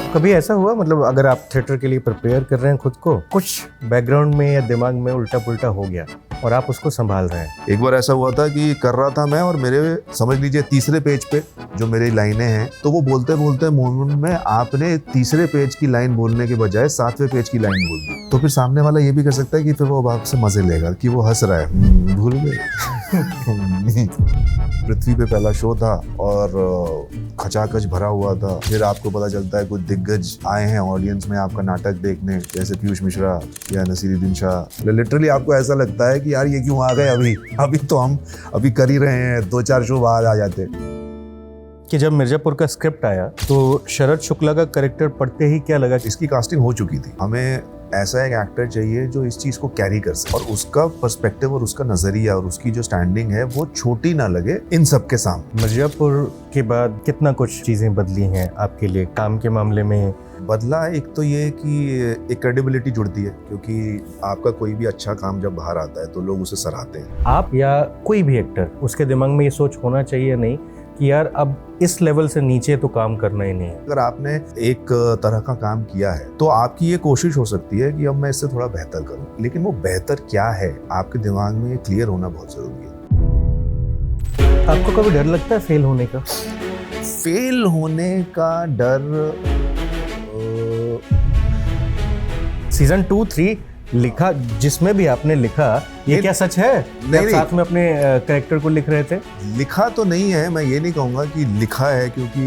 कभी ऐसा हुआ, मतलब अगर आप थिएटर के लिए प्रिपेयर कर रहे हैं खुद को, कुछ बैकग्राउंड में या दिमाग में उल्टा पुल्टा हो गया और आप उसको संभाल रहे हैं? एक बार ऐसा हुआ था कि कर रहा था मैं, और मेरे समझ लीजिए तीसरे पेज पे जो मेरी लाइनें हैं, तो वो बोलते बोलते मोमेंट में आपने तीसरे पेज की लाइन बोलने के बजाय 7वें पेज की लाइन बोल दी, तो फिर सामने वाला ये भी कर सकता है कि फिर वो आपसे मजे लेगा कि वो हंस रहा है, भूल गए। पृथ्वी पे पहला शो था और खचाखच भरा हुआ था। फिर आपको पता चलता है कुछ दिग्गज आए हैं ऑडियंस में आपका नाटक देखने, जैसे पीयूष मिश्रा या नसीरुद्दीन शाह। लिटरली आपको ऐसा लगता है कि यार ये क्यों आ गए अभी तो हम अभी कर ही रहे हैं, 2-4 शो बाद आ जाते। कि जब मिर्जापुर का स्क्रिप्ट आया तो शरद शुक्ला का कैरेक्टर पढ़ते ही क्या लगा? इसकी कास्टिंग हो चुकी थी, हमें ऐसा एक एक्टर चाहिए जो इस चीज को कैरी कर सके और उसका पर्सपेक्टिव और उसका नजरिया और उसकी जो स्टैंडिंग है वो छोटी ना लगे इन सब के सामने। मिर्जापुर के बाद कितना कुछ चीजें बदली हैं आपके लिए काम के मामले में? बदला एक तो ये कि एक क्रेडिबिलिटी जुड़ती है, क्योंकि आपका कोई भी अच्छा काम जब बाहर आता है तो लोग उसे सराहते हैं। आप या कोई भी एक्टर, उसके दिमाग में ये सोच होना चाहिए नहीं कि यार अब इस लेवल से नीचे तो काम करना ही नहीं है। अगर आपने एक तरह का काम किया है तो आपकी ये कोशिश हो सकती है कि अब मैं इससे थोड़ा बेहतर करूं, लेकिन वो बेहतर क्या है आपके दिमाग में क्लियर होना बहुत जरूरी है। आपको कभी डर लगता है फेल होने का? फेल होने का डर सीजन 2-3 लिखा, जिसमें भी आपने लिखा, ये क्या सच है? नहीं, आप साथ में अपने कैरेक्टर को लिख रहे थे? लिखा तो नहीं है, मैं ये नहीं कहूँगा कि लिखा है, क्योंकि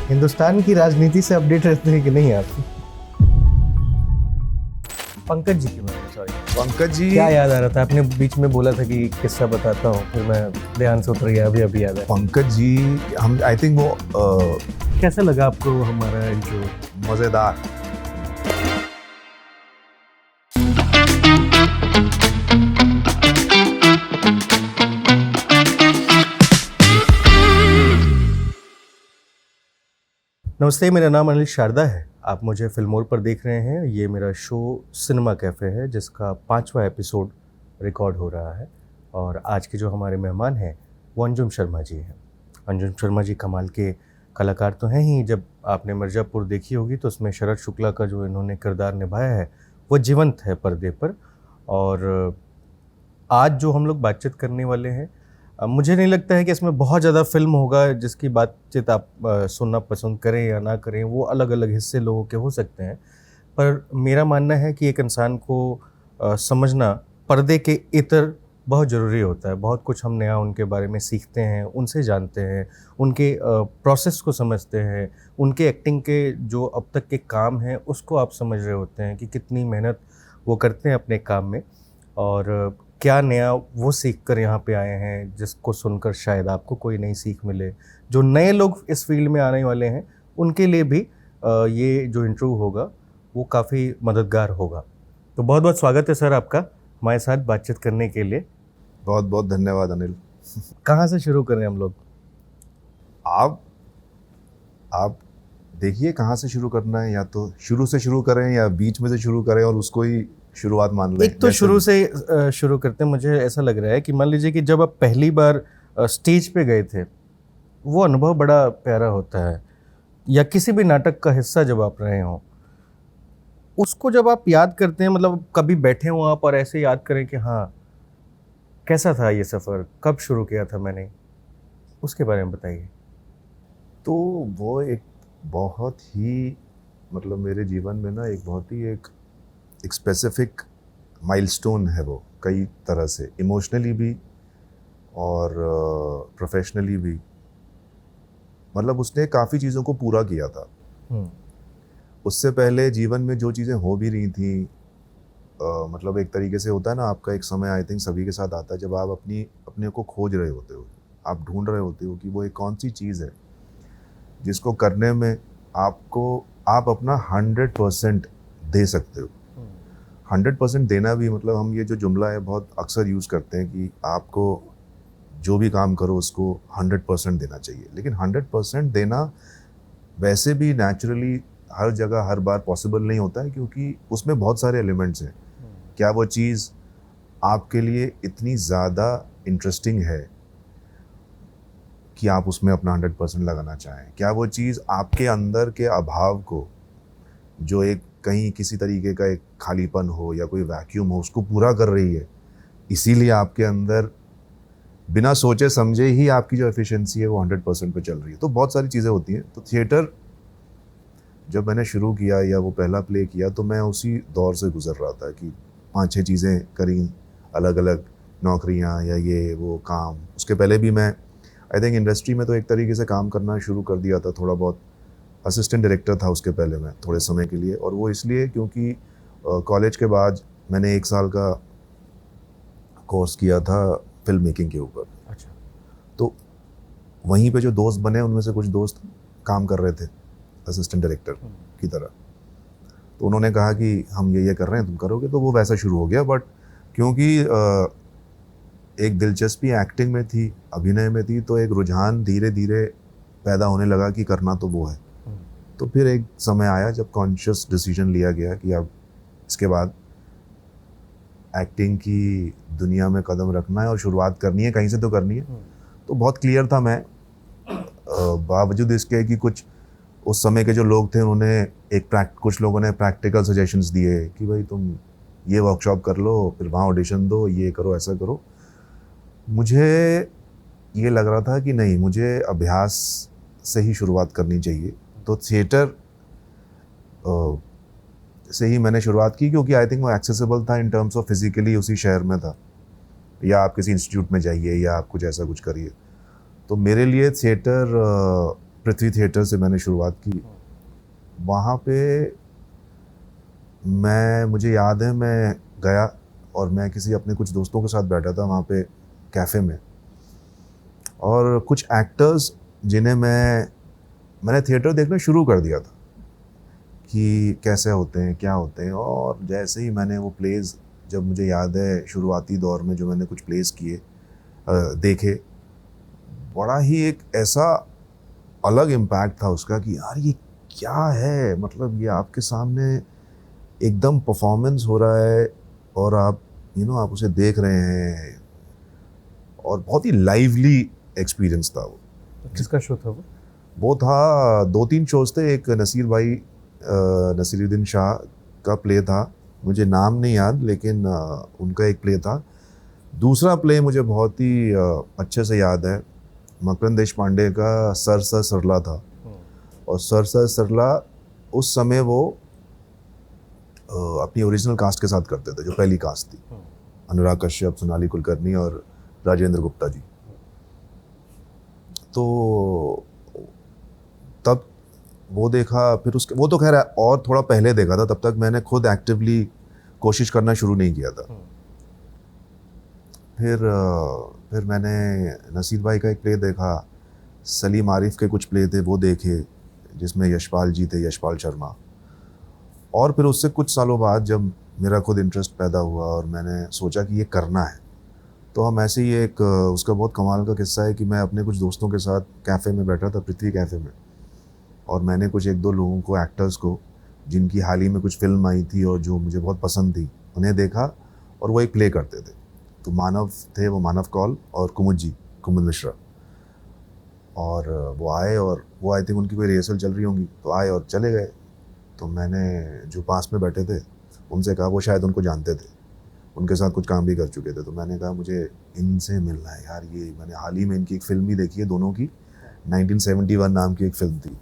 हिंदुस्तान की राजनीति से अपडेट रहते हैं कि नहीं आप? पंकज जी के बारे में, सॉरी पंकज जी, क्या याद आ रहा था? आपने बीच में बोला था कि किस्सा बताता हूँ, फिर मैं ध्यान से उतर गया, अभी याद है। पंकज जी, हम आई थिंक वो कैसा लगा आपको हमारा इंट्रो? मजेदार। नमस्ते, मेरा नाम अनिल शारदा है। आप मुझे फिल्मोर पर देख रहे हैं। ये मेरा शो सिनेमा कैफ़े है, जिसका 5वां एपिसोड रिकॉर्ड हो रहा है। और आज के जो हमारे मेहमान हैं वो अंजुम शर्मा जी हैं। अंजुम शर्मा जी कमाल के कलाकार तो हैं ही। जब आपने मिर्ज़ापुर देखी होगी तो उसमें शरद शुक्ला का जो इन्होंने किरदार निभाया है वो जीवंत है पर्दे पर। और आज जो हम लोग बातचीत करने वाले हैं, मुझे नहीं लगता है कि इसमें बहुत ज़्यादा फिल्म होगा जिसकी बातचीत आप सुनना पसंद करें या ना करें, वो अलग अलग हिस्से लोगों के हो सकते हैं। पर मेरा मानना है कि एक इंसान को समझना पर्दे के इतर बहुत ज़रूरी होता है। बहुत कुछ हम नया उनके बारे में सीखते हैं, उनसे जानते हैं, उनके प्रोसेस को समझते हैं, उनके एक्टिंग के जो अब तक के काम हैं उसको आप समझ रहे होते हैं कि कितनी मेहनत वो करते हैं अपने काम में, और क्या नया वो सीख कर यहाँ पे आए हैं जिसको सुनकर शायद आपको कोई नई सीख मिले। जो नए लोग इस फील्ड में आने वाले हैं उनके लिए भी ये जो इंटरव्यू होगा वो काफ़ी मददगार होगा। तो बहुत बहुत स्वागत है सर आपका हमारे साथ बातचीत करने के लिए। बहुत बहुत धन्यवाद अनिल। कहाँ से शुरू करें हम लोग? आप देखिए कहाँ से शुरू करना है, या तो शुरू से शुरू करें या बीच में से शुरू करें और उसको ही शुरुआत मान लें। एक तो शुरू से शुरू करते हैं। मुझे ऐसा लग रहा है कि मान लीजिए कि जब आप पहली बार स्टेज पे गए थे, वो अनुभव बड़ा प्यारा होता है, या किसी भी नाटक का हिस्सा जब आप रहे हों, उसको जब आप याद करते हैं, मतलब कभी बैठे हों आप और ऐसे याद करें कि हाँ कैसा था ये सफ़र, कब शुरू किया था मैंने, उसके बारे में बताइए। तो वो एक बहुत ही, मतलब मेरे जीवन में ना एक बहुत ही एक स्पेसिफिक माइलस्टोन है वो, कई तरह से, इमोशनली भी और प्रोफेशनली भी। मतलब उसने काफ़ी चीज़ों को पूरा किया था। उससे पहले जीवन में जो चीज़ें हो भी रही थी, मतलब एक तरीके से होता है ना, आपका एक समय आई थिंक सभी के साथ आता है जब आप अपने को खोज रहे होते हो, आप ढूंढ रहे होते हो कि वो एक कौन सी चीज़ है जिसको करने में आप अपना 100% दे सकते हो। 100% देना भी, मतलब हम ये जो जुमला है बहुत अक्सर यूज़ करते हैं कि आपको जो भी काम करो उसको 100% देना चाहिए, लेकिन 100% देना वैसे भी नेचुरली हर जगह हर बार पॉसिबल नहीं होता है, क्योंकि उसमें बहुत सारे एलिमेंट्स हैं। क्या वो चीज़ आपके लिए इतनी ज़्यादा इंटरेस्टिंग है कि आप उसमें अपना 100% लगाना चाहें? क्या वो चीज़ आपके अंदर के अभाव को, जो एक कहीं किसी तरीके का एक खालीपन हो या कोई वैक्यूम हो, उसको पूरा कर रही है, इसीलिए आपके अंदर बिना सोचे समझे ही आपकी जो एफिशिएंसी है वो 100% पे चल रही है? तो बहुत सारी चीज़ें होती हैं। तो थिएटर जब मैंने शुरू किया या वो पहला प्ले किया, तो मैं उसी दौर से गुजर रहा था कि 5-6 चीज़ें करी, अलग अलग नौकरियां या ये वो काम। उसके पहले भी मैं आई थिंक इंडस्ट्री में तो एक तरीके से काम करना शुरू कर दिया था, थोड़ा बहुत असिस्टेंट डायरेक्टर था उसके पहले मैं थोड़े समय के लिए, और वो इसलिए क्योंकि कॉलेज के बाद मैंने 1 साल का कोर्स किया था फिल्म मेकिंग के ऊपर। अच्छा। तो वहीं पे जो दोस्त बने उनमें से कुछ दोस्त काम कर रहे थे असिस्टेंट डायरेक्टर की तरह, तो उन्होंने कहा कि हम ये कर रहे हैं, तुम करोगे? तो वो वैसा शुरू हो गया। बट क्योंकि एक दिलचस्पी एक्टिंग में थी, अभिनय में थी, तो एक रुझान धीरे धीरे पैदा होने लगा कि करना तो वो है। तो फिर एक समय आया जब कॉन्शियस डिसीजन लिया गया कि अब इसके बाद एक्टिंग की दुनिया में कदम रखना है और शुरुआत करनी है, कहीं से तो करनी है। तो बहुत क्लियर था मैं, बावजूद इसके कि कुछ उस समय के जो लोग थे उन्होंने कुछ लोगों ने प्रैक्टिकल सजेशंस दिए कि भाई तुम ये वर्कशॉप कर लो, फिर वहाँ ऑडिशन दो, ये करो, ऐसा करो। मुझे ये लग रहा था कि नहीं, मुझे अभ्यास से ही शुरुआत करनी चाहिए। तो थिएटर से ही मैंने शुरुआत की, क्योंकि आई थिंक वो एक्सेसिबल था इन टर्म्स ऑफ फिजिकली, उसी शहर में था, या आप किसी इंस्टीट्यूट में जाइए या आप कुछ ऐसा कुछ करिए। तो मेरे लिए थिएटर, पृथ्वी थिएटर से मैंने शुरुआत की। वहाँ पे मुझे याद है मैं गया और मैं किसी अपने कुछ दोस्तों के साथ बैठा था वहाँ पे कैफ़े में, और कुछ एक्टर्स जिन्हें मैंने थिएटर देखना शुरू कर दिया था कि कैसे होते हैं, क्या होते हैं। और जैसे ही मैंने वो प्लेज़, जब मुझे याद है शुरुआती दौर में जो मैंने कुछ प्लेज़ किए देखे, बड़ा ही एक ऐसा अलग इम्पैक्ट था उसका कि यार ये क्या है, मतलब ये आपके सामने एकदम परफॉर्मेंस हो रहा है और आप आप उसे देख रहे हैं, और बहुत ही लाइवली एक्सपीरियंस था वो। किसका शो था वो? वो था 2-3 शोज थे। एक नसीरुद्दीन शाह का प्ले था, मुझे नाम नहीं याद, लेकिन उनका एक प्ले था। दूसरा प्ले मुझे बहुत ही अच्छे से याद है, मकरंद देशपांडे का सर सरला था। और सर सरला उस समय वो अपनी ओरिजिनल कास्ट के साथ करते थे, जो पहली कास्ट थी, अनुराग कश्यप, सोनाली कुलकर्णी और राजेंद्र गुप्ता जी। तो तब वो देखा, फिर उसके वो तो खैर और थोड़ा पहले देखा था, तब तक मैंने खुद एक्टिवली कोशिश करना शुरू नहीं किया था। फिर मैंने नसीर भाई का एक प्ले देखा, सलीम आरिफ के कुछ प्ले थे वो देखे, जिसमें यशपाल जी थे, यशपाल शर्मा। और फिर उससे कुछ सालों बाद जब मेरा खुद इंटरेस्ट पैदा हुआ और मैंने सोचा कि ये करना है, तो हम ऐसे ही उसका बहुत कमाल का किस्सा है कि मैं अपने कुछ दोस्तों के साथ कैफ़े में बैठा था, पृथ्वी कैफ़े में, और मैंने कुछ 1-2 लोगों को, एक्टर्स को, जिनकी हाल ही में कुछ फिल्म आई थी और जो मुझे बहुत पसंद थी, उन्हें देखा, और वो एक प्ले करते थे। तो मानव थे, वो मानव कौल और कुमुद मिश्रा, और वो आए, और वो आई थिंक उनकी कोई रिहर्सल चल रही होंगी, तो आए और चले गए। तो मैंने जो पास में बैठे थे उनसे कहा, वो शायद उनको जानते थे, उनके साथ कुछ काम भी कर चुके थे, तो मैंने कहा मुझे इनसे मिलना है यार। ये मैंने हाल ही में इनकी एक फ़िल्म भी देखी है, दोनों की, 1971 नाम की एक फ़िल्म थी,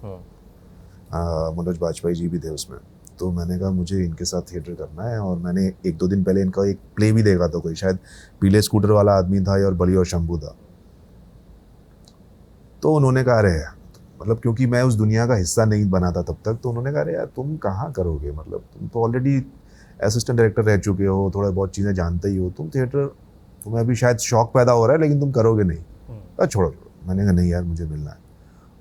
मनोज बाजपेयी जी भी थे उसमें। तो मैंने कहा मुझे इनके साथ थिएटर करना है। और मैंने 1-2 दिन पहले इनका एक प्ले भी देखा था, कोई शायद पीले स्कूटर वाला आदमी था और बली और शंभू था। तो उन्होंने कहा अरे यार, मतलब क्योंकि मैं उस दुनिया का हिस्सा नहीं बना था तब तक, तो उन्होंने कहा अरे यार तुम कहाँ करोगे, मतलब तुम तो ऑलरेडी असिस्टेंट डायरेक्टर रह चुके हो, थोड़ा बहुत चीज़ें जानते ही हो, तुम थिएटर, तुम्हें अभी शायद शौक पैदा हो रहा है लेकिन तुम करोगे नहीं। छोड़ो। मैंने कहा नहीं यार, मुझे मिलना है।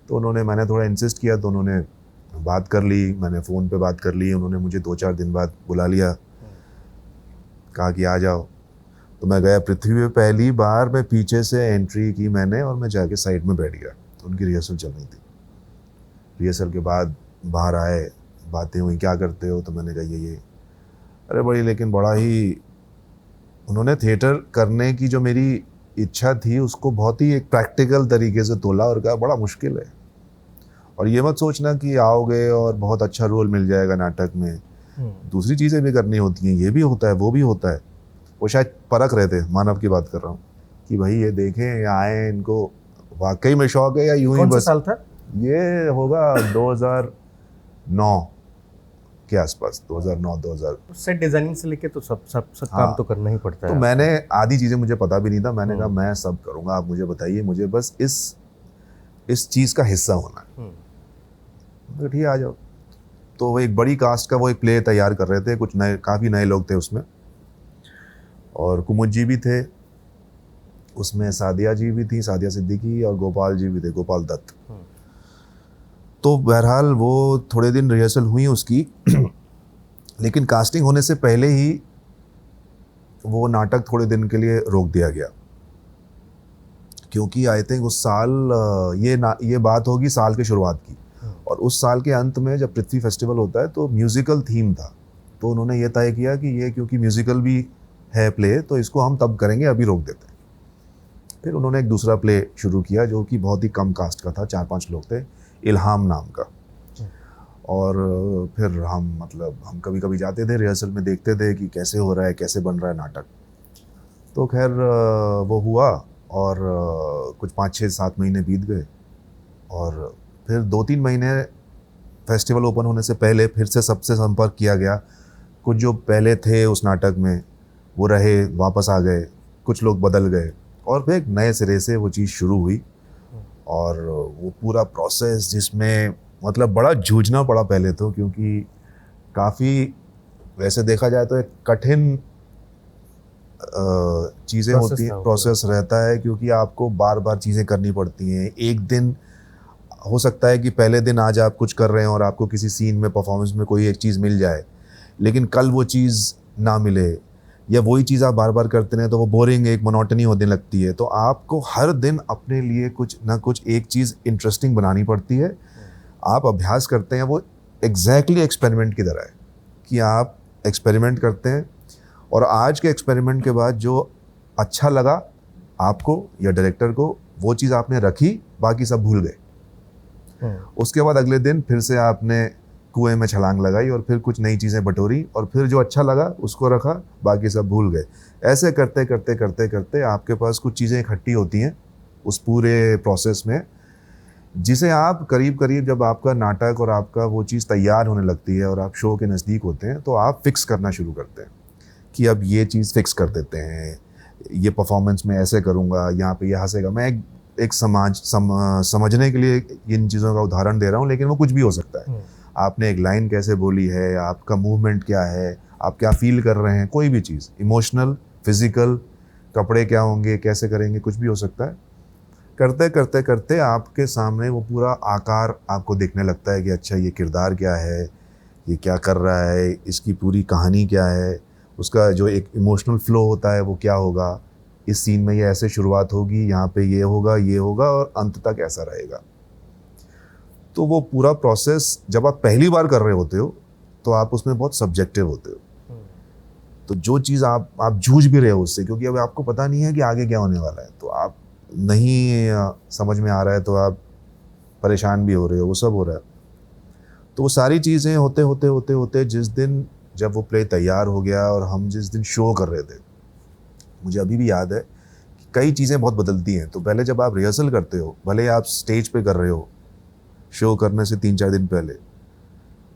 तो मैंने थोड़ा इंसिस्ट किया, तो उन्होंने बात कर ली, मैंने फ़ोन पे बात कर ली, उन्होंने मुझे 2-4 दिन बाद बुला लिया, कहा कि आ जाओ। तो मैं गया पृथ्वी पे, पहली बार मैं पीछे से एंट्री की मैंने, और मैं जाके साइड में बैठ गया। तो उनकी रिहर्सल चल रही थी। रिहर्सल के बाद बाहर आए, बातें हुई, क्या करते हो? तो मैंने कहा ये। अरे बड़ा ही उन्होंने थिएटर करने की जो मेरी इच्छा थी उसको बहुत ही एक प्रैक्टिकल तरीके से तोला और कहा बड़ा मुश्किल है, और ये मत सोचना कि आओगे और बहुत अच्छा रोल मिल जाएगा नाटक में, दूसरी चीज़ें भी करनी होती हैं, ये भी होता है वो भी होता है। वो शायद परख रहे थे, मानव की बात कर रहा हूँ, कि भाई ये देखें या आए, इनको वाकई में शौक है या यूं ही कौन सा बस। साल था? ये होगा 2009 के आसपास, 2009-2000। सेट डिजाइनिंग से लेके तो सब काम हाँ। तो करना ही पड़ता तो है। मैंने आधी चीज़ें मुझे पता भी नहीं था, मैंने कहा मैं सब करूँगा, आप मुझे बताइए, मुझे बस इस चीज़ का हिस्सा होना है। तो ठीक है, आ जाओ। तो वो एक बड़ी कास्ट का वो एक प्ले तैयार कर रहे थे, कुछ नए, काफ़ी नए लोग थे उसमें, और कुमुद जी भी थे उसमें, सादिया जी भी थी, सादिया सिद्दीकी, और गोपाल जी भी थे, गोपाल दत्त। तो बहरहाल वो थोड़े दिन रिहर्सल हुई उसकी लेकिन कास्टिंग होने से पहले ही वो नाटक थोड़े दिन के लिए रोक दिया गया, क्योंकि आई थिंक उस साल ये बात होगी साल की शुरुआत की, और उस साल के अंत में जब पृथ्वी फेस्टिवल होता है तो म्यूज़िकल थीम था, तो उन्होंने ये तय किया कि ये क्योंकि म्यूज़िकल भी है प्ले, तो इसको हम तब करेंगे, अभी रोक देते हैं। फिर उन्होंने एक दूसरा प्ले शुरू किया जो कि बहुत ही कम कास्ट का था, 4-5 लोग थे, इल्हाम नाम का। और फिर हम कभी कभी जाते थे रिहर्सल में, देखते थे कि कैसे हो रहा है, कैसे बन रहा है नाटक। तो खैर वो हुआ, और कुछ 5-6-7 महीने बीत गए, और फिर 2-3 महीने फेस्टिवल ओपन होने से पहले फिर से सबसे संपर्क किया गया। कुछ जो पहले थे उस नाटक में वो रहे, वापस आ गए, कुछ लोग बदल गए, और फिर एक नए सिरे से वो चीज़ शुरू हुई। और वो पूरा प्रोसेस जिसमें मतलब बड़ा जूझना पड़ा पहले तो, क्योंकि काफ़ी, वैसे देखा जाए तो एक कठिन चीज़ें होती हैं, प्रोसेस रहता है, क्योंकि आपको बार बार चीज़ें करनी पड़ती हैं। एक दिन हो सकता है कि पहले दिन आज आप कुछ कर रहे हैं और आपको किसी सीन में, परफॉर्मेंस में कोई एक चीज़ मिल जाए, लेकिन कल वो चीज़ ना मिले, या वही चीज़ आप बार बार करते हैं तो वो बोरिंग, एक मोनोटनी होने लगती है। तो आपको हर दिन अपने लिए कुछ ना कुछ एक चीज़ इंटरेस्टिंग बनानी पड़ती है। आप अभ्यास करते हैं, वो एग्जैक्टली एक्सपेरिमेंट की तरह है कि आप एक्सपेरिमेंट करते हैं, और आज के एक्सपेरिमेंट के बाद जो अच्छा लगा आपको या डायरेक्टर को, वो चीज़ आपने रखी, बाकी सब भूल गए। उसके बाद अगले दिन फिर से आपने कुएं में छलांग लगाई और फिर कुछ नई चीज़ें बटोरी, और फिर जो अच्छा लगा उसको रखा, बाकी सब भूल गए। ऐसे करते करते करते करते आपके पास कुछ चीज़ें इकट्ठी होती हैं उस पूरे प्रोसेस में, जिसे आप करीब करीब, जब आपका नाटक और आपका वो चीज़ तैयार होने लगती है और आप शो के नज़दीक होते हैं, तो आप फिक्स करना शुरू करते हैं कि अब ये चीज़ फिक्स कर देते हैं, ये परफॉर्मेंस में ऐसे करूँगा, यहाँ पे ये हंसेगा। मैं एक समझने के लिए इन चीज़ों का उदाहरण दे रहा हूँ, लेकिन वो कुछ भी हो सकता है। आपने एक लाइन कैसे बोली है, आपका मूवमेंट क्या है, आप क्या फील कर रहे हैं, कोई भी चीज़, इमोशनल, फिजिकल, कपड़े क्या होंगे, कैसे करेंगे, कुछ भी हो सकता है। करते करते करते आपके सामने वो पूरा आकार आपको दिखने लगता है कि अच्छा ये किरदार क्या है, ये क्या कर रहा है, इसकी पूरी कहानी क्या है, उसका जो एक इमोशनल फ्लो होता है वो क्या होगा, इस सीन में ये ऐसे शुरुआत होगी, यहाँ पे ये होगा और अंत तक ऐसा रहेगा। तो वो पूरा प्रोसेस जब आप पहली बार कर रहे होते हो तो आप उसमें बहुत सब्जेक्टिव होते हो। तो जो चीज़ आप जूझ भी रहे हो उससे, क्योंकि अब आपको पता नहीं है कि आगे क्या होने वाला है, तो आप नहीं समझ में आ रहा है तो आप परेशान भी हो रहे हो, वो सब हो रहा है। तो वो सारी चीज़ें होते होते होते होते जिस दिन जब वो प्ले तैयार हो गया और हम जिस दिन शो कर रहे थे, मुझे अभी भी याद है कि कई चीज़ें बहुत बदलती हैं। तो पहले जब आप रिहर्सल करते हो, भले आप स्टेज पे कर रहे हो, शो करने से 3-4 दिन पहले,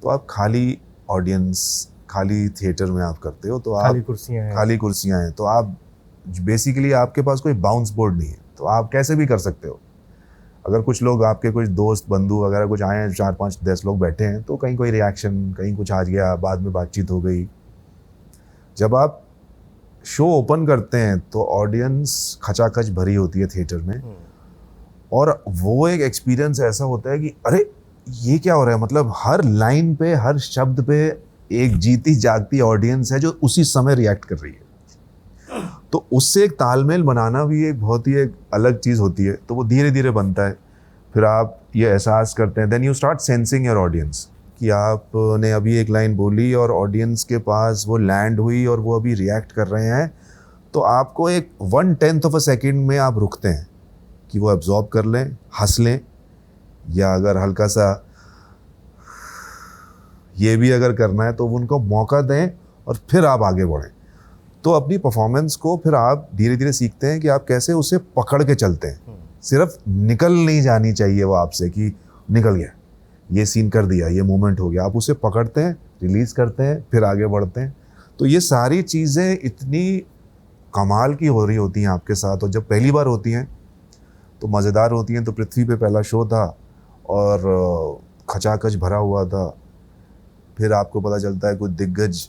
तो आप खाली ऑडियंस, खाली थिएटर में आप करते हो, तो आप खाली कुर्सियाँ हैं, तो आप बेसिकली आपके पास कोई बाउंस बोर्ड नहीं है, तो आप कैसे भी कर सकते हो। अगर कुछ लोग, आपके कुछ दोस्त बंधु वगैरह कुछ आए हैं, 4-5-10 लोग बैठे हैं, तो कहीं कोई रिएक्शन, कहीं कुछ आ गया, बाद में बातचीत हो गई। जब आप शो ओपन करते हैं तो ऑडियंस खचाखच भरी होती है थिएटर में, और वो एक एक्सपीरियंस ऐसा होता है कि अरे ये क्या हो रहा है, मतलब हर लाइन पे, हर शब्द पे एक जीती जागती ऑडियंस है जो उसी समय रिएक्ट कर रही है। तो उससे एक तालमेल बनाना भी एक बहुत ही एक अलग चीज़ होती है। तो वो धीरे धीरे बनता है। फिर आप ये एहसास करते हैं, then you start sensing your audience, कि आपने अभी एक लाइन बोली और ऑडियंस के पास वो लैंड हुई और वो अभी रिएक्ट कर रहे हैं, तो आपको एक 1/10 ऑफ अ सेकेंड में आप रुकते हैं कि वो एब्जॉर्ब कर लें, हंस लें, या अगर हल्का सा ये भी अगर करना है तो उनको मौका दें और फिर आप आगे बढ़ें। तो अपनी परफॉर्मेंस को फिर आप धीरे धीरे सीखते हैं कि आप कैसे उसे पकड़ के चलते हैं। सिर्फ निकल नहीं जानी चाहिए वो आपसे कि निकल गया, ये सीन कर दिया, ये मोमेंट हो गया। आप उसे पकड़ते हैं, रिलीज़ करते हैं, फिर आगे बढ़ते हैं। तो ये सारी चीज़ें इतनी कमाल की हो रही होती हैं आपके साथ, और जब पहली बार होती हैं तो मज़ेदार होती हैं। तो पृथ्वी पे पहला शो था और खचाखच भरा हुआ था। फिर आपको पता चलता है कुछ दिग्गज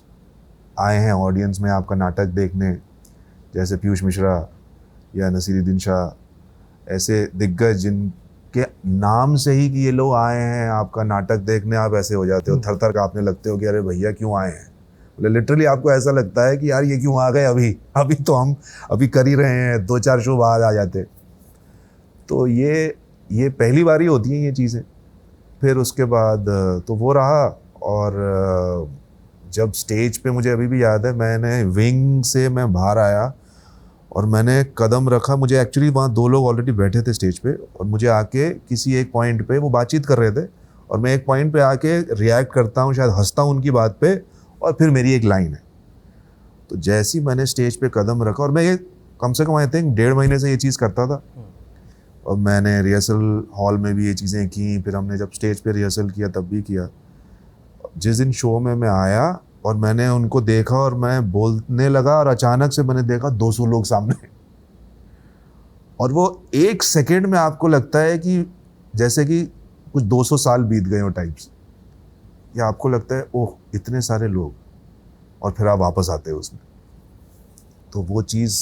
आए हैं ऑडियंस में आपका नाटक देखने, जैसे पीयूष मिश्रा या नसीरुद्दीन शाह, ऐसे दिग्गज जिनके नाम से ही कि ये लोग आए हैं आपका नाटक देखने, आप ऐसे हो जाते हो, थर थर काँपने लगते हो कि अरे भैया क्यों आए हैं। लिटरली आपको ऐसा लगता है कि यार ये क्यों आ गए, अभी तो हम अभी कर ही रहे हैं, 2-4 शो बाद आ जाते। तो ये पहली बार ही होती हैं ये चीज़ें। फिर उसके बाद तो वो रहा, और जब स्टेज पे मुझे अभी भी याद है, मैंने विंग से मैं बाहर आया और मैंने कदम रखा। मुझे एक्चुअली वहाँ 2 लोग ऑलरेडी बैठे थे स्टेज पे, और मुझे आके किसी एक पॉइंट पे वो बातचीत कर रहे थे, और मैं एक पॉइंट पे आके रिएक्ट करता हूँ, शायद हंसता हूँ उनकी बात पे, और फिर मेरी एक लाइन है। तो जैसे ही मैंने स्टेज पे कदम रखा, और मैं ये कम से कम आई थिंक 1.5 महीने से ये चीज़ करता था, और मैंने रिहर्सल हॉल में भी ये चीज़ें की, फिर हमने जब स्टेज पे रिहर्सल किया तब भी किया। जिस दिन शो में मैं आया और मैंने उनको देखा और मैं बोलने लगा, और अचानक से मैंने देखा 200 लोग सामने, और वो 1 सेकेंड में आपको लगता है कि जैसे कि कुछ 200 साल बीत गए हो टाइप्स, या आपको लगता है ओह इतने सारे लोग, और फिर आप वापस आते हो उसमें। तो वो चीज़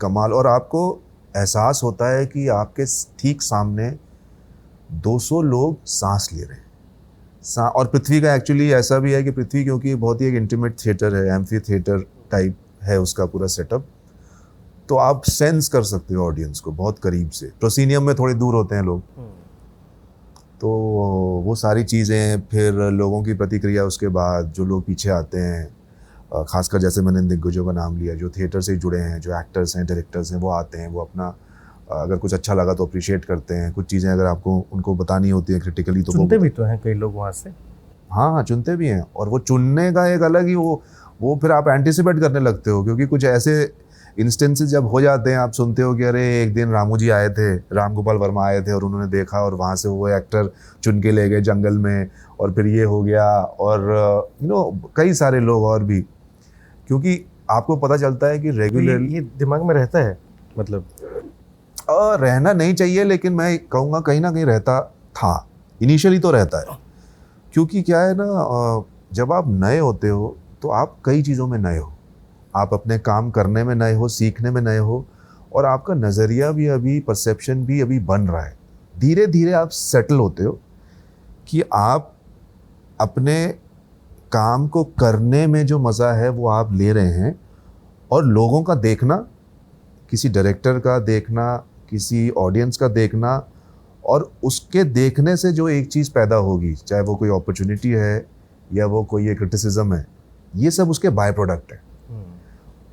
कमाल, और आपको एहसास होता है कि आपके ठीक सामने 200 लोग सांस ले रहे हैं। और पृथ्वी का एक्चुअली ऐसा भी है कि पृथ्वी क्योंकि बहुत ही एक इंटीमेट थिएटर है, एम्फी थिएटर टाइप है उसका पूरा सेटअप, तो आप सेंस कर सकते हो ऑडियंस को बहुत करीब से। प्रोसीनियम में थोड़े दूर होते हैं लोग, तो वो सारी चीज़ें, फिर लोगों की प्रतिक्रिया, उसके बाद जो लोग पीछे आते हैं, खासकर जैसे मैंने दिग्गजों का नाम लिया जो थिएटर से जुड़े हैं, जो एक्टर्स हैं, डायरेक्टर्स हैं, वो आते हैं, वो अपना अगर कुछ अच्छा लगा तो अप्रिशिएट करते हैं। कुछ चीज़ें अगर आपको उनको बतानी होती है क्रिटिकली तो चुनते भी तो हैं कई लोग वहाँ से। हाँ, चुनते भी हैं, और वो चुनने का एक अलग ही वो फिर आप एंटिसिपेट करने लगते हो, क्योंकि कुछ ऐसे इंस्टेंसेस जब हो जाते हैं, आप सुनते हो कि अरे एक दिन रामू जी आए थे, राम गोपाल वर्मा आए थे, और उन्होंने देखा और वहाँ से वो एक्टर चुन के ले गए जंगल में, और फिर ये हो गया, और कई सारे लोग और भी, क्योंकि आपको पता चलता है कि रेगुलर ये दिमाग में रहता है, मतलब रहना नहीं चाहिए, लेकिन मैं कहूँगा कहीं ना कहीं रहता था, इनिशियली तो रहता है। क्योंकि क्या है ना, जब आप नए होते हो तो आप कई चीज़ों में नए हो, आप अपने काम करने में नए हो, सीखने में नए हो, और आपका नज़रिया भी अभी, परसेप्शन भी अभी बन रहा है। धीरे धीरे आप सेटल होते हो कि आप अपने काम को करने में जो मज़ा है वो आप ले रहे हैं, और लोगों का देखना, किसी डायरेक्टर का देखना, किसी ऑडियंस का देखना, और उसके देखने से जो एक चीज़ पैदा होगी, चाहे वो कोई अपॉर्चुनिटी है या वो कोई क्रिटिसिज्म है, ये सब उसके बाय प्रोडक्ट है।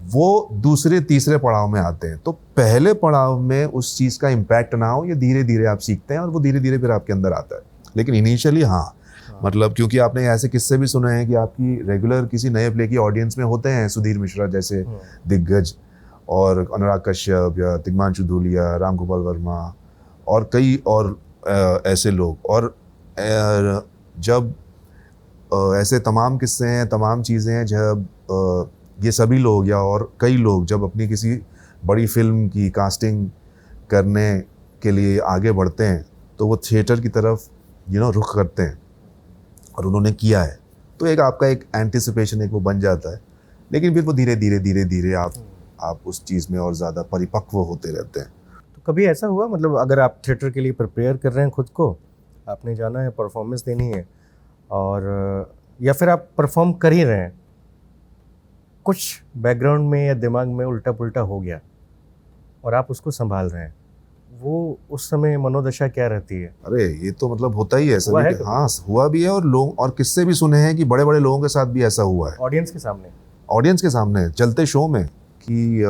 वो दूसरे तीसरे पड़ाव में आते हैं। तो पहले पड़ाव में उस चीज़ का इम्पैक्ट ना हो, ये धीरे धीरे आप सीखते हैं, और वो धीरे धीरे फिर आपके अंदर आता है। लेकिन इनिशियली हाँ, मतलब क्योंकि आपने ऐसे किस्से भी सुने हैं कि आपकी रेगुलर किसी नए प्ले की ऑडियंस में होते हैं सुधीर मिश्रा जैसे दिग्गज, और अनुराग कश्यप या तिग्मांशु धूलिया, राम गोपाल वर्मा, और कई और ऐसे लोग। और जब ऐसे तमाम किस्से हैं, तमाम चीज़ें हैं, जब ये सभी लोग या और कई लोग जब अपनी किसी बड़ी फिल्म की कास्टिंग करने के लिए आगे बढ़ते हैं, तो वो थिएटर की तरफ रुख करते हैं, और उन्होंने किया है, तो एक आपका एक एंटिसिपेशन एक वो बन जाता है। लेकिन फिर वो धीरे धीरे आप उस चीज़ में और ज़्यादा परिपक्व होते रहते हैं। तो कभी ऐसा हुआ, मतलब अगर आप थिएटर के लिए प्रिपेयर कर रहे हैं खुद को, आपने जाना है, परफॉर्मेंस देनी है, और या फिर आप परफॉर्म कर ही रहे हैं, कुछ बैकग्राउंड में या दिमाग में उल्टा पुल्टा हो गया और आप उसको संभाल रहे हैं, वो उस समय मनोदशा क्या रहती है? अरे ये तो मतलब होता ही है हुआ है सभी के। हाँ, हुआ भी है, और लोग और किस्से भी सुने हैं कि बड़े बड़े लोगों के साथ भी ऐसा हुआ है, ऑडियंस के सामने चलते शो में, कि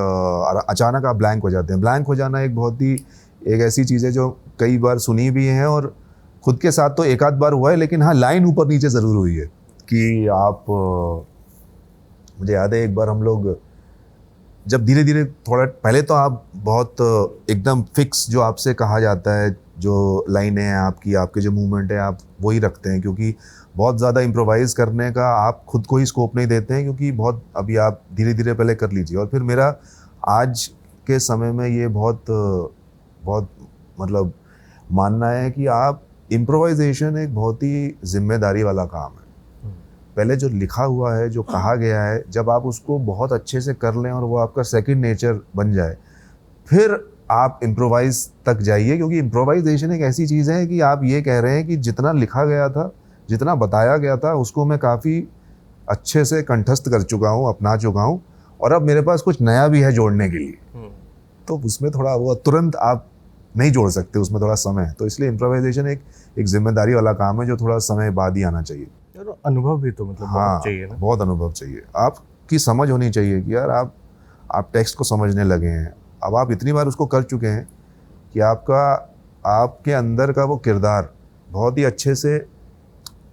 अचानक आप ब्लैंक हो जाते हैं। ब्लैंक हो जाना एक बहुत ही एक ऐसी चीज़ है जो कई बार सुनी भी है और खुद के साथ तो एक आध बार हुआ है, लेकिन हाँ लाइन ऊपर नीचे ज़रूर हुई है कि आप मुझे याद है एक बार हम लोग जब धीरे धीरे थोड़ा पहले तो आप बहुत एकदम फिक्स जो आपसे कहा जाता है जो लाइनें हैं आपकी, आपके जो मूवमेंट है आप वही रखते हैं, क्योंकि बहुत ज़्यादा इम्प्रोवाइज करने का आप खुद को ही स्कोप नहीं देते हैं, क्योंकि बहुत अभी आप धीरे धीरे पहले कर लीजिए। और फिर मेरा आज के समय में ये बहुत बहुत मतलब मानना है कि आप इम्प्रोवाइजेशन एक बहुत ही जिम्मेदारी वाला काम है। पहले जो लिखा हुआ है, जो कहा गया है, जब आप उसको बहुत अच्छे से कर लें और वो आपका सेकंड नेचर बन जाए, फिर आप इम्प्रोवाइज तक जाइए, क्योंकि इम्प्रोवाइजेशन एक ऐसी चीज़ है कि आप ये कह रहे हैं कि जितना लिखा गया था, जितना बताया गया था, उसको मैं काफ़ी अच्छे से कंठस्थ कर चुका हूँ, अपना चुका हूँ, और अब मेरे पास कुछ नया भी है जोड़ने के लिए। तो उसमें थोड़ा वो तुरंत आप नहीं जोड़ सकते, उसमें थोड़ा समय है। तो इसलिए इम्प्रोवाइजेशन एक जिम्मेदारी वाला काम है जो थोड़ा समय बाद ही आना चाहिए। और अनुभव भी तो मतलब हाँ, बहुत चाहिए ना। बहुत अनुभव चाहिए, आपकी समझ होनी चाहिए कि यार आप टेक्स्ट को समझने लगे हैं, अब आप इतनी बार उसको कर चुके हैं कि आपके अंदर का वो किरदार बहुत ही अच्छे से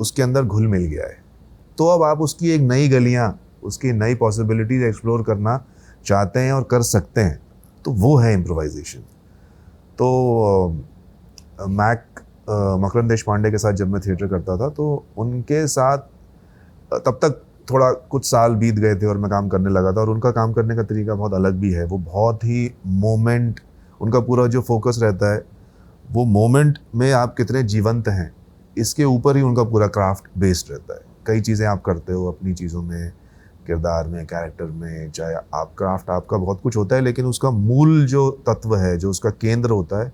उसके अंदर घुल मिल गया है। तो अब आप उसकी एक नई गलियाँ, उसकी नई पॉसिबिलिटीज एक्सप्लोर करना चाहते हैं और कर सकते हैं, तो वो है इम्प्रोवाइजेशन। तो मकरंद देशपांडे के साथ जब मैं थिएटर करता था तो उनके साथ तब तक थोड़ा कुछ साल बीत गए थे और मैं काम करने लगा था, और उनका काम करने का तरीका बहुत अलग भी है। वो बहुत ही मोमेंट, उनका पूरा जो फोकस रहता है वो मोमेंट में आप कितने जीवंत हैं, इसके ऊपर ही उनका पूरा क्राफ्ट बेस्ड रहता है। कई चीज़ें आप करते हो अपनी चीज़ों में, किरदार में, कैरेक्टर में, चाहे आप क्राफ्ट आपका बहुत कुछ होता है, लेकिन उसका मूल जो तत्व है, जो उसका केंद्र होता है,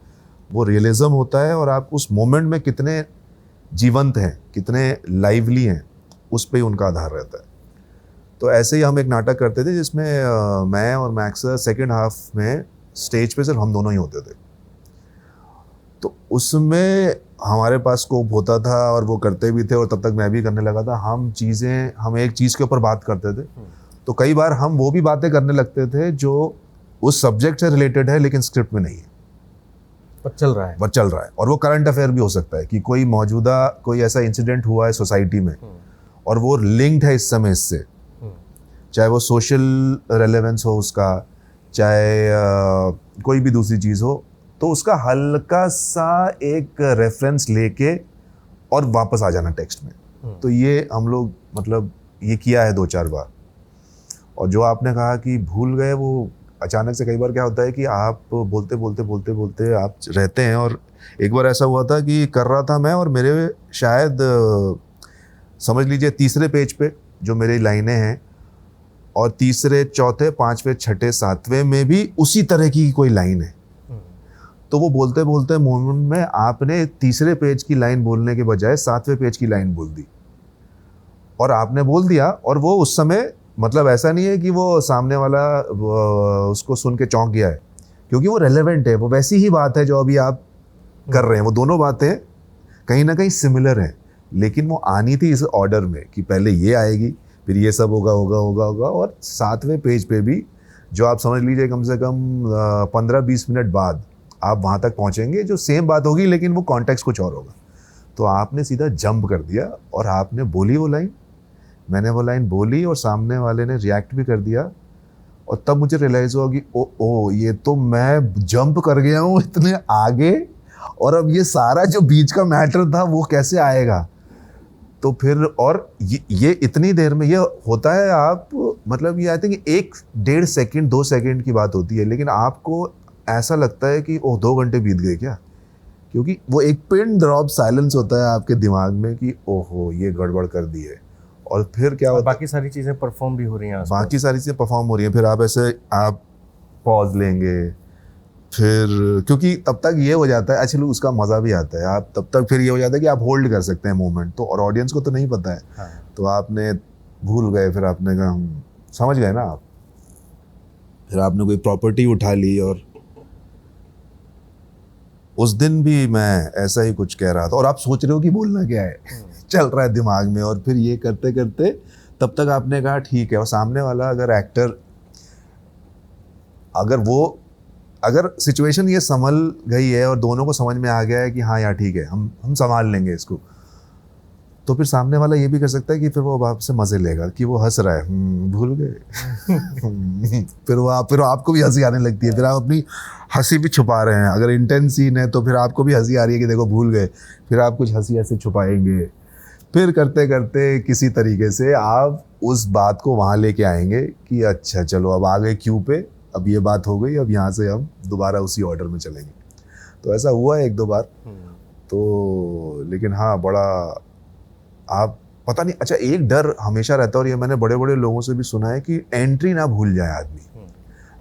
वो रियलिज्म होता है, और आप उस मोमेंट में कितने जीवंत हैं, कितने लाइवली हैं, उस पर ही उनका आधार रहता है। तो ऐसे ही हम एक नाटक करते थे जिसमें मैं और मैक्स सेकेंड हाफ में स्टेज पे सिर्फ हम दोनों ही होते थे। तो उसमें हमारे पास स्कोप होता था और वो करते भी थे, और तब तक मैं भी करने लगा था। हम एक चीज़ के ऊपर बात करते थे, तो कई बार हम वो भी बातें करने लगते थे जो उस सब्जेक्ट से रिलेटेड है लेकिन स्क्रिप्ट में नहीं है, पर चल रहा है। और वो करंट अफेयर भी हो सकता है कि कोई ऐसा इंसिडेंट हुआ है सोसाइटी में और वो लिंक्ड है इस समय इससे, चाहे वो सोशल रेलेवेंस हो उसका, चाहे कोई भी दूसरी चीज़ हो, तो उसका हल्का सा एक रेफरेंस लेके और वापस आ जाना टेक्स्ट में। तो ये हम लोग मतलब ये किया है 2-4 बार। और जो आपने कहा कि भूल गए, वो अचानक से कई बार क्या होता है कि आप बोलते बोलते बोलते बोलते आप रहते हैं। और एक बार ऐसा हुआ था कि कर रहा था मैं, और मेरे शायद समझ लीजिए तीसरे पेज पे जो मेरी लाइनें हैं, और तीसरे, चौथे, पाँचवें, छठे, सातवें में भी उसी तरह की कोई लाइन है। तो वो बोलते बोलते मोमेंट में आपने तीसरे पेज की लाइन बोलने के बजाय सातवें पेज की लाइन बोल दी, और आपने बोल दिया, और वो उस समय मतलब ऐसा नहीं है कि वो सामने वाला उसको सुन के चौंक गया है, क्योंकि वो रेलेवेंट है, वो वैसी ही बात है जो अभी आप कर रहे हैं। वो दोनों बातें कहीं ना कहीं सिमिलर हैं, लेकिन वो आनी थी इस ऑर्डर में कि पहले ये आएगी, फिर ये सब होगा होगा होगा होगा, और सातवें पेज पे भी जो आप समझ लीजिए कम से कम 15-20 मिनट बाद आप वहाँ तक पहुँचेंगे, जो सेम बात होगी लेकिन वो कॉन्टेक्स्ट कुछ और होगा। तो आपने सीधा जंप कर दिया और आपने बोली वो लाइन, मैंने वो लाइन बोली, और सामने वाले ने रिएक्ट भी कर दिया, और तब मुझे रियलाइज़ हुआ कि ओ ये तो मैं जंप कर गया हूँ इतने आगे, और अब ये सारा जो बीच का मैटर था वो कैसे आएगा। तो फिर और ये इतनी देर में ये होता है, आप मतलब ये आई थिंक 1-1.5 सेकंड 2 सेकंड की बात होती है, लेकिन आपको ऐसा लगता है कि 2 घंटे बीत गए क्या, क्योंकि वो एक पिन ड्रॉप साइलेंस होता है आपके दिमाग में कि ओहो ये गड़बड़ कर दी है। और फिर क्या होता है, बाकी सारी चीज़ें परफॉर्म भी हो रही हैं, बाकी सारी चीज़ें परफॉर्म हो रही हैं, फिर आप पॉज लेंगे, फिर क्योंकि तब तक ये हो जाता है, एक्चुअली उसका मज़ा भी आता है, आप तब तक फिर ये हो जाता है कि आप होल्ड कर सकते हैं मोमेंट, तो और ऑडियंस को तो नहीं पता है। हाँ। तो आपने भूल गए, फिर आपने कहा समझ गए ना आप, फिर आपने कोई प्रॉपर्टी उठा ली, और उस दिन भी मैं ऐसा ही कुछ कह रहा था, और आप सोच रहे हो कि बोलना क्या है चल रहा है दिमाग में, और फिर ये करते करते तब तक आपने कहा ठीक है। और सामने वाला अगर एक्टर अगर सिचुएशन ये संभल गई है और दोनों को समझ में आ गया है कि हाँ यार ठीक है, हम संभाल लेंगे इसको, तो फिर सामने वाला ये भी कर सकता है कि फिर वो आपसे मजे लेगा कि वो हंस रहा है, भूल गए। फिर आपको भी हंसी आने लगती है, फिर आप अपनी हंसी भी छुपा रहे हैं। अगर इंटेंस सीन है तो फिर आपको भी हंसी आ रही है कि देखो भूल गए, फिर आप कुछ हंसी ऐसे छुपाएंगे, फिर करते करते किसी तरीके से आप उस बात को वहाँ लेके आएंगे कि अच्छा चलो अब आ गए क्यू पे, अब ये बात हो गई, अब यहाँ से हम दोबारा उसी ऑर्डर में चलेंगे। तो ऐसा हुआ है 1-2 बार। तो लेकिन हाँ, बड़ा आप पता नहीं, अच्छा एक डर हमेशा रहता है, और ये मैंने बड़े बड़े लोगों से भी सुना है कि एंट्री ना भूल जाए आदमी।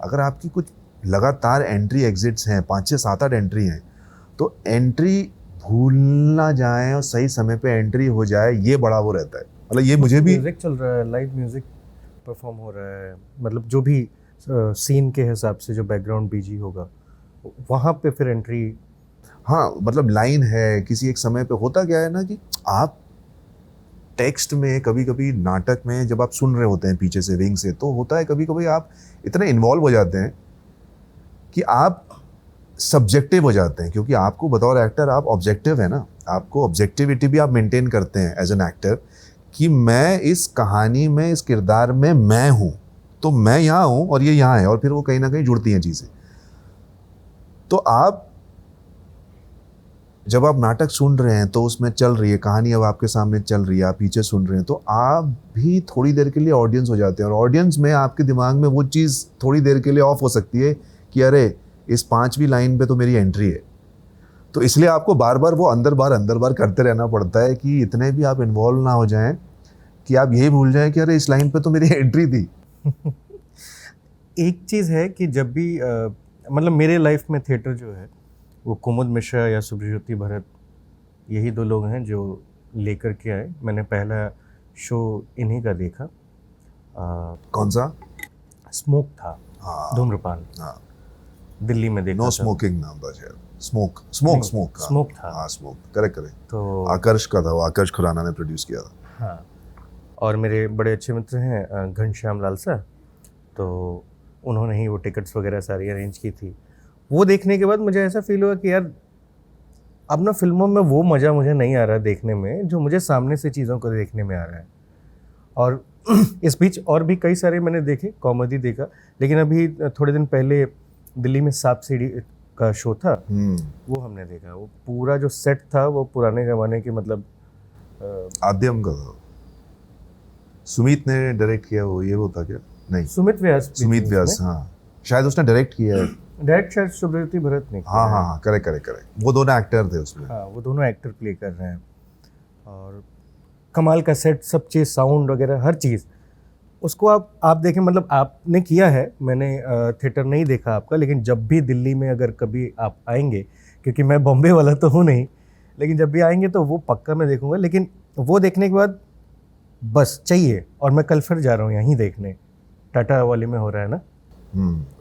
अगर आपकी कुछ लगातार एंट्री एग्जिट्स हैं, 5, 6, 7, 8 एंट्री हैं, तो एंट्री भूल ना जाए और सही समय पे एंट्री हो जाए, ये बड़ा वो रहता है। मतलब ये मुझे भी म्यूजिक चल रहा है, लाइव म्यूजिक परफॉर्म हो रहा है, मतलब जो भी सीन के हिसाब से जो बैकग्राउंड बीजी होगा वहाँ पे फिर एंट्री। हाँ, मतलब लाइन है किसी एक समय पे। होता क्या है ना कि आप टेक्स्ट में, कभी कभी नाटक में जब आप सुन रहे होते हैं पीछे से विंग से, तो होता है कभी कभी आप इतने इन्वॉल्व हो जाते हैं कि आप सब्जेक्टिव हो जाते हैं, क्योंकि आपको बतौर एक्टर आप ऑब्जेक्टिव है ना, आपको ऑब्जेक्टिविटी भी आप मेंटेन करते हैं एज एन एक्टर कि मैं इस कहानी में, इस किरदार में मैं हूँ, तो मैं यहाँ हूँ और ये यहाँ है, और फिर वो कहीं ना कहीं जुड़ती हैं चीज़ें। तो आप जब आप नाटक सुन रहे हैं तो उसमें चल रही है कहानी, अब आपके सामने चल रही है, आप पीछे सुन रहे हैं, तो आप भी थोड़ी देर के लिए ऑडियंस हो जाते हैं, और ऑडियंस में आपके दिमाग में वो चीज़ थोड़ी देर के लिए ऑफ हो सकती है कि अरे इस 5वीं लाइन पे तो मेरी एंट्री है। तो इसलिए आपको बार बार वो अंदर बार करते रहना पड़ता है कि इतने भी आप इन्वॉल्व ना हो जाएं कि आप यही भूल जाएं कि अरे इस लाइन पे तो मेरी एंट्री थी। एक चीज़ है कि जब भी मतलब मेरे लाइफ में थिएटर जो है वो कुमुद मिश्रा या सुब्रज्योति भरत, यही 2 लोग हैं जो लेकर के आए। मैंने पहला शो इन्हीं का देखा। कौन सा? स्मोक था। हाँ, धूम्रपान। हाँ, दिल्ली में देखा नो था। स्मोकिंग नाम था शायद। स्मोक था। हाँ, स्मोक, करेक्ट। तो आकर्ष का था वो, आकर्ष खुराना ने प्रोड्यूस किया था। हाँ, और मेरे बड़े अच्छे मित्र हैं घनश्याम लालसा, तो उन्होंने ही वो टिकट्स वगैरह सारी अरेंज की थी। वो देखने के बाद मुझे ऐसा फील हुआ कि यार अब ना फिल्मों में वो मज़ा मुझे नहीं आ रहा देखने में जो मुझे सामने से चीज़ों को देखने में आ रहा है। और इस बीच और भी कई सारे मैंने देखे, कॉमेडी देखा, लेकिन अभी थोड़े दिन पहले दिल्ली में सांप सीढ़ी का शो था, वो हमने देखा। वो पूरा जो सेट था वो पुराने ज़माने के, मतलब आद्यम का था। सुमित ने डायरेक्ट किया वो, ये वो था क्या? नहीं, सुमित व्यास। हाँ, शायद उसने डायरेक्ट किया है। डायरेक्ट शायद सुब्रज्योति भरत ने किया। हाँ, करेक्ट। वो दोनों एक्टर थे उसमें। हाँ, वो दोनों एक्टर प्ले कर रहे हैं, और कमाल का सेट, सब चीज़, साउंड वगैरह हर चीज़। उसको आप देखें, मतलब आपने किया है, मैंने थिएटर नहीं देखा आपका, लेकिन जब भी दिल्ली में अगर कभी आप आएंगे, क्योंकि मैं बॉम्बे वाला तो हूँ नहीं, लेकिन जब भी आएंगे तो वो पक्का मैं देखूंगा। लेकिन वो देखने के बाद बस चाहिए, और मैं कल फिर जा रहा हूँ यहीं देखने, टाटा वाले में हो रहा है ना।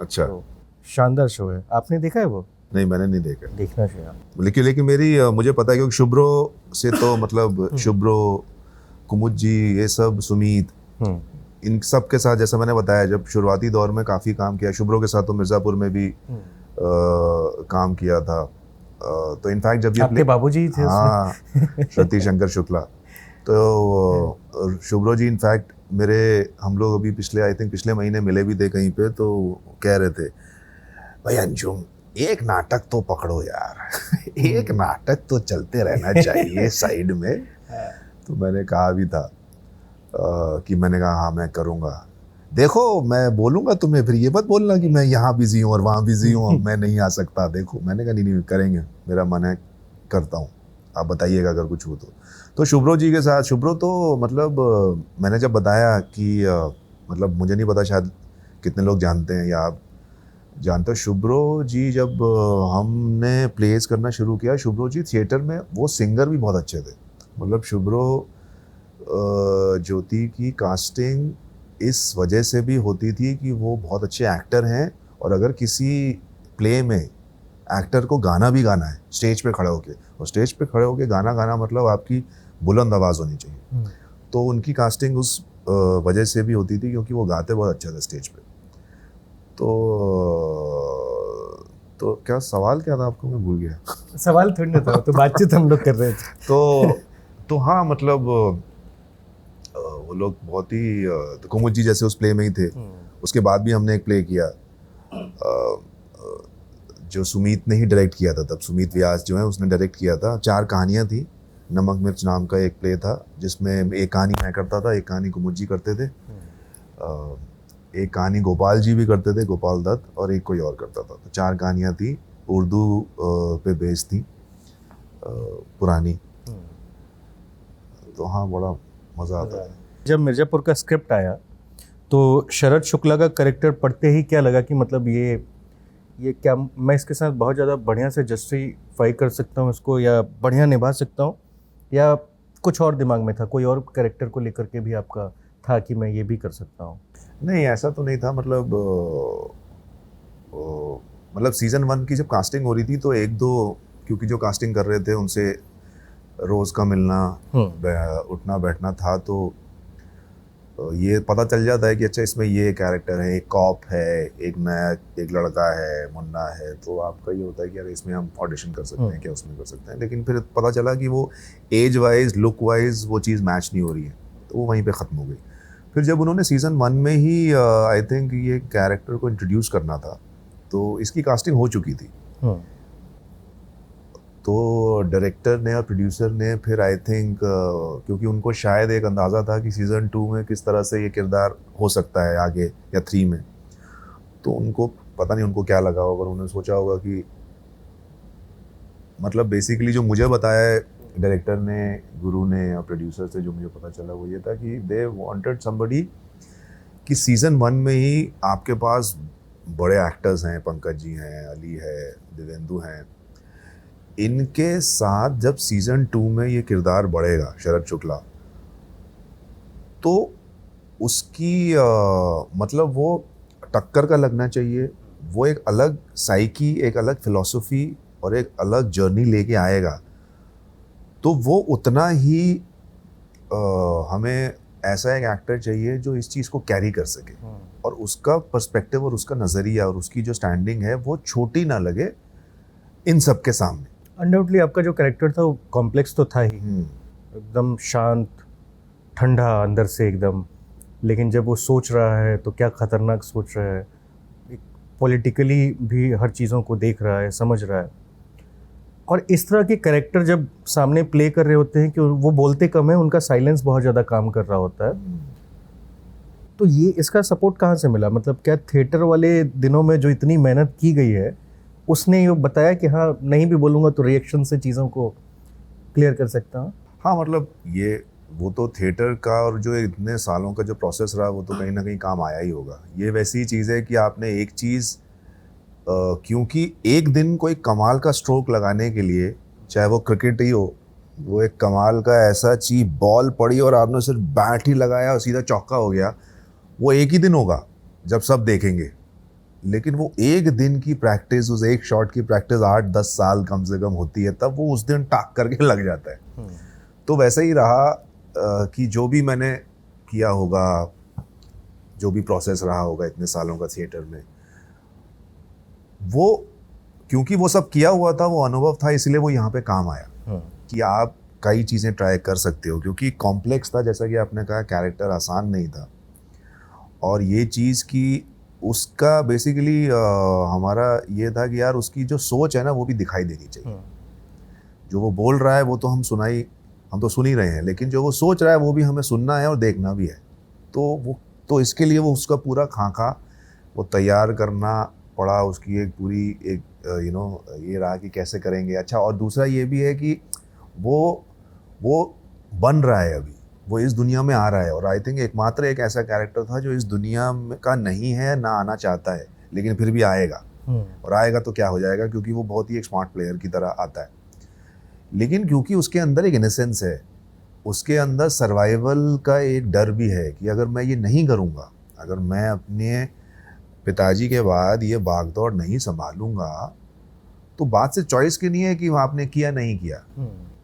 अच्छा, तो शानदार शो है। आपने देखा है वो? नहीं, मैंने नहीं देखा। देखना चाहिए। लेकिन मेरी मुझे पता है क्योंकि शुभ्रो से तो मतलब शुभ्रो, कुमुद जी, ये सब, सुमीत, इन सब के साथ जैसा मैंने बताया, जब शुरुआती दौर में काफ़ी काम किया। शुभ्रो के साथ तो मिर्ज़ापुर में भी काम किया था। तो इनफैक्ट जब ये आपके बाबूजी थे हाँ, सतीश शंकर शुक्ला, तो शुभ्रो जी इनफैक्ट हम लोग अभी पिछले महीने मिले भी थे कहीं पे, तो कह रहे थे भाई अंजुम एक नाटक तो पकड़ो यार, एक नाटक तो चलते रहना चाहिए साइड में। तो मैंने कहा भी था कि मैंने कहा हाँ मैं करूँगा, देखो मैं बोलूँगा तुम्हें, फिर ये मत बोलना कि मैं यहाँ बिजी हूँ और वहाँ बिजी हूँ, मैं नहीं आ सकता। देखो मैंने कहा नहीं करेंगे, मेरा मन है, करता हूँ, आप बताइएगा अगर कुछ हो तो शुभ्रो जी के साथ, शुभ्रो तो मतलब मैंने जब बताया कि मतलब मुझे नहीं पता शायद कितने लोग जानते हैं या आप जानते हो, शुभ्रो जी जब हमने प्लेस करना शुरू किया, शुभ्रो जी थिएटर में वो सिंगर भी बहुत अच्छे थे। मतलब शुभ्रो ज्योति की कास्टिंग इस वजह से भी होती थी कि वो बहुत अच्छे एक्टर हैं, और अगर किसी प्ले में एक्टर को गाना भी गाना है स्टेज पे खड़े होके, और स्टेज पे खड़े होके गाना मतलब आपकी बुलंद आवाज़ होनी चाहिए, तो उनकी कास्टिंग उस वजह से भी होती थी क्योंकि वो गाते बहुत अच्छा था स्टेज पे। तो क्या सवाल क्या था आपको, मैं भूल गया। सवाल थोड़ी ना था, तो बातचीत हम लोग कर रहे थे। तो हाँ मतलब वो लोग बहुत ही तो कुमुद जी जैसे उस प्ले में ही थे। उसके बाद भी हमने एक प्ले किया जो सुमीत ने ही डायरेक्ट किया था। तब सुमीत व्यास जो है उसने डायरेक्ट किया था। 4 कहानियाँ थी। नमक मिर्च नाम का एक प्ले था जिसमें एक कहानी मैं करता था, एक कहानी कुमुद जी करते थे, एक कहानी गोपाल जी भी करते थे, गोपाल दत्त, और एक कोई और करता था। तो 4 कहानियाँ थी, उर्दू पे बेस्ड थी, पुरानी। तो हाँ बड़ा मज़ा आता था। जब मिर्ज़ापुर का स्क्रिप्ट आया तो शरद शुक्ला का कैरेक्टर पढ़ते ही क्या लगा कि मतलब ये क्या मैं इसके साथ बहुत ज़्यादा बढ़िया से जस्टिफाई कर सकता हूँ इसको, या बढ़िया निभा सकता हूँ, या कुछ और दिमाग में था, कोई और कैरेक्टर को लेकर के भी आपका था कि मैं ये भी कर सकता हूँ? नहीं, ऐसा तो नहीं था। मतलब सीज़न 1 की जब कास्टिंग हो रही थी तो 1-2, क्योंकि जो कास्टिंग कर रहे थे उनसे रोज़ का मिलना, उठना बैठना था, तो ये पता चल जाता है कि अच्छा इसमें ये कैरेक्टर है, एक कॉप है, एक नया एक लड़का है, मुन्ना है, तो आपका ये होता है कि यार इसमें हम ऑडिशन कर सकते हैं क्या, उसमें कर सकते हैं। लेकिन फिर पता चला कि वो एज वाइज, लुक वाइज वो चीज़ मैच नहीं हो रही है, तो वो वहीं पे ख़त्म हो गई। फिर जब उन्होंने सीज़न 1 में ही आई थिंक ये कैरेक्टर को इंट्रोड्यूस करना था, तो इसकी कास्टिंग हो चुकी थी। तो डायरेक्टर ने और प्रोड्यूसर ने फिर आई थिंक क्योंकि उनको शायद एक अंदाज़ा था कि सीज़न 2 में किस तरह से ये किरदार हो सकता है आगे, या 3 में, तो उनको पता नहीं उनको क्या लगा होगा, उन्होंने सोचा होगा कि मतलब बेसिकली जो मुझे बताया है डायरेक्टर ने, गुरु ने और प्रोड्यूसर से जो मुझे पता चला वो ये था कि दे वांटेड समबडी कि सीज़न 1 में ही आपके पास बड़े एक्टर्स हैं, पंकज जी हैं, अली है, दिवेंदु हैं, इनके साथ जब सीज़न 2 में ये किरदार बढ़ेगा शरद शुक्ला, तो उसकी मतलब वो टक्कर का लगना चाहिए, वो एक अलग साइकी, एक अलग फिलॉसफी और एक अलग जर्नी लेके आएगा, तो वो उतना ही हमें ऐसा एक एक्टर चाहिए जो इस चीज़ को कैरी कर सके, और उसका पर्सपेक्टिव और उसका नज़रिया और उसकी जो स्टैंडिंग है वो छोटी ना लगे इन सब के सामने। अनडाउटली आपका जो कैरेक्टर था वो कॉम्प्लेक्स तो था ही, एकदम शांत, ठंडा अंदर से एकदम, लेकिन जब वो सोच रहा है तो क्या खतरनाक सोच रहा है, पॉलिटिकली भी हर चीज़ों को देख रहा है, समझ रहा है। और इस तरह के कैरेक्टर जब सामने प्ले कर रहे होते हैं कि वो बोलते कम है, उनका साइलेंस बहुत ज़्यादा काम कर रहा होता है, तो ये इसका सपोर्ट कहाँ से मिला? मतलब क्या थिएटर वाले दिनों में जो इतनी मेहनत की गई है उसने ये बताया कि हाँ नहीं भी बोलूँगा तो रिएक्शन से चीज़ों को क्लियर कर सकता हूँ? हाँ मतलब ये वो तो थिएटर का और जो इतने सालों का जो प्रोसेस रहा वो तो कहीं ना कहीं काम आया ही होगा। ये वैसी चीज़ है कि आपने एक चीज़ क्योंकि एक दिन कोई कमाल का स्ट्रोक लगाने के लिए, चाहे वो क्रिकेट ही हो, वो एक कमाल का ऐसा चीज बॉल पड़ी और आपने सिर्फ बैट ही लगाया और सीधा चौका हो गया, वो एक ही दिन होगा जब सब देखेंगे। लेकिन वो एक दिन की प्रैक्टिस, उस एक शॉट की प्रैक्टिस 8-10 साल कम से कम होती है, तब वो उस दिन टाक करके लग जाता है। तो वैसे ही रहा कि जो भी मैंने किया होगा, जो भी प्रोसेस रहा होगा इतने सालों का थिएटर में, वो क्योंकि वो सब किया हुआ था, वो अनुभव था, इसलिए वो यहाँ पे काम आया कि आप कई चीज़ें ट्राई कर सकते हो। क्योंकि कॉम्प्लेक्स था, जैसा कि आपने कहा, कैरेक्टर आसान नहीं था, और ये चीज़ की उसका बेसिकली हमारा ये था कि यार उसकी जो सोच है ना वो भी दिखाई देनी चाहिए। जो वो बोल रहा है वो तो हम तो सुन ही रहे हैं, लेकिन जो वो सोच रहा है वो भी हमें सुनना है और देखना भी है। तो इसके लिए वो उसका पूरा खाका वो तैयार करना पड़ा, उसकी एक पूरी एक ये रहा कि कैसे करेंगे। अच्छा, और दूसरा ये भी है कि वो बन रहा है, अभी वो इस दुनिया में आ रहा है, और आई थिंक एकमात्र एक ऐसा कैरेक्टर था जो इस दुनिया का नहीं है, ना आना चाहता है, लेकिन फिर भी आएगा। और आएगा तो क्या हो जाएगा, क्योंकि वो बहुत ही एक स्मार्ट प्लेयर की तरह आता है। लेकिन क्योंकि उसके अंदर एक इनोसेंस है, उसके अंदर सर्वाइवल का एक डर भी है कि अगर मैं ये नहीं करूँगा, अगर मैं अपने पिताजी के बाद ये भागदौड़ नहीं संभालूंगा, तो बात से चॉइस की नहीं है कि आपने किया नहीं किया,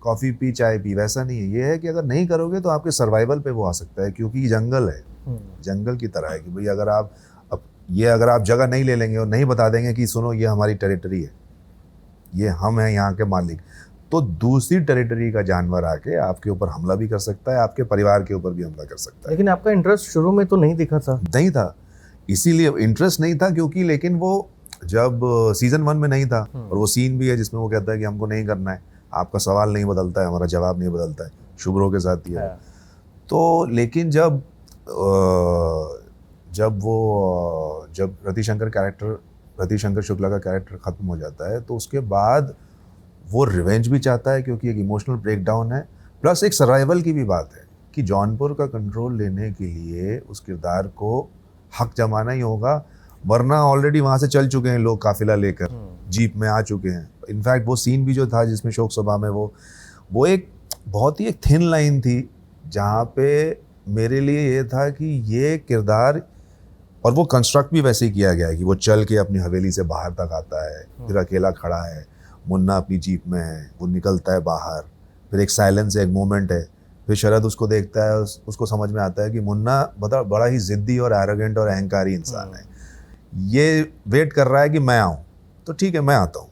कॉफ़ी पी चाय पी, वैसा नहीं है। ये है कि अगर नहीं करोगे तो आपके सर्वाइवल पे वो आ सकता है, क्योंकि जंगल है, जंगल की तरह है कि भाई अगर आप ये अगर आप जगह नहीं ले लेंगे और नहीं बता देंगे कि सुनो ये हमारी टेरिटरी है, ये हम हैं यहाँ के मालिक, तो दूसरी टेरिटरी का जानवर आके आपके ऊपर हमला भी कर सकता है, आपके परिवार के ऊपर भी हमला कर सकता है। लेकिन आपका इंटरेस्ट शुरू में तो नहीं दिखा था। नहीं था, इसीलिए इंटरेस्ट नहीं था, क्योंकि लेकिन वो जब सीजन 1 में नहीं था, और वो सीन भी है जिसमें वो कहता है कि हमको नहीं करना है, आपका सवाल नहीं बदलता है, हमारा जवाब नहीं बदलता है, शुभ्रो के साथ ही है। तो लेकिन जब रतिशंकर शुक्ला का कैरेक्टर खत्म हो जाता है, तो उसके बाद वो रिवेंज भी चाहता है, क्योंकि एक इमोशनल ब्रेकडाउन है, प्लस एक सर्वाइवल की भी बात है कि जौनपुर का कंट्रोल लेने के लिए उस किरदार को हक जमाना ही होगा, वरना ऑलरेडी वहाँ से चल चुके हैं लोग काफिला लेकर, जीप में आ चुके हैं। इनफैक्ट वो सीन भी जो था जिसमें शोक सभा में वो एक बहुत ही एक थिन लाइन थी, जहाँ पे मेरे लिए ये था कि ये किरदार, और वो कंस्ट्रक्ट भी वैसे ही किया गया है कि वो चल के अपनी हवेली से बाहर तक आता है, फिर अकेला खड़ा है, मुन्ना अपनी जीप में है, वो निकलता है बाहर, फिर एक साइलेंस है, एक मोमेंट है, फिर शरद उसको देखता है, उसको समझ में आता है कि मुन्ना बड़ा ही जिद्दी और एरोगेंट और अहंकारी इंसान है, ये वेट कर रहा है कि मैं आऊँ, तो ठीक है मैं आता हूँ।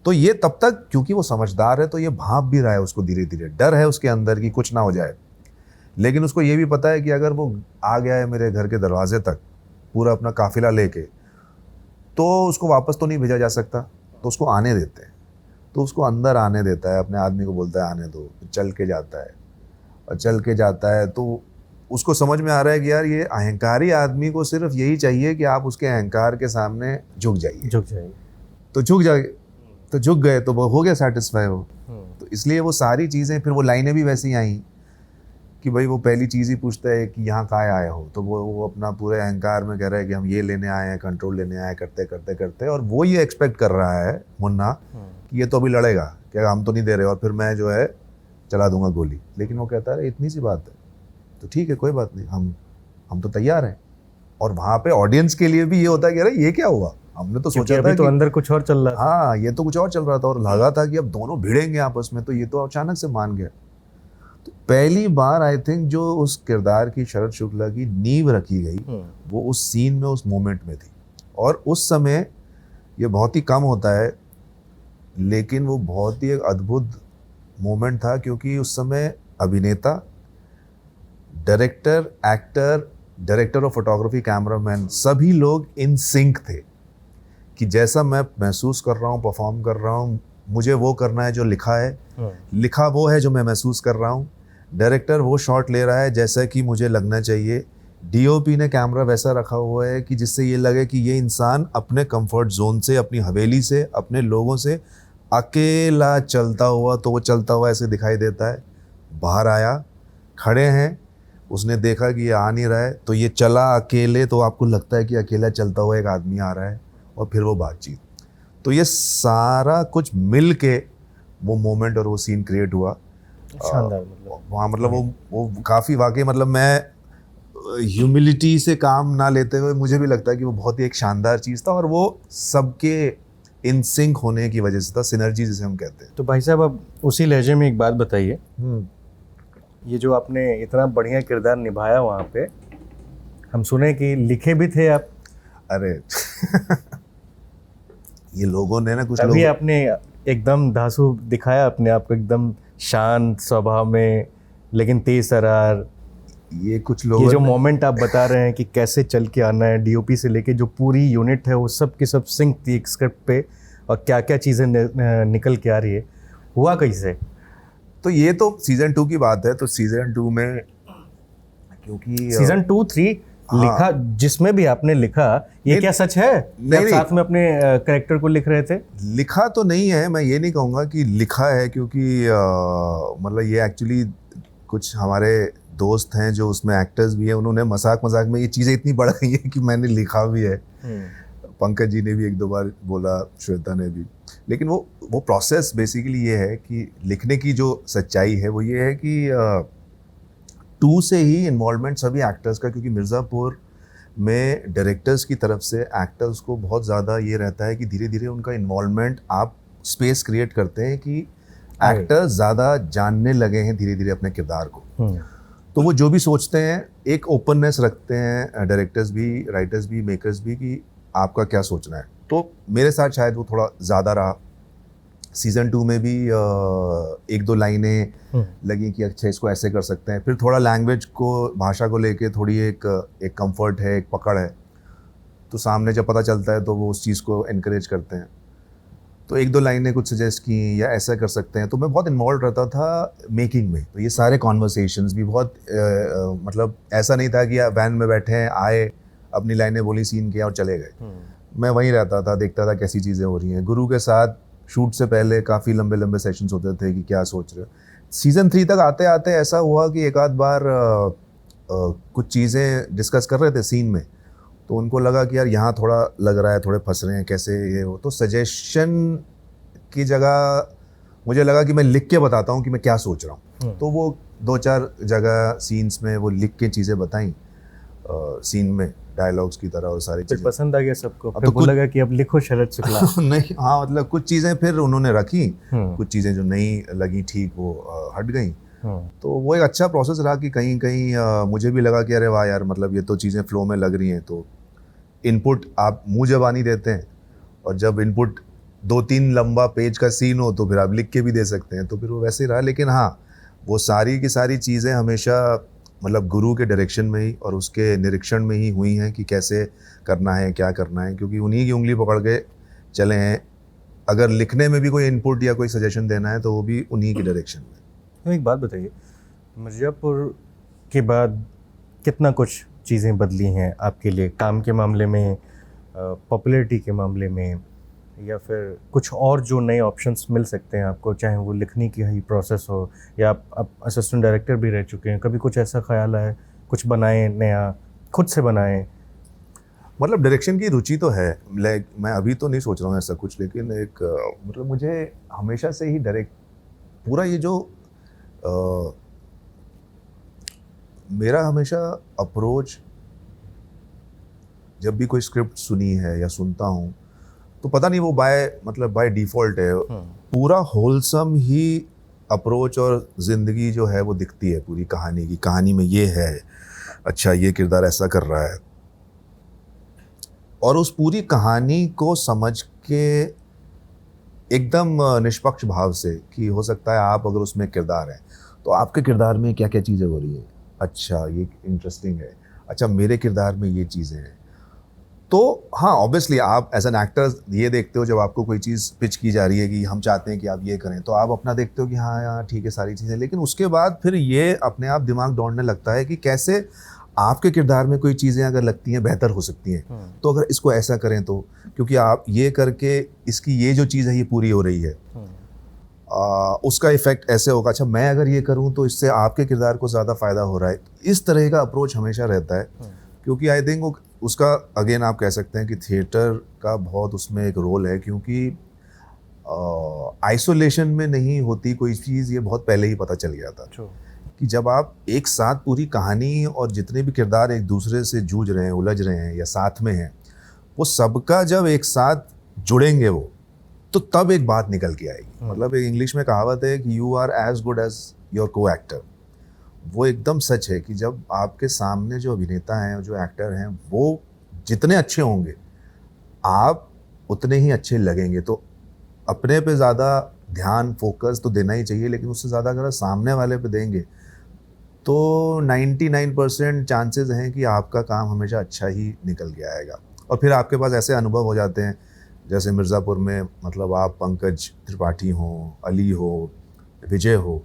तो ये तब तक, क्योंकि वो समझदार है, तो ये भांप भी रहा है उसको धीरे धीरे, डर है उसके अंदर कि कुछ ना हो जाए, लेकिन उसको ये भी पता है कि अगर वो आ गया है मेरे घर के दरवाजे तक पूरा अपना काफिला लेके, तो उसको वापस तो नहीं भेजा जा सकता, तो उसको आने देते हैं। तो उसको अंदर आने देता है, अपने आदमी को बोलता है आने दो, चल के जाता है, और चल के जाता है तो उसको समझ में आ रहा है कि यार ये अहंकारी आदमी को सिर्फ यही चाहिए कि आप उसके अहंकार के सामने झुक जाइए, तो झुक गए, तो वो हो गया सेटिस्फाई हो। तो इसलिए वो सारी चीज़ें, फिर वो लाइनें भी वैसी आई कि भाई वो पहली चीज़ ही पूछता है कि यहाँ कहाँ आए हो, तो वो अपना पूरे अहंकार में कह रहा है कि हम ये लेने आए हैं, कंट्रोल लेने आए हैं, करते करते करते, और वो ये एक्सपेक्ट कर रहा है मुन्ना कि ये तो अभी लड़ेगा, क्या हम तो नहीं दे रहे और फिर मैं जो है चला दूंगा गोली। लेकिन वो कहता है इतनी सी बात है, तो ठीक है कोई बात नहीं, हम तो तैयार हैं। और वहाँ पे ऑडियंस के लिए भी ये होता है कि अरे ये क्या हुआ, हमने तो सोचा था तो अंदर कुछ और चल रहा था। हाँ, ये तो कुछ और चल रहा था, और लगा था कि अब दोनों भिड़ेंगे आपस में, तो ये तो अचानक से मान गया। तो पहली बार आई थिंक जो उस किरदार की, शरद शुक्ला की नींव रखी गई, वो उस सीन में, उस मोमेंट में थी। और उस समय ये बहुत ही कम होता है, लेकिन वो बहुत ही एक अद्भुत मोमेंट था, क्योंकि उस समय अभिनेता, director, actor, director of photography, cameraman, सभी लोग इन सिंक थे कि जैसा मैं महसूस कर रहा हूँ, परफॉर्म कर रहा हूँ, मुझे वो करना है जो लिखा है, लिखा वो है जो मैं महसूस कर रहा हूँ, डायरेक्टर वो शॉट ले रहा है जैसा कि मुझे लगना चाहिए, डीओपी ने कैमरा वैसा रखा हुआ है कि जिससे ये लगे कि ये इंसान अपने कंफर्ट जोन से, अपनी हवेली से, अपने लोगों से अकेला चलता हुआ, तो वो चलता हुआ ऐसे दिखाई देता है। बाहर आया, खड़े हैं, उसने देखा कि ये आ नहीं रहा है, तो ये चला अकेले, तो आपको लगता है कि अकेला चलता हुआ एक आदमी आ रहा है, और फिर वो बातचीत। तो ये सारा कुछ मिल के वो मोमेंट और वो सीन क्रिएट हुआ। शानदार। मतलब वहाँ मतलब वो काफ़ी वाकई, मतलब मैं ह्यूमिलिटी से काम ना लेते हुए मुझे भी लगता है कि वो बहुत ही एक शानदार चीज़ था, और वो सबके इन सिंक होने की वजह से था, सिनर्जी जिसे हम कहते हैं। तो भाई साहब अब उसी लहजे में एक बात बताइए, ये जो आपने इतना बढ़िया किरदार निभाया वहाँ पे, हम सुने कि लिखे भी थे आप। अरे ये लोगों ने ना, कुछ अभी लोग, आपने एकदम धांसू दिखाया अपने आप को, एकदम शांत स्वभाव में लेकिन तेज तरार। ये कुछ लोग, ये जो मोमेंट आप बता रहे हैं कि कैसे चल के आना है, डीओपी से लेके जो पूरी यूनिट है वो सब की सब सिंक थी एक स्क्रिप्ट पे, और क्या क्या चीज़ें निकल के आ रही है, हुआ कैसे? तो ये तो सीजन 2 की बात है। तो सीजन 2 में, क्योंकि सीजन 2, 3 लिखा, जिसमें भी आपने लिखा, ये क्या सच है? नहीं, साथ में अपने कैरेक्टर को लिख रहे थे? लिखा तो नहीं है, मैं ये नहीं कहूँगा कि लिखा है, क्योंकि मतलब ये एक्चुअली कुछ हमारे दोस्त हैं जो उसमें एक्टर्स भी हैं, उन्होंने मजाक मजाक में ये चीज़ें इतनी बढ़ गई है कि मैंने लिखा भी है। पंकज जी ने भी 1-2 बार बोला, श्वेता ने भी। लेकिन वो प्रोसेस बेसिकली ये है कि लिखने की जो सच्चाई है वो ये है कि 2 से ही इन्वॉल्वमेंट सभी एक्टर्स का, क्योंकि मिर्ज़ापुर में डायरेक्टर्स की तरफ से एक्टर्स को बहुत ज़्यादा ये रहता है कि धीरे धीरे उनका इन्वॉल्वमेंट, आप स्पेस क्रिएट करते हैं कि एक्टर्स ज़्यादा जानने लगे हैं धीरे धीरे अपने किरदार को। तो वो जो भी सोचते हैं एक ओपननेस रखते हैं, डायरेक्टर्स भी, राइटर्स भी, मेकर्स भी, कि आपका क्या सोचना है। तो मेरे साथ शायद वो थोड़ा ज़्यादा रहा। सीज़न 2 में भी एक दो लाइनें लगी कि अच्छा इसको ऐसे कर सकते हैं। फिर थोड़ा लैंग्वेज को, भाषा को लेके थोड़ी एक कंफर्ट है, एक पकड़ है। तो सामने जब पता चलता है तो वो उस चीज़ को एनकरेज करते हैं। तो एक दो लाइनें कुछ सजेस्ट की या ऐसा कर सकते हैं। तो मैं बहुत इन्वॉल्व रहता था मेकिंग में। तो ये सारे कॉन्वर्सेशंस भी बहुत मतलब ऐसा नहीं था कि वैन में बैठे हैं, आए, अपनी लाइनें बोली, सीन किया और चले गए। मैं वहीं रहता था, देखता था कैसी चीज़ें हो रही हैं। गुरु के साथ शूट से पहले काफ़ी लंबे लंबे सेशंस होते थे कि क्या सोच रहे हो। सीज़न 3 तक आते आते ऐसा हुआ कि एक आध बार कुछ चीज़ें डिस्कस कर रहे थे सीन में, तो उनको लगा कि यार यहाँ थोड़ा लग रहा है, थोड़े फंस रहे हैं, कैसे ये हो। तो सजेशन की जगह मुझे लगा कि मैं लिख के बताता हूँ कि मैं क्या सोच रहा हूँ। तो वो 2-4 जगह सीन्स में वो लिख के चीज़ें बताई, सीन में डायलॉग्स की तरह, और सारी चीज़ें पसंद आ गया सबको। अब फिर तो वो लगा कि अब लिखो शरद शुक्ला। नहीं, हाँ, मतलब कुछ चीज़ें फिर उन्होंने रखी, कुछ चीज़ें जो नहीं लगी ठीक वो हट गई। तो वो एक अच्छा प्रोसेस रहा कि कहीं कहीं मुझे भी लगा कि अरे वाह यार, मतलब ये तो चीज़ें फ्लो में लग रही हैं। तो इनपुट आप मुँह ज़बानी देते हैं, और जब इनपुट 2-3 लंबा पेज का सीन हो तो फिर आप लिख के भी दे सकते हैं। तो फिर वो वैसे ही रहा। लेकिन हाँ, वो सारी की सारी चीज़ें हमेशा मतलब गुरु के डायरेक्शन में ही और उसके निरीक्षण में ही हुई हैं कि कैसे करना है, क्या करना है, क्योंकि उन्हीं की उंगली पकड़ के चले हैं। अगर लिखने में भी कोई इनपुट या कोई सजेशन देना है तो वो भी उन्हीं की डायरेक्शन में। तो एक बात बताइए, मिर्ज़ापुर के बाद कितना कुछ चीज़ें बदली हैं आपके लिए, काम के मामले में, पॉपुलैरिटी के मामले में, या फिर कुछ और जो नए ऑप्शंस मिल सकते हैं आपको, चाहे वो लिखने की ही प्रोसेस हो, या आप असिस्टेंट डायरेक्टर भी रह चुके हैं, कभी कुछ ऐसा ख्याल आए कुछ बनाएं नया, खुद से बनाएं? मतलब डायरेक्शन की रुचि तो है, लाइक मैं अभी तो नहीं सोच रहा हूँ ऐसा कुछ, लेकिन एक मतलब मुझे हमेशा से ही डायरेक्ट पूरा ये जो मेरा हमेशा अप्रोच, जब भी कोई स्क्रिप्ट सुनी है या सुनता हूँ तो पता नहीं वो बाय डिफ़ॉल्ट है, पूरा होलसम ही अप्रोच और ज़िंदगी जो है वो दिखती है पूरी कहानी की। कहानी में ये है, अच्छा ये किरदार ऐसा कर रहा है, और उस पूरी कहानी को समझ के एकदम निष्पक्ष भाव से, कि हो सकता है आप अगर उसमें किरदार हैं तो आपके किरदार में क्या क्या चीज़ें हो रही हैं, अच्छा ये इंटरेस्टिंग है, अच्छा मेरे किरदार में ये चीज़ें हैं। तो हाँ, ऑब्वियसली आप एज एन एक्टर ये देखते हो, जब आपको कोई चीज़ पिच की जा रही है कि हम चाहते हैं कि आप ये करें, तो आप अपना देखते हो कि हाँ यार ठीक है सारी चीज़ें, लेकिन उसके बाद फिर ये अपने आप दिमाग दौड़ने लगता है कि कैसे आपके किरदार में कोई चीज़ें अगर लगती हैं बेहतर हो सकती हैं, तो अगर इसको ऐसा करें तो, क्योंकि आप ये करके इसकी ये जो चीज़ है ये पूरी हो रही है, उसका इफेक्ट ऐसे होगा, अच्छा मैं अगर ये करूँ तो इससे आपके किरदार को ज़्यादा फ़ायदा हो रहा है। इस तरह का अप्रोच हमेशा रहता है, क्योंकि आई थिंक उसका अगेन आप कह सकते हैं कि थिएटर का बहुत उसमें एक रोल है, क्योंकि आइसोलेशन में नहीं होती कोई चीज़, ये बहुत पहले ही पता चल गया था कि जब आप एक साथ पूरी कहानी और जितने भी किरदार एक दूसरे से जूझ रहे हैं, उलझ रहे हैं या साथ में हैं, वो सबका जब एक साथ जुड़ेंगे वो, तो तब एक बात निकल के आएगी। मतलब एक इंग्लिश में कहावत है कि you are as good as your co actor. वो एकदम सच है कि जब आपके सामने जो अभिनेता हैं, जो एक्टर हैं, वो जितने अच्छे होंगे आप उतने ही अच्छे लगेंगे। तो अपने पे ज़्यादा ध्यान, फोकस तो देना ही चाहिए, लेकिन उससे ज़्यादा अगर सामने वाले पे देंगे तो 99% चांसेस हैं कि आपका काम हमेशा अच्छा ही निकल के आएगा। और फिर आपके पास ऐसे अनुभव हो जाते हैं, जैसे मिर्ज़ापुर में मतलब आप पंकज त्रिपाठी हों, अली हो, विजय हो,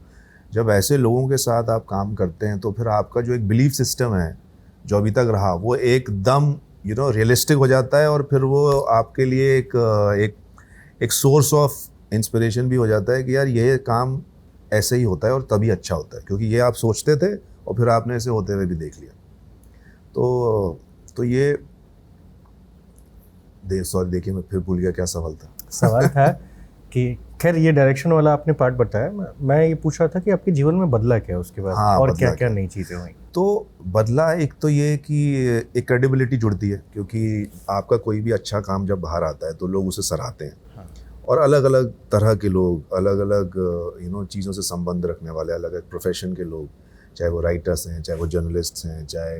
जब ऐसे लोगों के साथ आप काम करते हैं तो फिर आपका जो एक बिलीफ सिस्टम है जो अभी तक रहा, वो एकदम रियलिस्टिक हो जाता है, और फिर वो आपके लिए एक सोर्स ऑफ इंस्पिरेशन भी हो जाता है कि यार ये काम ऐसे ही होता है और तभी अच्छा होता है, क्योंकि ये आप सोचते थे और फिर आपने ऐसे होते हुए भी देख लिया। तो ये देखिए मैं फिर भूल गया क्या सवाल था। सवाल था कि खैर ये डायरेक्शन वाला आपने पार्ट बताया, मैं ये पूछ रहा था कि आपके जीवन में बदला क्या उसके बाद, हाँ, और क्या क्या नई चीज़ें हुई? तो बदला एक तो ये कि एक क्रेडिबिलिटी जुड़ती है, क्योंकि आपका कोई भी अच्छा काम जब बाहर आता है तो लोग उसे सराहते हैं। हाँ। और अलग अलग तरह के लोग, अलग अलग चीज़ों से संबंध रखने वाले, अलग अलग प्रोफेशन के लोग, चाहे वो राइटर्स हैं, चाहे वो जर्नलिस्ट्स हैं, चाहे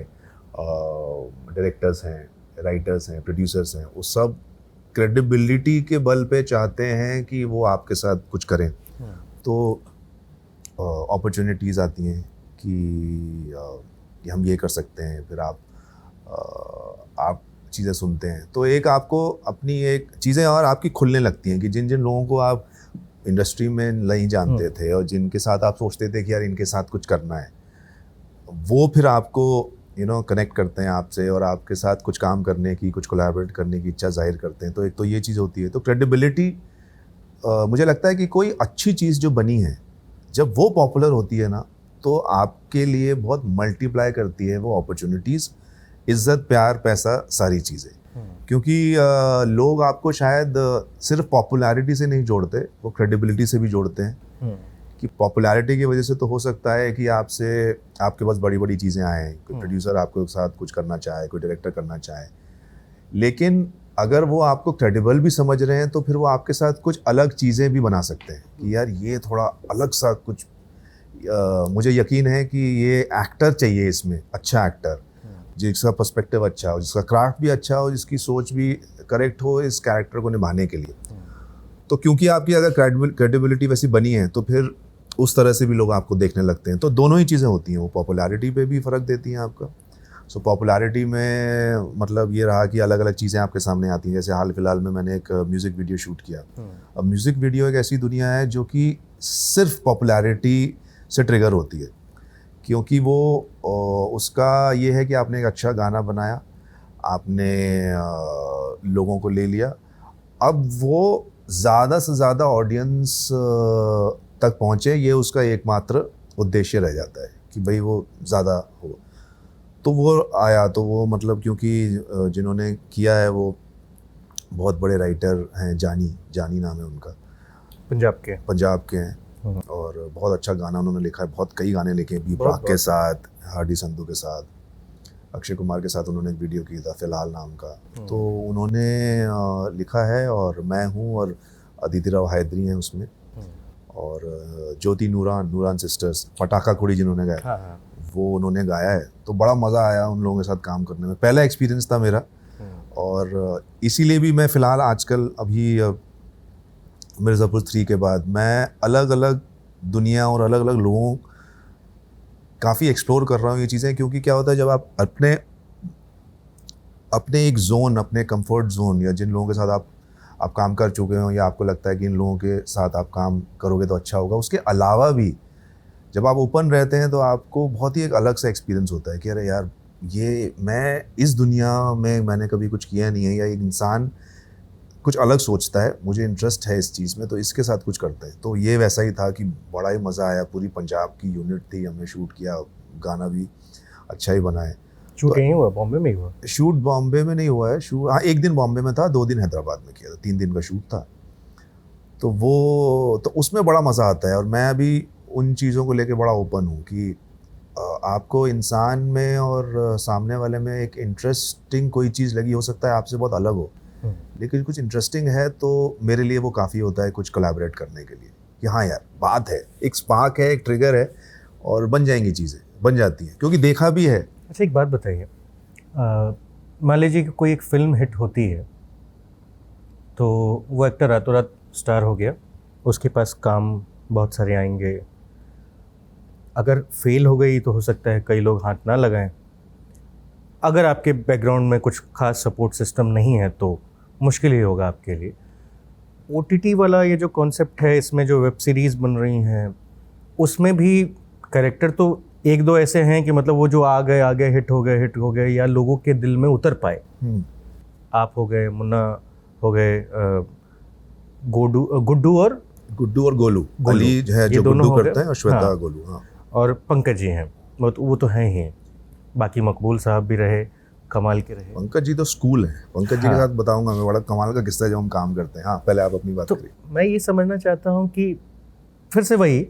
डायरेक्टर्स हैं, राइटर्स हैं, प्रोड्यूसर्स हैं, वो सब क्रेडिबिलिटी के बल पे चाहते हैं कि वो आपके साथ कुछ करें। तो अपॉर्चुनिटीज़ आती हैं कि हम ये कर सकते हैं, फिर आप चीज़ें सुनते हैं, तो एक आपको अपनी एक चीज़ें और आपकी खुलने लगती हैं कि जिन जिन लोगों को आप इंडस्ट्री में नहीं जानते थे और जिनके साथ आप सोचते थे कि यार इनके साथ कुछ करना है, वो फिर आपको कनेक्ट करते हैं आपसे और आपके साथ कुछ काम करने की, कुछ कोलैबोरेट करने की इच्छा जाहिर करते हैं। तो एक तो ये चीज़ होती है। तो क्रेडिबिलिटी, मुझे लगता है कि कोई अच्छी चीज़ जो बनी है, जब वो पॉपुलर होती है ना, तो आपके लिए बहुत मल्टीप्लाई करती है वो अपॉर्चुनिटीज़, इज़्ज़त, प्यार, पैसा, सारी चीज़ें। क्योंकि लोग आपको शायद सिर्फ पॉपुलैरिटी से नहीं जोड़ते, वो क्रेडिबिलिटी से भी जोड़ते हैं। कि पॉपुलैरिटी की वजह से तो हो सकता है कि आपके पास बड़ी बड़ी चीज़ें आएँ, कोई प्रोड्यूसर आपके साथ कुछ करना चाहे, कोई डायरेक्टर करना चाहे, लेकिन अगर वो आपको क्रेडिबल भी समझ रहे हैं तो फिर वो आपके साथ कुछ अलग चीज़ें भी बना सकते हैं कि यार ये थोड़ा अलग सा कुछ, मुझे यकीन है कि ये एक्टर चाहिए इसमें, अच्छा एक्टर जिसका पर्सपेक्टिव अच्छा हो, जिसका क्राफ्ट भी अच्छा हो, जिसकी सोच भी करेक्ट हो इस कैरेक्टर को निभाने के लिए। तो क्योंकि आपकी अगर क्रेडिबिलिटी वैसी बनी है तो फिर उस तरह से भी लोग आपको देखने लगते हैं। तो दोनों ही चीज़ें होती हैं, वो पॉपुलैरिटी पे भी फ़र्क देती हैं आपका। सो पॉपुलैरिटी में मतलब ये रहा कि अलग अलग चीज़ें आपके सामने आती हैं। जैसे हाल फिलहाल में मैंने एक म्यूज़िक वीडियो शूट किया। अब म्यूज़िक वीडियो एक ऐसी दुनिया है जो कि सिर्फ पॉपुलैरिटी से ट्रिगर होती है, क्योंकि वो उसका ये है कि आपने एक अच्छा गाना बनाया, आपने लोगों को ले लिया, अब वो ज़्यादा से ज़्यादा ऑडियंस तक पहुँचे, ये उसका एकमात्र उद्देश्य रह जाता है कि भाई वो ज़्यादा हो। तो वो आया, तो वो मतलब क्योंकि जिन्होंने किया है वो बहुत बड़े राइटर हैं, जानी नाम है उनका, पंजाब के हैं, और बहुत अच्छा गाना उन्होंने लिखा है, बहुत कई गाने लिखे हैं, बी प्राक के साथ, हार्डी संधू के साथ, अक्षय कुमार के साथ उन्होंने एक वीडियो किया था फिलहाल नाम का। तो उन्होंने लिखा है और मैं हूँ और अदिति राव हैदरी हैं उसमें, और ज्योति नूरान सिस्टर्स, पटाखा कुड़ी जिन्होंने गाया, वो उन्होंने गाया है। तो बड़ा मज़ा आया उन लोगों के साथ काम करने में, पहला एक्सपीरियंस था मेरा। और इसीलिए भी मैं फ़िलहाल आजकल अभी मिर्ज़ापुर 3 के बाद मैं अलग अलग दुनिया और अलग अलग लोगों काफ़ी एक्सप्लोर कर रहा हूँ ये चीज़ें। क्योंकि क्या होता है, जब आप अपने एक जोन, अपने कंफर्ट जोन, या जिन लोगों के साथ आप काम कर चुके हो, या आपको लगता है कि इन लोगों के साथ आप काम करोगे तो अच्छा होगा, उसके अलावा भी जब आप ओपन रहते हैं तो आपको बहुत ही एक अलग सा एक्सपीरियंस होता है कि अरे यार, ये मैं इस दुनिया में मैंने कभी कुछ किया नहीं है, या एक इंसान कुछ अलग सोचता है, मुझे इंटरेस्ट है इस चीज़ में, तो इसके साथ कुछ करते हैं। तो ये वैसा ही था कि बड़ा ही मज़ा आया। पूरी पंजाब की यूनिट थी, हमने शूट किया, गाना भी अच्छा ही बना है। शूट यहीं हुआ, बॉम्बे में ही हुआ? शूट बॉम्बे में नहीं हुआ है, हाँ, 1 दिन बॉम्बे में था, 2 दिन हैदराबाद में किया था, 3 दिन का शूट था। तो उसमें बड़ा मज़ा आता है। और मैं अभी उन चीज़ों को लेके बड़ा ओपन हूँ कि आपको इंसान में और सामने वाले में एक इंटरेस्टिंग कोई चीज़ लगी, हो सकता है आपसे बहुत अलग हो, लेकिन कुछ इंटरेस्टिंग है तो मेरे लिए वो काफ़ी होता है कुछ कोलैबोरेट करने के लिए कि हाँ यार, बात है, एक स्पार्क है, एक ट्रिगर है, और बन जाएंगी चीज़ें, बन जाती हैं, क्योंकि देखा भी है। अच्छा, एक बात बताइए, मान लीजिए कि कोई एक फ़िल्म हिट होती है तो वो एक्टर रातों रात स्टार हो गया, उसके पास काम बहुत सारे आएंगे, अगर फेल हो गई तो हो सकता है कई लोग हाथ ना लगाएं, अगर आपके बैकग्राउंड में कुछ खास सपोर्ट सिस्टम नहीं है तो मुश्किल ही होगा आपके लिए। OTT वाला ये जो कॉन्सेप्ट है, इसमें जो वेब सीरीज़ बन रही हैं, उसमें भी कैरेक्टर तो एक दो ऐसे हैं कि मतलब वो जो आ गए हिट हो गए या लोगों के दिल में उतर पाए। आप हो गए, मुन्ना हो गए, गुड्डू और गोलू अली है जो गुड्डू करते हैं, और श्वेता, हाँ, गोलू, हाँ, और पंकज जी हैं, वो तो हैं ही। बाकी मकबूल साहब भी रहे, कमाल के रहे। पंकज जी तो स्कूल है, पंकज जी के साथ बताऊंगा मैं, बड़ा कमाल का किस्सा है जब हम काम करते हैं। हाँ, पहले आप अपनी बात करिए। मैं ये समझना चाहता हूँ कि फिर से वही,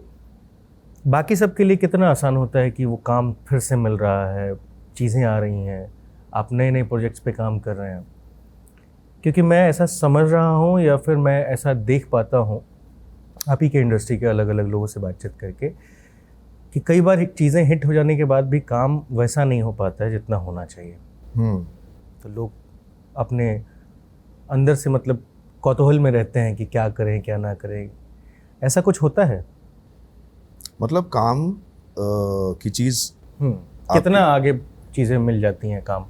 बाकी सब के लिए कितना आसान होता है कि वो काम फिर से मिल रहा है, चीज़ें आ रही हैं, आप नए नए प्रोजेक्ट्स पे काम कर रहे हैं। क्योंकि मैं ऐसा समझ रहा हूँ, या फिर मैं ऐसा देख पाता हूँ आप ही के इंडस्ट्री के अलग अलग लोगों से बातचीत करके, कि कई बार चीज़ें हिट हो जाने के बाद भी काम वैसा नहीं हो पाता है जितना होना चाहिए। तो लोग अपने अंदर से मतलब कौतूहल में रहते हैं कि क्या करें क्या ना करें, ऐसा कुछ होता है? मतलब काम की चीज़ कितना आगे चीज़ें मिल जाती हैं काम?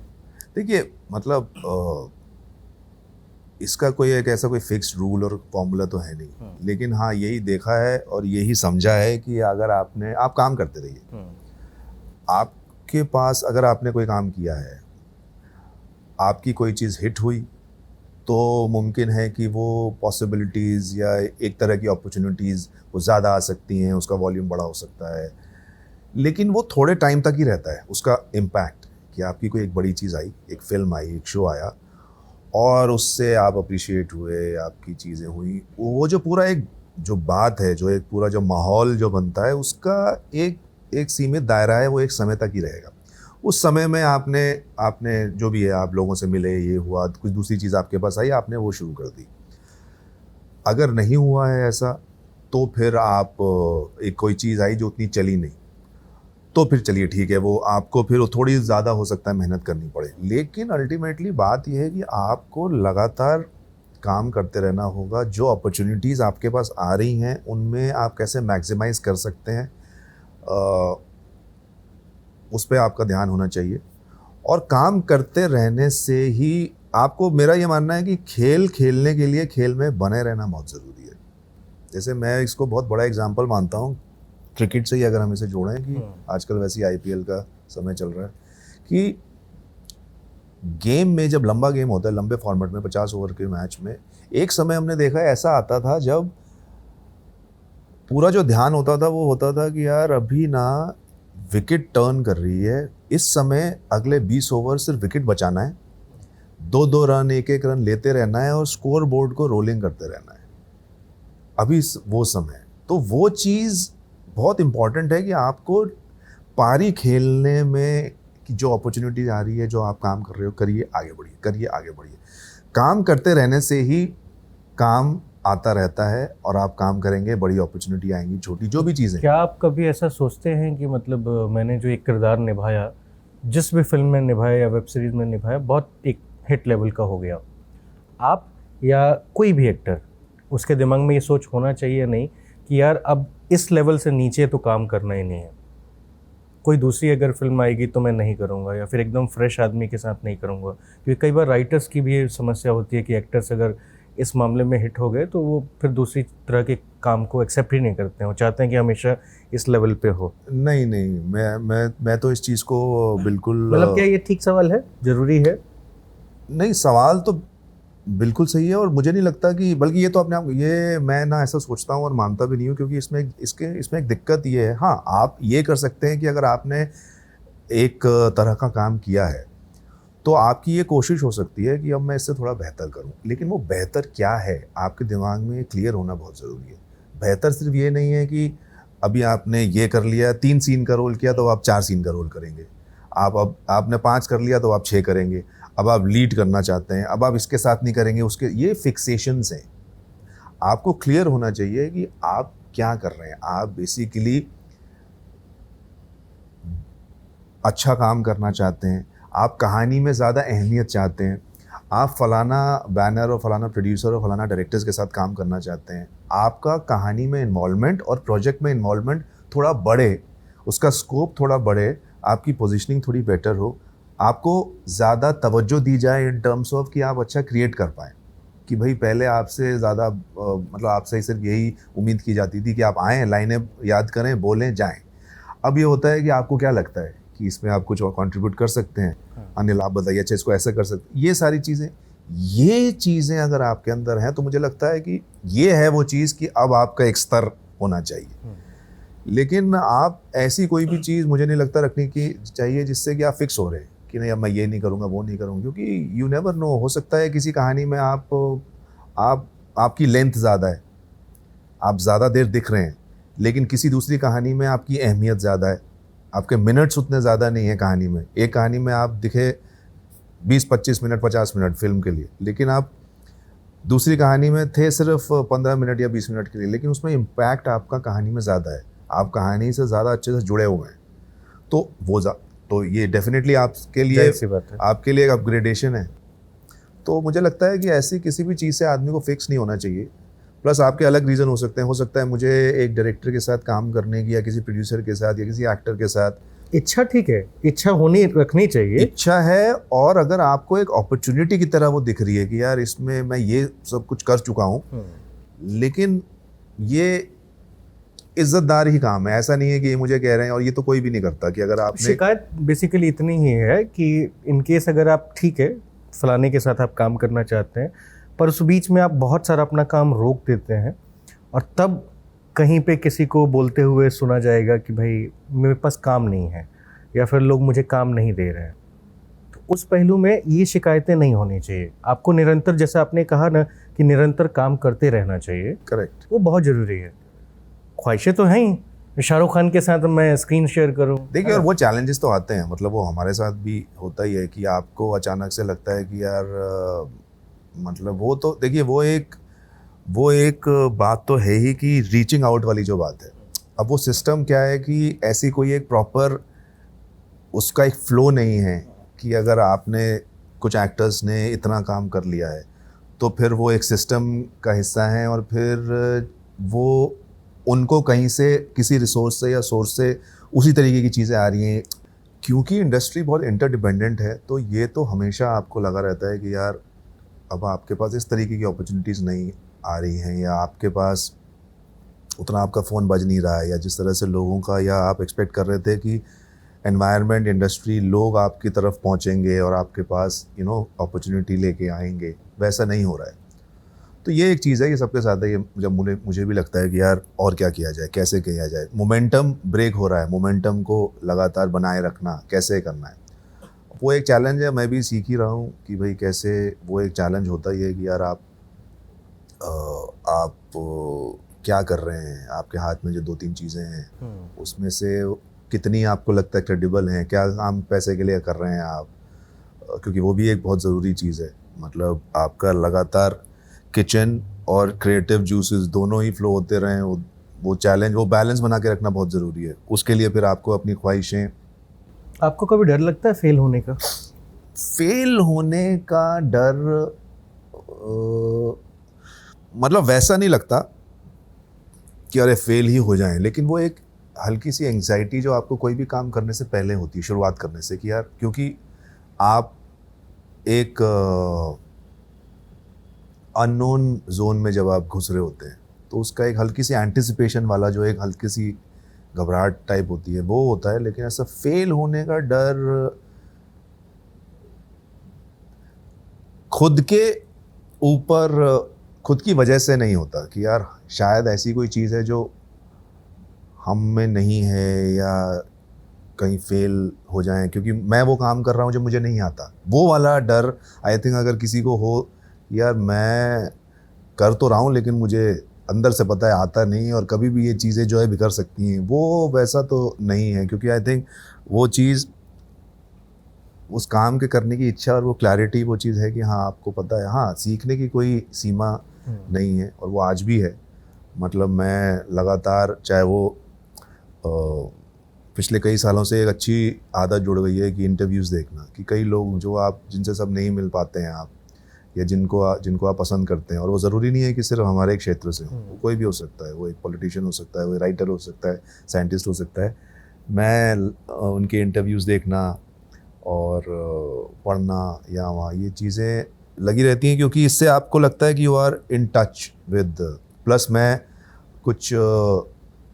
देखिए मतलब इसका कोई एक ऐसा कोई फिक्स्ड रूल और फॉर्मूला तो है नहीं, लेकिन हाँ यही देखा है और यही समझा है कि अगर आप काम करते रहिए, आपके पास अगर आपने कोई काम किया है, आपकी कोई चीज़ हिट हुई तो मुमकिन है कि वो पॉसिबिलिटीज़ या एक तरह की अपॉर्चुनिटीज़ वो ज़्यादा आ सकती हैं, उसका वॉल्यूम बड़ा हो सकता है, लेकिन वो थोड़े टाइम तक ही रहता है उसका इम्पैक्ट। कि आपकी कोई एक बड़ी चीज़ आई, एक फिल्म आई, एक शो आया और उससे आप अप्रिशिएट हुए, आपकी चीज़ें हुई, वो जो पूरा एक जो बात है, जो एक पूरा जो माहौल जो बनता है, उसका एक सीमित दायरा है, वो एक समय तक ही रहेगा। उस समय में आपने जो भी है, आप लोगों से मिले, ये हुआ, कुछ दूसरी चीज़ आपके पास आई, आपने वो शुरू कर दी। अगर नहीं हुआ है ऐसा, तो फिर आप एक कोई चीज़ आई जो उतनी चली नहीं, तो फिर चलिए ठीक है, वो आपको फिर थोड़ी ज़्यादा हो सकता है मेहनत करनी पड़े, लेकिन अल्टीमेटली बात यह है कि आपको लगातार काम करते रहना होगा। जो अपॉर्चुनिटीज़ आपके पास आ रही हैं उनमें आप कैसे मैक्सिमाइज़ कर सकते हैं, उस पर आपका ध्यान होना चाहिए। और काम करते रहने से ही आपको, मेरा ये मानना है कि खेल खेलने के लिए खेल में बने रहना बहुत ज़रूरी है। जैसे मैं इसको बहुत बड़ा एग्जांपल मानता हूँ, क्रिकेट से ही अगर हम इसे जोड़ें कि आजकल वैसे ही आईपीएल का समय चल रहा है कि गेम में जब लंबा गेम होता है, लंबे फॉर्मेट में 50 ओवर के मैच में, एक समय हमने देखा है ऐसा आता था जब पूरा जो ध्यान होता था वो होता था कि यार अभी ना विकेट टर्न कर रही है, इस समय अगले 20 ओवर सिर्फ विकेट बचाना है, 2-2 रन, 1-1 रन लेते रहना है और स्कोर बोर्ड को रोलिंग करते रहना है। अभी वो समय है, तो वो चीज़ बहुत इम्पॉर्टेंट है कि आपको पारी खेलने में कि जो अपॉर्चुनिटीज आ रही है, जो आप काम कर रहे हो, करिए, आगे बढ़िए, करिए, आगे बढ़िए। काम करते रहने से ही काम आता रहता है और आप काम करेंगे, बड़ी अपॉर्चुनिटी आएंगी, छोटी जो भी चीज़ें। क्या आप कभी ऐसा सोचते हैं कि मतलब मैंने जो एक किरदार निभाया, जिस भी फिल्म में निभाया या वेब सीरीज़ में निभाया, बहुत एक हिट लेवल का हो गया, आप या कोई भी एक्टर, उसके दिमाग में ये सोच होना चाहिए नहीं कि यार अब इस लेवल से नीचे तो काम करना ही नहीं है, कोई दूसरी अगर फिल्म आएगी तो मैं नहीं करूँगा, या फिर एकदम फ्रेश आदमी के साथ नहीं करूँगा? क्योंकि कई बार राइटर्स की भी ये समस्या होती है कि एक्टर्स अगर इस मामले में हिट हो गए तो वो फिर दूसरी तरह के काम को एक्सेप्ट ही नहीं करते हैं, वो चाहते हैं कि हमेशा इस लेवल पे हो। नहीं, मैं तो इस चीज़ को बिल्कुल, मतलब क्या ये ठीक सवाल है, ज़रूरी है? नहीं, सवाल तो बिल्कुल सही है और मुझे नहीं लगता कि, बल्कि ये तो अपने आप, ये मैं ना ऐसा सोचता हूँ और मानता भी नहीं हूँ, क्योंकि इसमें एक दिक्कत ये है। हाँ, आप ये कर सकते हैं कि अगर आपने एक तरह का काम किया है तो आपकी ये कोशिश हो सकती है कि अब मैं इससे थोड़ा बेहतर करूं, लेकिन वो बेहतर क्या है आपके दिमाग में क्लियर होना बहुत ज़रूरी है। बेहतर सिर्फ ये नहीं है कि अभी आपने ये कर लिया, 3 सीन का रोल किया तो आप 4 सीन का रोल करेंगे, अब आपने 5 कर लिया तो आप 6 करेंगे, अब आप लीड करना चाहते हैं, अब आप इसके साथ नहीं करेंगे, उसके, ये फिक्सेशंस हैं। आपको क्लियर होना चाहिए कि आप क्या कर रहे हैं। आप बेसिकली अच्छा काम करना चाहते हैं, आप कहानी में ज़्यादा अहमियत चाहते हैं, आप फलाना बैनर और फलाना प्रोड्यूसर और फलाना डायरेक्टर्स के साथ काम करना चाहते हैं, आपका कहानी में इन्वॉल्वमेंट और प्रोजेक्ट में इन्वॉल्वमेंट थोड़ा बढ़े, उसका स्कोप थोड़ा बढ़े, आपकी पोजीशनिंग थोड़ी बेटर हो, आपको ज़्यादा तवज्जो दी जाए इन टर्म्स ऑफ कि आप अच्छा क्रिएट कर पाएँ। कि भाई पहले आपसे ज़्यादा मतलब आपसे सिर्फ यही उम्मीद की जाती थी कि आप आएँ, लाइनें याद करें, बोलें, जाएँ। अब ये होता है कि आपको क्या लगता है कि इसमें आप कुछ और कंट्रीब्यूट कर सकते हैं, अनिल आप बताइए, अच्छा इसको ऐसे कर सकते, ये सारी चीज़ें, ये चीज़ें अगर आपके अंदर हैं तो मुझे लगता है कि ये है वो चीज़ कि अब आपका एक स्तर होना चाहिए। लेकिन आप ऐसी कोई भी चीज़ मुझे नहीं लगता रखनी की चाहिए जिससे कि आप फिक्स हो रहे हैं कि नहीं अब मैं ये नहीं करूँगा, वो नहीं करूँगा, क्योंकि यू नेवर नो, हो सकता है किसी कहानी में आपकी लेंथ ज़्यादा है, आप ज़्यादा देर दिख रहे हैं, लेकिन किसी दूसरी कहानी में आपकी अहमियत ज़्यादा है, आपके मिनट्स उतने ज़्यादा नहीं है कहानी में। एक कहानी में आप दिखे 20-25 मिनट, 50 मिनट फिल्म के लिए, लेकिन आप दूसरी कहानी में थे सिर्फ 15 मिनट या 20 मिनट के लिए, लेकिन उसमें इम्पैक्ट आपका कहानी में ज़्यादा है, आप कहानी से ज़्यादा अच्छे से जुड़े हुए हैं, तो तो ये डेफिनेटली आपके लिए सी बात है। आपके लिए एक अपग्रेडेशन है। तो मुझे लगता है कि ऐसी किसी भी चीज़ से आदमी को फिक्स नहीं होना चाहिए। प्लस आपके अलग रीज़न हो सकते हैं, हो सकता है मुझे एक डायरेक्टर के साथ काम करने की, या किसी प्रोड्यूसर के साथ, या किसी एक्टर के साथ। इच्छा ठीक है, इच्छा होनी रखनी चाहिए। इच्छा है, और अगर आपको एक अपॉर्चुनिटी की तरह वो दिख रही है कि यार इसमें मैं ये सब कुछ कर चुका हूँ, लेकिन ये इज्जतदार ही काम है, ऐसा नहीं है कि ये मुझे कह रहे हैं, और ये तो कोई भी नहीं करता कि अगर आपने शिकायत बेसिकली इतनी ही है कि इन केस अगर आप ठीक है फलाने के साथ आप काम करना चाहते हैं, पर उस बीच में आप बहुत सारा अपना काम रोक देते हैं, और तब कहीं पे किसी को बोलते हुए सुना जाएगा कि भाई मेरे पास काम नहीं है, या फिर लोग मुझे काम नहीं दे रहे हैं, तो उस पहलू में ये शिकायतें नहीं होनी चाहिए। आपको निरंतर, जैसा आपने कहा ना कि निरंतर काम करते रहना चाहिए, करेक्ट। वो बहुत ज़रूरी है। ख्वाहिशें तो हैं ही, शाहरुख खान के साथ मैं स्क्रीन शेयर करूं। देखिए, और वो चैलेंजेस तो आते हैं, मतलब वो हमारे साथ भी होता ही है कि आपको अचानक से लगता है कि यार मतलब वो तो देखिए वो एक बात तो है ही कि रीचिंग आउट वाली जो बात है। अब वो सिस्टम क्या है कि ऐसी कोई एक प्रॉपर उसका एक फ्लो नहीं है कि अगर आपने कुछ एक्टर्स ने इतना काम कर लिया है तो फिर वो एक सिस्टम का हिस्सा है, और फिर वो उनको कहीं से किसी रिसोर्स से या सोर्स से उसी तरीके की चीज़ें आ रही हैं। क्योंकि इंडस्ट्री बहुत इंटरडिपेंडेंट है, तो ये तो हमेशा आपको लगा रहता है कि यार अब आपके पास इस तरीके की अपॉर्चुनिटीज़ नहीं आ रही हैं, या आपके पास उतना आपका फ़ोन बज नहीं रहा है, या जिस तरह से लोगों का, या आप एक्सपेक्ट कर रहे थे कि एनवायरनमेंट, इंडस्ट्री, लोग आपकी तरफ पहुंचेंगे और आपके पास अपॉर्चुनिटी लेके आएंगे, वैसा नहीं हो रहा है। तो ये एक चीज़ है, ये सबके साथ है। ये जब मुझे भी लगता है कि यार और क्या किया जाए, कैसे किया जाए, मोमेंटम ब्रेक हो रहा है, मोमेंटम को लगातार बनाए रखना कैसे करना है, वो एक चैलेंज है। मैं भी सीख ही रहा हूँ कि भाई कैसे, वो एक चैलेंज होता ही है कि यार आप क्या कर रहे हैं, आपके हाथ में जो 2-3 चीज़ें हैं उसमें से कितनी आपको लगता है क्रेडिबल हैं, क्या काम पैसे के लिए कर रहे हैं आप, क्योंकि वो भी एक बहुत ज़रूरी चीज़ है। मतलब आपका लगातार किचन और क्रिएटिव जूसेस दोनों ही फ्लो होते रहें, वो चैलेंज, वो बैलेंस बना के रखना बहुत ज़रूरी है। उसके लिए फिर आपको अपनी ख्वाहिशें। आपको कभी डर लगता है फेल होने का? फेल होने का डर मतलब वैसा नहीं लगता कि अरे फेल ही हो जाएं, लेकिन वो एक हल्की सी एंग्जाइटी जो आपको कोई भी काम करने से पहले होती है, शुरुआत करने से, कि यार क्योंकि आप एक अननोन जोन में जब आप घुस रहे होते हैं, तो उसका एक हल्की सी एंटिसिपेशन वाला जो एक हल्की सी घबराहट टाइप होती है, वो होता है। लेकिन ऐसा फेल होने का डर खुद के ऊपर, खुद की वजह से नहीं होता कि यार शायद ऐसी कोई चीज़ है जो हम में नहीं है, या कहीं फेल हो जाएं क्योंकि मैं वो काम कर रहा हूँ जो मुझे नहीं आता, वो वाला डर आई थिंक अगर किसी को हो, यार मैं कर तो रहा हूँ लेकिन मुझे अंदर से पता है आता नहीं, और कभी भी ये चीज़ें जो है बिगड़ सकती हैं, वो वैसा तो नहीं है। क्योंकि आई थिंक वो चीज़, उस काम के करने की इच्छा और वो क्लैरिटी, वो चीज़ है कि हाँ आपको पता है, हाँ सीखने की कोई सीमा नहीं है, और वो आज भी है। मतलब मैं लगातार, चाहे वो पिछले कई सालों से एक अच्छी आदत जुड़ गई है कि इंटरव्यूज़ देखना, कि कई लोग जो आप जिनसे सब नहीं मिल पाते हैं आप, या जिनको आप पसंद करते हैं, और वो ज़रूरी नहीं है कि सिर्फ हमारे एक क्षेत्र से हो, वो कोई भी हो सकता है, वो एक पॉलिटिशियन हो सकता है, वो राइटर हो सकता है, साइंटिस्ट हो सकता है। मैं उनके इंटरव्यूज़ देखना और पढ़ना या वहाँ, ये चीज़ें लगी रहती हैं, क्योंकि इससे आपको लगता है कि you are in touch with. Plus मैं कुछ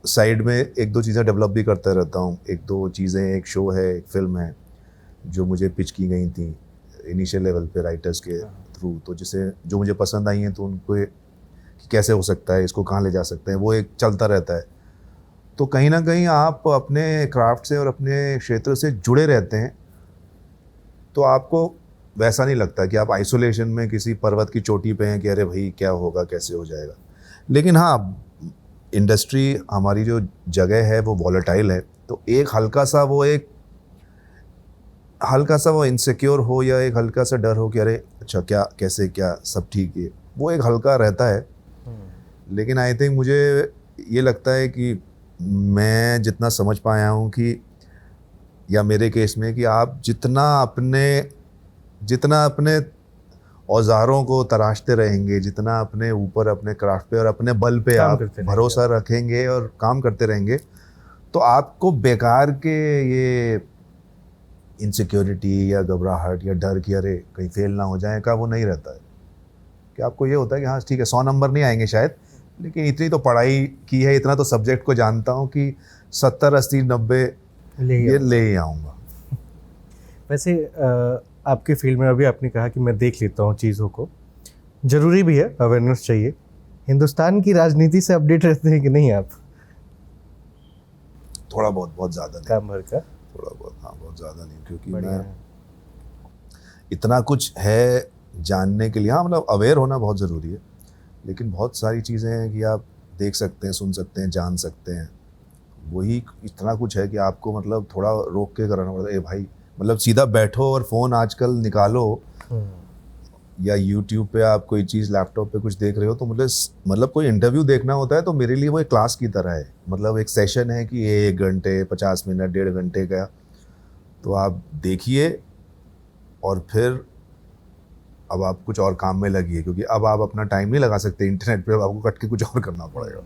साइड में 1-2 चीज़ें डेवलप भी करता रहता हूँ। 1-2 चीज़ें, एक शो है, एक फिल्म है जो मुझे पिच की गई थी इनिशियल लेवल पे राइटर्स के थ्रू, तो जो मुझे पसंद आई हैं, तो उनको कि कैसे हो सकता है, इसको कहाँ ले जा सकते हैं, वो एक चलता रहता है। तो कहीं ना कहीं आप अपने क्राफ्ट से और अपने क्षेत्र से जुड़े रहते हैं, तो आपको वैसा नहीं लगता कि आप आइसोलेशन में किसी पर्वत की चोटी पे हैं कि अरे भाई क्या होगा, कैसे हो जाएगा। लेकिन हाँ, इंडस्ट्री, हमारी जो जगह है वो वॉलेटाइल है, तो एक हल्का सा वो इनसिक्योर हो, या एक हल्का सा डर हो कि अरे अच्छा क्या, कैसे, क्या सब ठीक है, वो एक हल्का रहता है। लेकिन आई थिंक मुझे ये लगता है कि मैं जितना समझ पाया हूँ कि, या मेरे केस में, कि आप जितना अपने औजारों को तराशते रहेंगे, जितना अपने ऊपर, अपने क्राफ्ट पे और अपने बल पे काम आप करते रहेंगे। भरोसा रखेंगे और काम करते रहेंगे, तो आपको बेकार के ये इनसिक्योरिटी या घबराहट या डर कि अरे कहीं फेल ना हो जाए का वो नहीं रहता है। कि आपको ये होता है कि हाँ ठीक है, 100 नंबर नहीं आएंगे शायद, लेकिन इतनी तो पढ़ाई की है, इतना तो सब्जेक्ट को जानता हूँ कि 70, 80, 90 ये ले ही आऊँगा। वैसे आपके फील्ड में अभी आपने कहा कि मैं देख लेता हूँ चीज़ों को, ज़रूरी भी है, अवेयरनेस चाहिए। हिंदुस्तान की राजनीति से अपडेट रहते हैं कि नहीं आप? थोड़ा बहुत, बहुत ज़्यादा नहीं, काम भर का थोड़ा बहुत, हाँ बहुत ज़्यादा नहीं, क्योंकि बढ़िया मैं है। इतना कुछ है जानने के लिए। हाँ मतलब अवेयर होना बहुत ज़रूरी है, लेकिन बहुत सारी चीज़ें हैं कि आप देख सकते हैं, सुन सकते हैं, जान सकते हैं। वही इतना कुछ है कि आपको मतलब थोड़ा रोक के करना पड़ता है। ए भाई, मतलब सीधा बैठो और फ़ोन आजकल निकालो, या यूट्यूब पे आप कोई चीज़, लैपटॉप पे कुछ देख रहे हो, तो मतलब कोई इंटरव्यू देखना होता है तो मेरे लिए वो एक क्लास की तरह है। मतलब एक सेशन है कि 1 घंटे, 50 मिनट, 1.5 घंटे का, तो आप देखिए और फिर अब आप कुछ और काम में लगिए, क्योंकि अब आप अपना टाइम नहीं लगा सकते इंटरनेट पे, अब आपको कट के कुछ और करना पड़ेगा।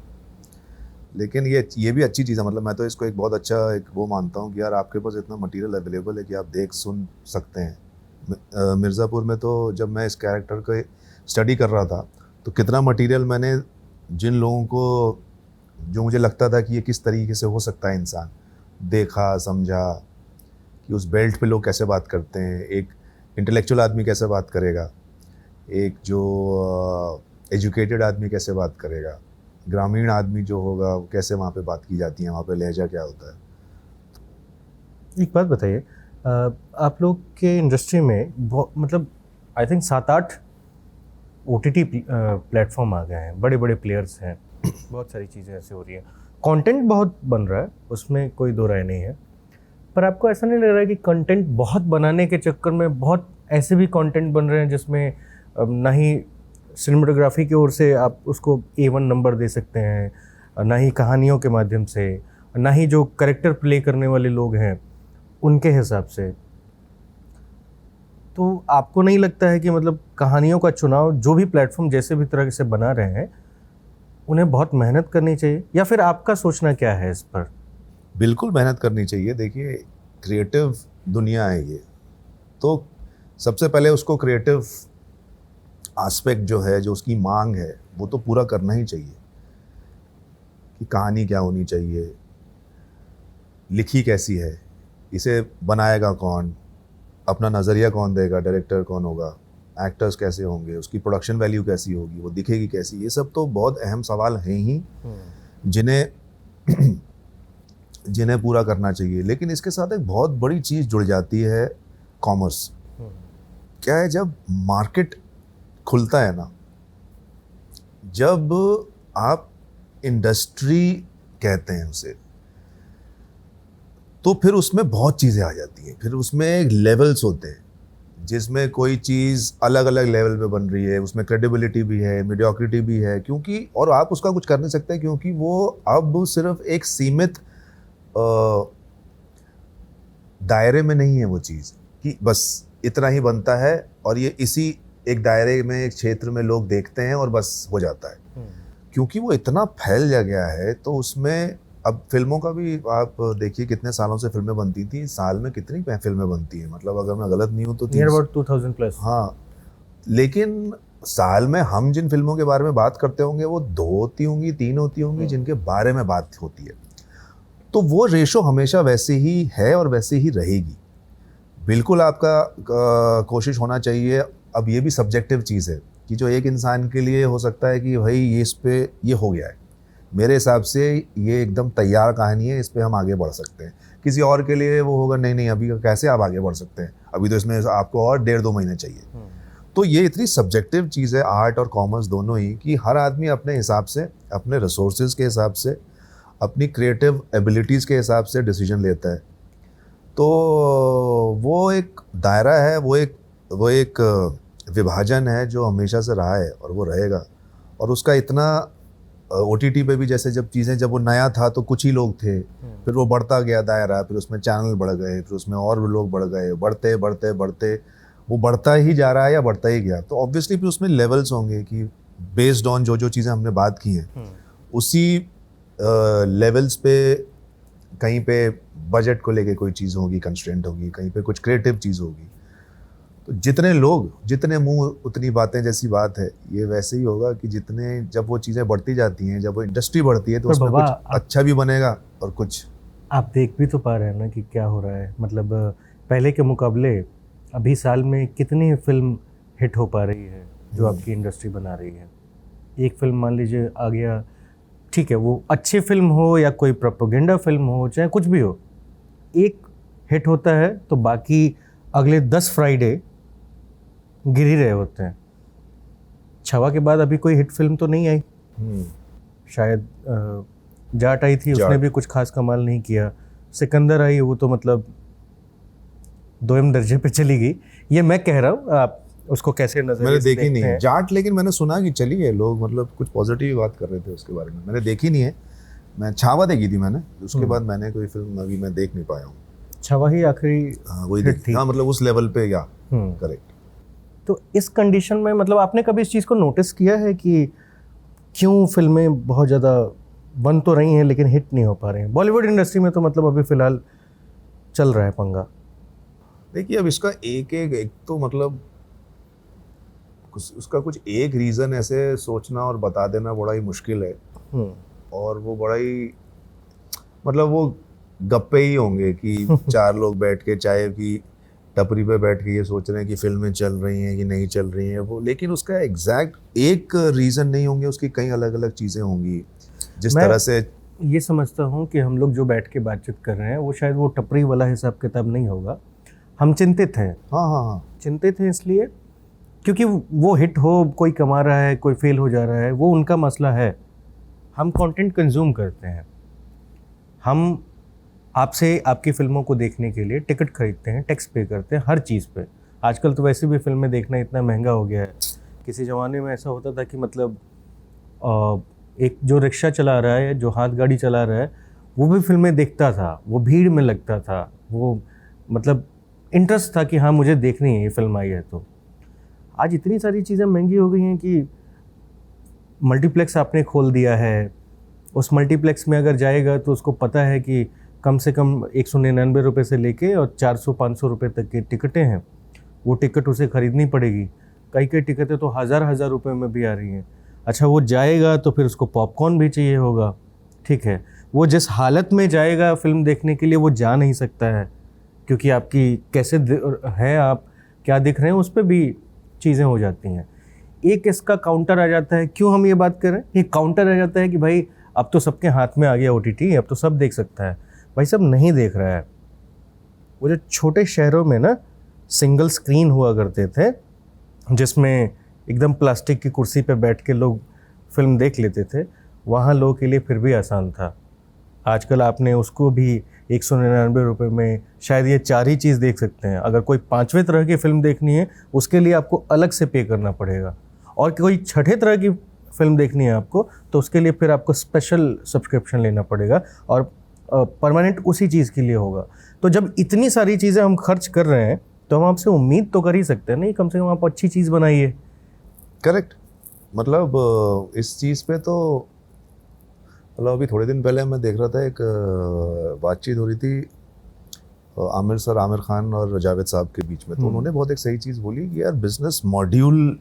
लेकिन ये भी अच्छी चीज़ है। मतलब मैं तो इसको एक बहुत अच्छा एक वो मानता हूँ कि यार आपके पास इतना मटेरियल अवेलेबल है कि आप देख सुन सकते हैं। मिर्ज़ापुर में तो जब मैं इस कैरेक्टर को स्टडी कर रहा था, तो कितना मटेरियल मैंने जिन लोगों को, जो मुझे लगता था कि ये किस तरीके से हो सकता है इंसान, देखा, समझा कि उस बेल्ट पे लोग कैसे बात करते हैं, एक इंटेलेक्चुअल आदमी कैसे बात करेगा, एक जो एजुकेटेड आदमी कैसे बात करेगा, ग्रामीण आदमी जो होगा वो कैसे वहाँ पे बात की जाती है, वहाँ पे लहजा क्या होता है। एक बात बताइए, आप लोग के इंडस्ट्री में बहुत, मतलब आई थिंक 7-8 OTT प्लेटफॉर्म आ गए हैं, बड़े बड़े प्लेयर्स हैं, बहुत सारी चीज़ें ऐसे हो रही हैं, कंटेंट बहुत बन रहा है, उसमें कोई दो राय नहीं है। पर आपको ऐसा नहीं लग रहा है कि कंटेंट बहुत बनाने के चक्कर में बहुत ऐसे भी कंटेंट बन रहे हैं जिसमें ना ही सिनेमेटोग्राफी की ओर से आप उसको A1 नंबर दे सकते हैं, ना ही कहानियों के माध्यम से, ना ही जो करेक्टर प्ले करने वाले लोग हैं उनके हिसाब से? तो आपको नहीं लगता है कि मतलब कहानियों का चुनाव जो भी प्लेटफॉर्म जैसे भी तरह से बना रहे हैं, उन्हें बहुत मेहनत करनी चाहिए, या फिर आपका सोचना क्या है इस पर? बिल्कुल मेहनत करनी चाहिए। देखिए, क्रिएटिव दुनिया है ये, तो सबसे पहले उसको क्रिएटिव एस्पेक्ट जो है, जो उसकी मांग है, वो तो पूरा करना ही चाहिए। कि कहानी क्या होनी चाहिए, लिखी कैसी है, इसे बनाएगा कौन, अपना नज़रिया कौन देगा, डायरेक्टर कौन होगा, एक्टर्स कैसे होंगे, उसकी प्रोडक्शन वैल्यू कैसी होगी, वो दिखेगी कैसी, ये सब तो बहुत अहम सवाल हैं ही, जिन्हें जिन्हें पूरा करना चाहिए। लेकिन इसके साथ एक बहुत बड़ी चीज़ जुड़ जाती है, कॉमर्स। क्या है, जब मार्केट खुलता है ना, जब आप इंडस्ट्री कहते हैं उसे, तो फिर उसमें बहुत चीज़ें आ जाती हैं। फिर उसमें लेवल्स होते हैं, जिसमें कोई चीज़ अलग अलग लेवल पे बन रही है, उसमें क्रेडिबिलिटी भी है, मीडियोक्रिटी भी है, क्योंकि और आप उसका कुछ कर नहीं सकते, क्योंकि वो अब सिर्फ एक सीमित दायरे में नहीं है वो चीज़, कि बस इतना ही बनता है और ये इसी एक दायरे में, एक क्षेत्र में लोग देखते हैं और बस हो जाता है। क्योंकि वो इतना फैल जा गया है, तो उसमें अब फिल्मों का भी आप देखिए, कितने सालों से फिल्में बनती थी, साल में कितनी फिल्में बनती हैं, मतलब अगर मैं गलत नहीं हूँ तो नियर अबाउट 2000 प्लस। हाँ, लेकिन साल में हम जिन फिल्मों के बारे में बात करते होंगे, वो 2 होती होंगी, 3 होती होंगी जिनके बारे में बात होती है। तो वो रेशो हमेशा वैसे ही है और वैसे ही रहेगी। बिल्कुल आपका कोशिश होना चाहिए। अब ये भी सब्जेक्टिव चीज़ है कि जो एक इंसान के लिए हो सकता है कि भाई ये, इस पे ये हो गया है, मेरे हिसाब से ये एकदम तैयार कहानी है, इस पे हम आगे बढ़ सकते हैं। किसी और के लिए वो होगा नहीं नहीं, अभी कैसे आप आगे बढ़ सकते हैं, अभी तो इसमें आपको और 1.5-2 महीने चाहिए। तो ये इतनी सब्जेक्टिव चीज़ है, आर्ट और कॉमर्स दोनों ही, कि हर आदमी अपने हिसाब से, अपने रिसोर्सेज के हिसाब से, अपनी क्रिएटिव एबिलिटीज़ के हिसाब से डिसीजन लेता है। तो वो एक दायरा है, वो एक विभाजन है जो हमेशा से रहा है और वो रहेगा। और उसका इतना OTT पे भी जैसे जब वो नया था तो कुछ ही लोग थे, फिर वो बढ़ता गया दायरा, फिर उसमें चैनल बढ़ गए, फिर उसमें और भी लोग बढ़ गए, बढ़ते बढ़ते बढ़ते वो बढ़ता ही जा रहा है या बढ़ता ही गया। तो ऑब्वियसली फिर उसमें लेवल्स होंगे कि बेस्ड ऑन जो चीज़ें हमने बात की हैं उसी लेवल्स पे कहीं पे बजट को लेके कोई चीज़ होगी, कंस्ट्रेंट होगी, कहीं पे कुछ क्रिएटिव चीज़ होगी। तो जितने लोग, जितने मुंह उतनी बातें जैसी बात है, ये वैसे ही होगा कि जितने जब वो चीज़ें बढ़ती जाती हैं, जब वो इंडस्ट्री बढ़ती है तो उसमें कुछ अच्छा भी बनेगा और कुछ। आप देख भी तो पा रहे हैं ना कि क्या हो रहा है, मतलब पहले के मुकाबले अभी साल में कितनी फिल्म हिट हो पा रही है जो आपकी इंडस्ट्री बना रही है। एक फिल्म मान लीजिए आ गया, ठीक है, वो अच्छी फिल्म हो या कोई प्रोपेगेंडा फिल्म हो, चाहे कुछ भी हो, एक हिट होता है तो बाकी अगले 10 फ्राइडे गिर ही रहे होते हैं। छावा के बाद अभी कोई हिट फिल्म तो नहीं आई, शायद जाट आई थी, उसने भी कुछ खास कमाल नहीं किया। सिकंदर आई, वो तो मतलब 2 दर्जे पे चली गई। ये मैं कह रहा हूँ, आप उसको कैसे नजर मैंने देखी नहीं है जाट, लेकिन मैंने सुना कि चली है, लोग मतलब कुछ पॉजिटिव बात कर रहे थे उसके बारे में। मैंने देखी नहीं है, मैं छावा देखी थी मैंने, उसके बाद मैंने कोई फिल्म अभी मैं देख नहीं पाया हूँ। छावा ही आखिरी वही देखी, हाँ, मतलब उस लेवल पे, या करेक्ट। तो इस कंडीशन में मतलब आपने कभी इस चीज़ को नोटिस किया है कि क्यों फिल्में बहुत ज़्यादा बन तो रही हैं लेकिन हिट नहीं हो पा रही हैं? बॉलीवुड इंडस्ट्री में तो मतलब अभी फ़िलहाल चल रहा है पंगा। देखिए, अब इसका एक तो मतलब उसका कुछ एक रीज़न ऐसे सोचना और बता देना बड़ा ही मुश्किल है, और वो बड़ा ही मतलब वो गप्पे ही होंगे कि 4 लोग बैठ के चाय की टपरी पे बैठ के ये सोच रहे हैं कि फिल्में चल रही हैं कि नहीं चल रही हैं वो, लेकिन उसका एग्जैक्ट एक रीज़न नहीं होंगे, उसकी कई अलग अलग चीज़ें होंगी। जिस तरह से ये समझता हूँ कि हम लोग जो बैठ के बातचीत कर रहे हैं वो शायद वो टपरी वाला हिसाब किताब नहीं होगा। हम चिंतित हैं। हाँ, चिंतित हैं इसलिए क्योंकि वो हिट हो, कोई कमा रहा है, कोई फेल हो जा रहा है, वो उनका मसला है। हम कंटेंट कंज्यूम करते हैं, हम आपसे आपकी फ़िल्मों को देखने के लिए टिकट खरीदते हैं, टैक्स पे करते हैं हर चीज़ पे। आजकल तो वैसे भी फिल्में देखना इतना महंगा हो गया है। किसी ज़माने में ऐसा होता था कि मतलब एक जो रिक्शा चला रहा है, जो हाथ गाड़ी चला रहा है, वो भी फिल्में देखता था, वो भीड़ में लगता था, वो मतलब इंटरेस्ट था कि हाँ मुझे देखनी है, ये फिल्म आई है। तो आज इतनी सारी चीज़ें महंगी हो गई हैं कि मल्टीप्लेक्स आपने खोल दिया है। उस मल्टीप्लेक्स में अगर जाएगा तो उसको पता है कि कम से कम 199 रुपये से लेके और 400-500 रुपये तक की टिकटें हैं, वो टिकट उसे ख़रीदनी पड़ेगी। कई टिकटें तो हज़ार रुपये में भी आ रही हैं। अच्छा, वो जाएगा तो फिर उसको पॉपकॉर्न भी चाहिए होगा, ठीक है। वो जिस हालत में जाएगा फ़िल्म देखने के लिए वो जा नहीं सकता है, क्योंकि आपकी कैसे है, आप क्या दिख रहे हैं, उस पर भी चीज़ें हो जाती हैं। एक इसका काउंटर आ जाता है, क्यों हम ये बात कर रहे हैं, एक काउंटर आ जाता है कि भाई अब तो सबके हाथ में आ गया OTT, अब तो सब देख सकता है। भाई सब नहीं देख रहा है। वो जो छोटे शहरों में ना सिंगल स्क्रीन हुआ करते थे, जिसमें एकदम प्लास्टिक की कुर्सी पे बैठ के लोग फिल्म देख लेते थे, वहाँ लोगों के लिए फिर भी आसान था। आजकल आपने उसको भी 199 रुपये में शायद ये 4 ही चीज़ देख सकते हैं। अगर कोई 5वें तरह की फ़िल्म देखनी है उसके लिए आपको अलग से पे करना पड़ेगा, और कोई 6ठे तरह की फ़िल्म देखनी है आपको तो उसके लिए फिर आपको स्पेशल सब्सक्रिप्शन लेना पड़ेगा, और परमानेंट उसी चीज़ के लिए होगा। तो जब इतनी सारी चीज़ें हम खर्च कर रहे हैं तो हम आपसे उम्मीद तो कर ही सकते हैं, नहीं कम से कम आप अच्छी चीज़ बनाइए। करेक्ट। मतलब इस चीज़ पे तो मतलब अभी थोड़े दिन पहले मैं देख रहा था, एक बातचीत हो रही थी आमिर खान और जावेद साहब के बीच में, तो उन्होंने बहुत एक सही चीज़ बोली कि यार बिजनेस मॉड्यूल,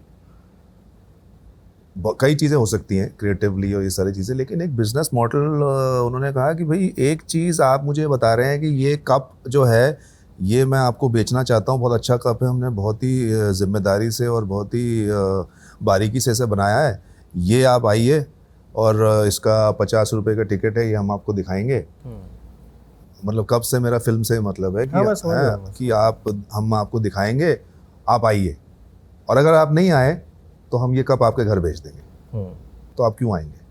कई चीज़ें हो सकती हैं क्रिएटिवली और ये सारी चीज़ें, लेकिन एक बिजनेस मॉडल उन्होंने कहा कि भाई एक चीज़ आप मुझे बता रहे हैं कि ये कप जो है ये मैं आपको बेचना चाहता हूँ, बहुत अच्छा कप है, हमने बहुत ही जिम्मेदारी से और बहुत ही बारीकी से इसे बनाया है, ये आप आइए और इसका 50 रुपये का टिकट है, ये हम आपको दिखाएंगे। मतलब कब से मेरा फिल्म से मतलब है कि हम आपको दिखाएंगे, आप आइए, और अगर आप नहीं आए तो हम ये कप आपके घर भेज देंगे, तो आप क्यों आएंगे?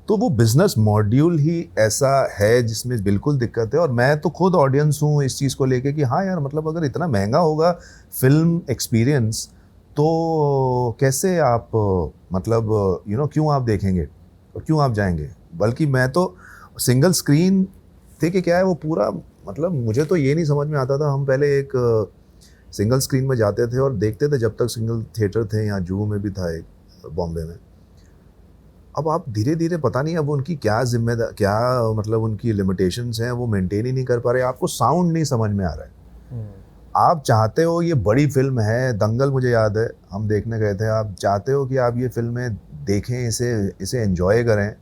तो वो बिजनेस मॉड्यूल ही ऐसा है जिसमें बिल्कुल दिक्कत है। और मैं तो खुद ऑडियंस हूँ इस चीज़ को लेके कि हाँ यार, मतलब अगर इतना महंगा होगा फिल्म एक्सपीरियंस तो कैसे आप मतलब क्यों आप देखेंगे? और क्यों आप जाएंगे? बल्कि मैं तो सिंगल स्क्रीन थे कि क्या है वो पूरा, मतलब मुझे तो ये नहीं समझ में आता था। हम पहले एक सिंगल स्क्रीन में जाते थे और देखते थे जब तक सिंगल थिएटर थे, यहाँ जुहू में भी था एक बॉम्बे में। अब आप धीरे धीरे पता नहीं अब उनकी क्या जिम्मेदार, क्या मतलब उनकी लिमिटेशंस हैं, वो मेंटेन ही नहीं कर पा रहे। आपको साउंड नहीं समझ में आ रहा है। आप चाहते हो ये बड़ी फिल्म है, दंगल मुझे याद है हम देखने गए थे, आप चाहते हो कि आप ये फिल्में देखें, इसे एंजॉय करें,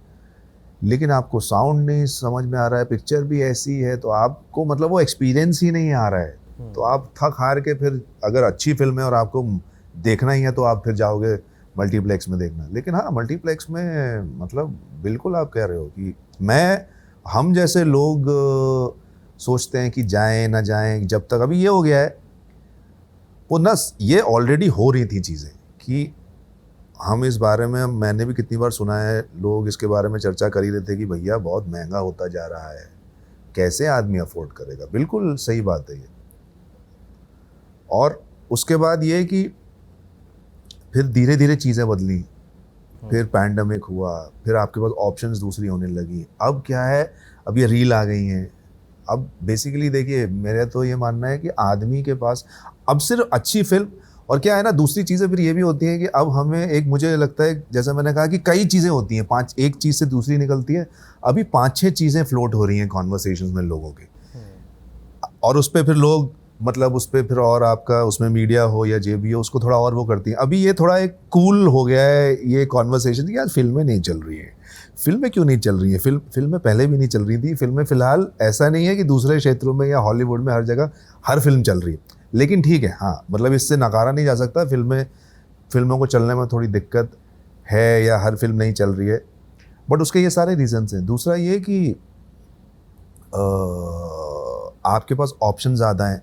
लेकिन आपको साउंड नहीं समझ में आ रहा है, पिक्चर भी ऐसी है, तो आपको मतलब वो एक्सपीरियंस ही नहीं आ रहा है। तो आप थक हार के फिर अगर अच्छी फिल्म है और आपको देखना ही है तो आप फिर जाओगे मल्टीप्लेक्स में देखना। लेकिन हाँ, मल्टीप्लेक्स में मतलब बिल्कुल आप कह रहे हो कि हम जैसे लोग सोचते हैं कि जाएं ना जाएं, जब तक अभी ये हो गया है वो ना, ये ऑलरेडी हो रही थी चीज़ें कि हम इस बारे में, मैंने भी कितनी बार सुना है, लोग इसके बारे में चर्चा कर ही रहे थे कि भैया बहुत महंगा होता जा रहा है, कैसे आदमी अफोर्ड करेगा। बिल्कुल सही बात है ये। और उसके बाद ये कि फिर धीरे धीरे चीज़ें बदली, फिर पैंडमिक हुआ, फिर आपके पास ऑप्शंस दूसरी होने लगी। अब क्या है, अब ये रील आ गई हैं। अब बेसिकली देखिए, मेरा तो ये मानना है कि आदमी के पास अब सिर्फ अच्छी फिल्म, और क्या है ना, दूसरी चीज़ें फिर ये भी होती हैं कि अब हमें एक, मुझे लगता है जैसे मैंने कहा कि कई चीज़ें होती हैं, एक चीज़ से दूसरी निकलती है। अभी 5-6 चीज़ें फ्लोट हो रही हैं कॉन्वर्सेशंस में लोगों की, और उस पर फिर लोग मतलब उस पर फिर और आपका उसमें मीडिया हो या जे भी हो, उसको थोड़ा और वो करती हैं। अभी ये थोड़ा एक कूल हो गया है ये कॉन्वर्सेशन कि यार फिल्में नहीं चल रही हैं। फिल्में क्यों नहीं चल रही हैं? फिल्में पहले भी नहीं चल रही थी। फिल्में फ़िलहाल ऐसा नहीं है कि दूसरे क्षेत्रों में या हॉलीवुड में हर जगह हर फिल्म चल रही है, लेकिन ठीक है, हाँ मतलब इससे नकारा नहीं जा सकता, फिल्मों को चलने में थोड़ी दिक्कत है या हर फिल्म नहीं चल रही है, बट उसके ये सारे रीजंस हैं। दूसरा ये कि आपके पास ऑप्शन ज़्यादा हैं।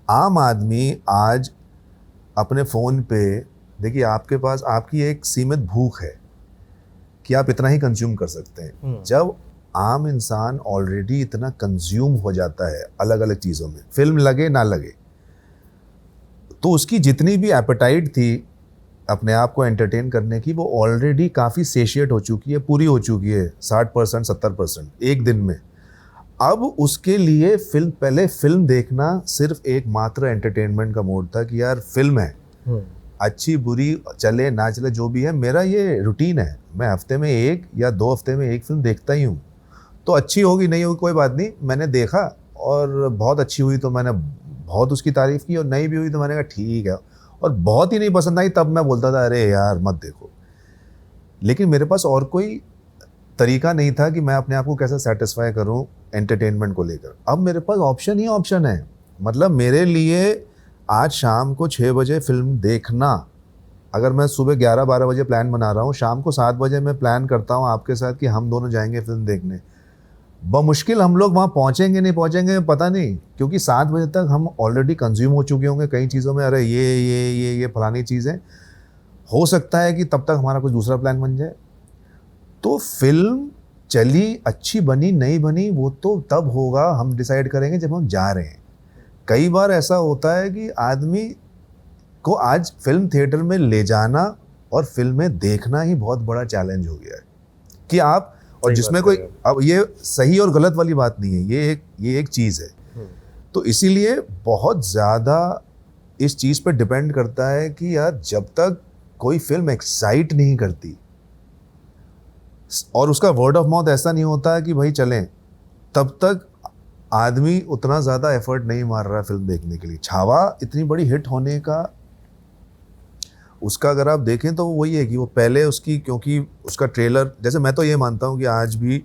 आम आदमी आज अपने फ़ोन पे, देखिए आपके पास आपकी एक सीमित भूख है कि आप इतना ही कंज्यूम कर सकते हैं। जब आम इंसान ऑलरेडी इतना कंज्यूम हो जाता है अलग अलग चीज़ों में, फिल्म लगे ना लगे, तो उसकी जितनी भी एपेटाइट थी अपने आप को एंटरटेन करने की, वो ऑलरेडी काफ़ी सेशिएट हो चुकी है, पूरी हो चुकी है 60% 70% एक दिन में। अब उसके लिए पहले फिल्म देखना सिर्फ एक मात्र एंटरटेनमेंट का मोड था कि यार फिल्म है, अच्छी बुरी चले ना चले जो भी है, मेरा ये रूटीन है, मैं हफ्ते में 1 या 2 हफ्ते में एक फिल्म देखता ही हूँ। तो अच्छी होगी नहीं होगी कोई बात नहीं, मैंने देखा और बहुत अच्छी हुई तो मैंने बहुत उसकी तारीफ़ की, और नहीं भी हुई तो मैंने कहा ठीक है, और बहुत ही नहीं पसंद आई तब मैं बोलता था अरे यार मत देखो। लेकिन मेरे पास और कोई तरीका नहीं था कि मैं अपने आप को कैसे सेटिस्फाई करूं एंटरटेनमेंट को लेकर। अब मेरे पास ऑप्शन ही ऑप्शन है। मतलब मेरे लिए आज शाम को 6 बजे फिल्म देखना, अगर मैं सुबह 11-12 बजे प्लान बना रहा हूँ, शाम को 7 बजे मैं प्लान करता हूँ आपके साथ कि हम दोनों जाएंगे फिल्म देखने, बमुश्किल हम लोग वहाँ पहुँचेंगे नहीं पहुँचेंगे पता नहीं, क्योंकि 7 बजे तक हम ऑलरेडी कंज्यूम हो चुके होंगे कई चीज़ों में। अरे ये फलानी चीज़ें, हो सकता है कि तब तक हमारा कुछ दूसरा प्लान बन जाए। तो फिल्म चली, अच्छी बनी नहीं बनी, वो तो तब होगा, हम डिसाइड करेंगे जब हम जा रहे हैं। कई बार ऐसा होता है कि आदमी को आज फिल्म थिएटर में ले जाना और फिल्में देखना ही बहुत बड़ा चैलेंज हो गया है कि आप, और जिसमें कोई, अब ये सही और गलत वाली बात नहीं है, ये एक चीज़ है। तो इसीलिए बहुत ज़्यादा इस चीज़ पे डिपेंड करता है कि यार जब तक कोई फिल्म एक्साइट नहीं करती और उसका वर्ड ऑफ माउथ ऐसा नहीं होता है कि भाई चलें, तब तक आदमी उतना ज़्यादा एफर्ट नहीं मार रहा है फिल्म देखने के लिए। छावा इतनी बड़ी हिट होने का, उसका अगर आप देखें तो वही है कि वो पहले उसकी, क्योंकि उसका ट्रेलर, जैसे मैं तो ये मानता हूँ कि आज भी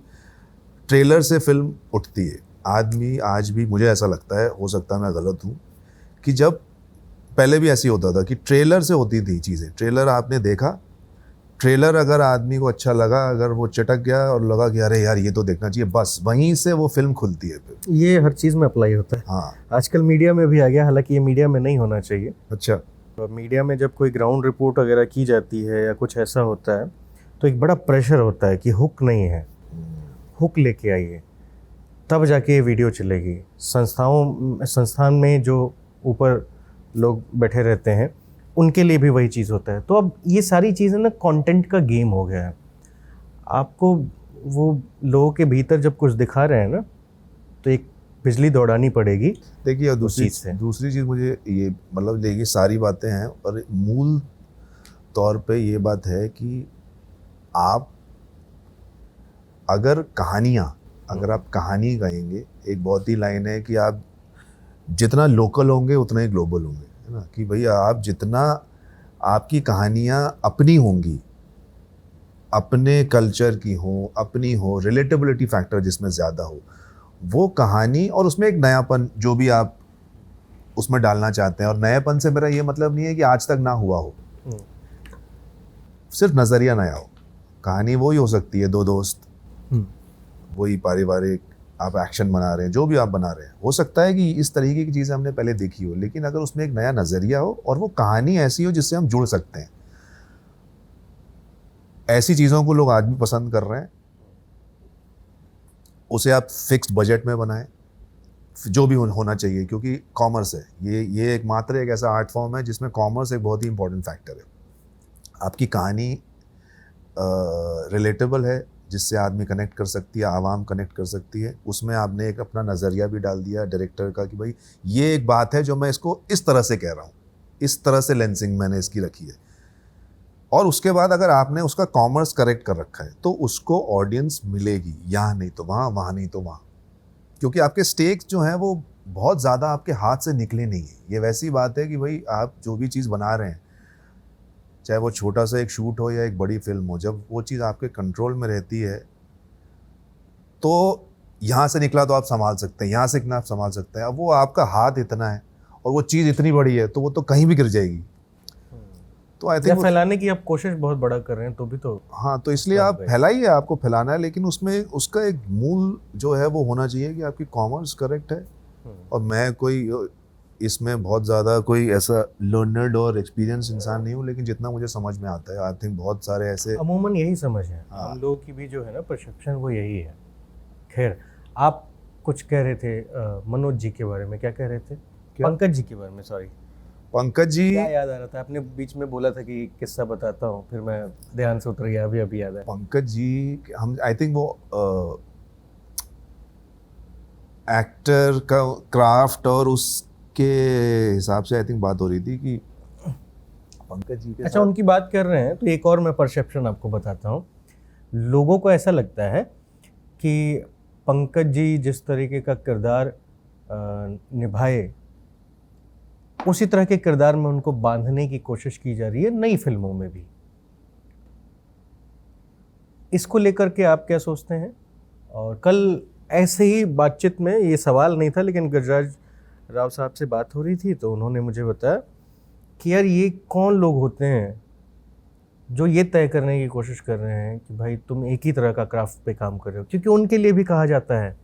ट्रेलर से फिल्म उठती है। आदमी आज भी, मुझे ऐसा लगता है, हो सकता है मैं गलत हूँ, कि जब पहले भी ऐसी होता था कि ट्रेलर से होती थी चीज़ें। ट्रेलर आपने देखा, ट्रेलर अगर आदमी को अच्छा लगा, अगर वो चटक गया और लगा कि अरे यार ये तो देखना चाहिए, बस वहीं से वो फिल्म खुलती है फिर। ये हर चीज़ में अप्लाई होता है। हाँ, आजकल मीडिया में भी आ गया, हालांकि ये मीडिया में नहीं होना चाहिए। अच्छा। तो मीडिया में जब कोई ग्राउंड रिपोर्ट वगैरह की जाती है या कुछ ऐसा होता है, तो एक बड़ा प्रेशर होता है कि हुक नहीं है, हुक लेके आइए तब जाके ये वीडियो चलेगी। संस्थान में जो ऊपर लोग बैठे रहते हैं उनके लिए भी वही चीज़ होता है। तो अब ये सारी चीज़ें ना कंटेंट का गेम हो गया है। आपको वो लोगों के भीतर जब कुछ दिखा रहे हैं ना, तो एक बिजली दौड़ानी पड़ेगी। देखिए, और उस चीज़ से। दूसरी चीज़ मुझे ये मतलब देखिए सारी बातें हैं और मूल तौर पे ये बात है कि आप अगर आप कहानी कहेंगे, एक बहुत ही लाइन है कि आप जितना लोकल होंगे उतना ही ग्लोबल होंगे, है ना? कि भैया आप जितना आपकी कहानियाँ अपनी होंगी, अपने कल्चर की हो, अपनी हो, रिलेटेबिलिटी फैक्टर जिसमें ज़्यादा हो, वो कहानी और उसमें एक नयापन जो भी आप उसमें डालना चाहते हैं। और नयापन से मेरा ये मतलब नहीं है कि आज तक ना हुआ हो, सिर्फ नज़रिया नया हो। कहानी वही हो सकती है, दो दोस्त, वही पारिवारिक, आप एक्शन बना रहे हैं, जो भी आप बना रहे हैं, हो सकता है कि इस तरीके की चीज़ हमने पहले देखी हो, लेकिन अगर उसमें एक नया नज़रिया हो और वो कहानी ऐसी हो जिससे हम जुड़ सकते हैं, ऐसी चीज़ों को लोग आज भी पसंद कर रहे हैं। उसे आप फिक्स्ड बजट में बनाएं, जो भी होना चाहिए, क्योंकि कॉमर्स है ये एकमात्र एक ऐसा आर्ट फॉर्म है जिसमें कॉमर्स एक बहुत ही इंपॉर्टेंट फैक्टर है। आपकी कहानी रिलेटेबल है, जिससे आदमी कनेक्ट कर सकती है, आवाम कनेक्ट कर सकती है, उसमें आपने एक अपना नज़रिया भी डाल दिया डायरेक्टर का कि भाई ये एक बात है जो मैं इसको इस तरह से कह रहा हूँ, इस तरह से लेंसिंग मैंने इसकी रखी है। और उसके बाद अगर आपने उसका कॉमर्स करेक्ट कर रखा है तो उसको ऑडियंस मिलेगी, यहाँ नहीं तो वहाँ, वहाँ नहीं तो वहाँ, क्योंकि आपके स्टेक्स जो हैं वो बहुत ज़्यादा आपके हाथ से निकले नहीं है। ये वैसी बात है कि भाई आप जो भी चीज़ बना रहे हैं, चाहे वो छोटा सा एक शूट हो या एक बड़ी फिल्म हो, जब वो चीज़ आपके कंट्रोल में रहती है तो यहाँ से निकला तो आप संभाल सकते हैं, यहाँ से निकला आप संभाल सकते हैं। अब वो आपका हाथ इतना है और वो चीज़ इतनी बड़ी है तो वो तो कहीं भी गिर जाएगी। तो आई थिंक फैलाने की आप कोशिश बहुत बड़ा कर रहे हैं, तो भी तो हाँ, तो इसलिए आप फैलाइए, आपको फैलाना है, लेकिन उसमें उसका एक मूल जो है वो होना चाहिए कि आपकी कॉमर्स करेक्ट है। और मैं कोई इसमें बहुत ज़्यादा कोई ऐसा लर्नर्ड और एक्सपीरियंस इंसान नहीं हूँ, लेकिन जितना मुझे समझ में आता है, आई थिंक बहुत सारे ऐसे अमूमन यही समझ है हम लोगों की भी, जो है ना परसेप्शन, वो यही है। खैर, आप कुछ कह रहे थे मनोज जी के बारे में, क्या कह रहे थे? पंकज जी के बारे में, सॉरी। पंकज जी, क्या याद आ रहा था? आपने बीच में बोला था कि किस्सा बताता हूँ, फिर मैं ध्यान से उतर गया, अभी याद है। पंकज जी, हम आई थिंक वो एक्टर का क्राफ्ट और उसके हिसाब से आई थिंक बात हो रही थी कि पंकज जी के अच्छा, उनकी बात कर रहे हैं तो एक और मैं परसेप्शन आपको बताता हूँ। लोगों को ऐसा लगता है कि पंकज जी जिस तरीके का किरदार निभाए, उसी तरह के किरदार में उनको बांधने की कोशिश की जा रही है नई फिल्मों में भी। इसको लेकर के आप क्या सोचते हैं? और कल ऐसे ही बातचीत में, ये सवाल नहीं था लेकिन गजराज राव साहब से बात हो रही थी तो उन्होंने मुझे बताया कि यार ये कौन लोग होते हैं जो ये तय करने की कोशिश कर रहे हैं कि भाई तुम एक ही तरह का क्राफ्ट पे काम कर रहे हो, क्योंकि उनके लिए भी कहा जाता है।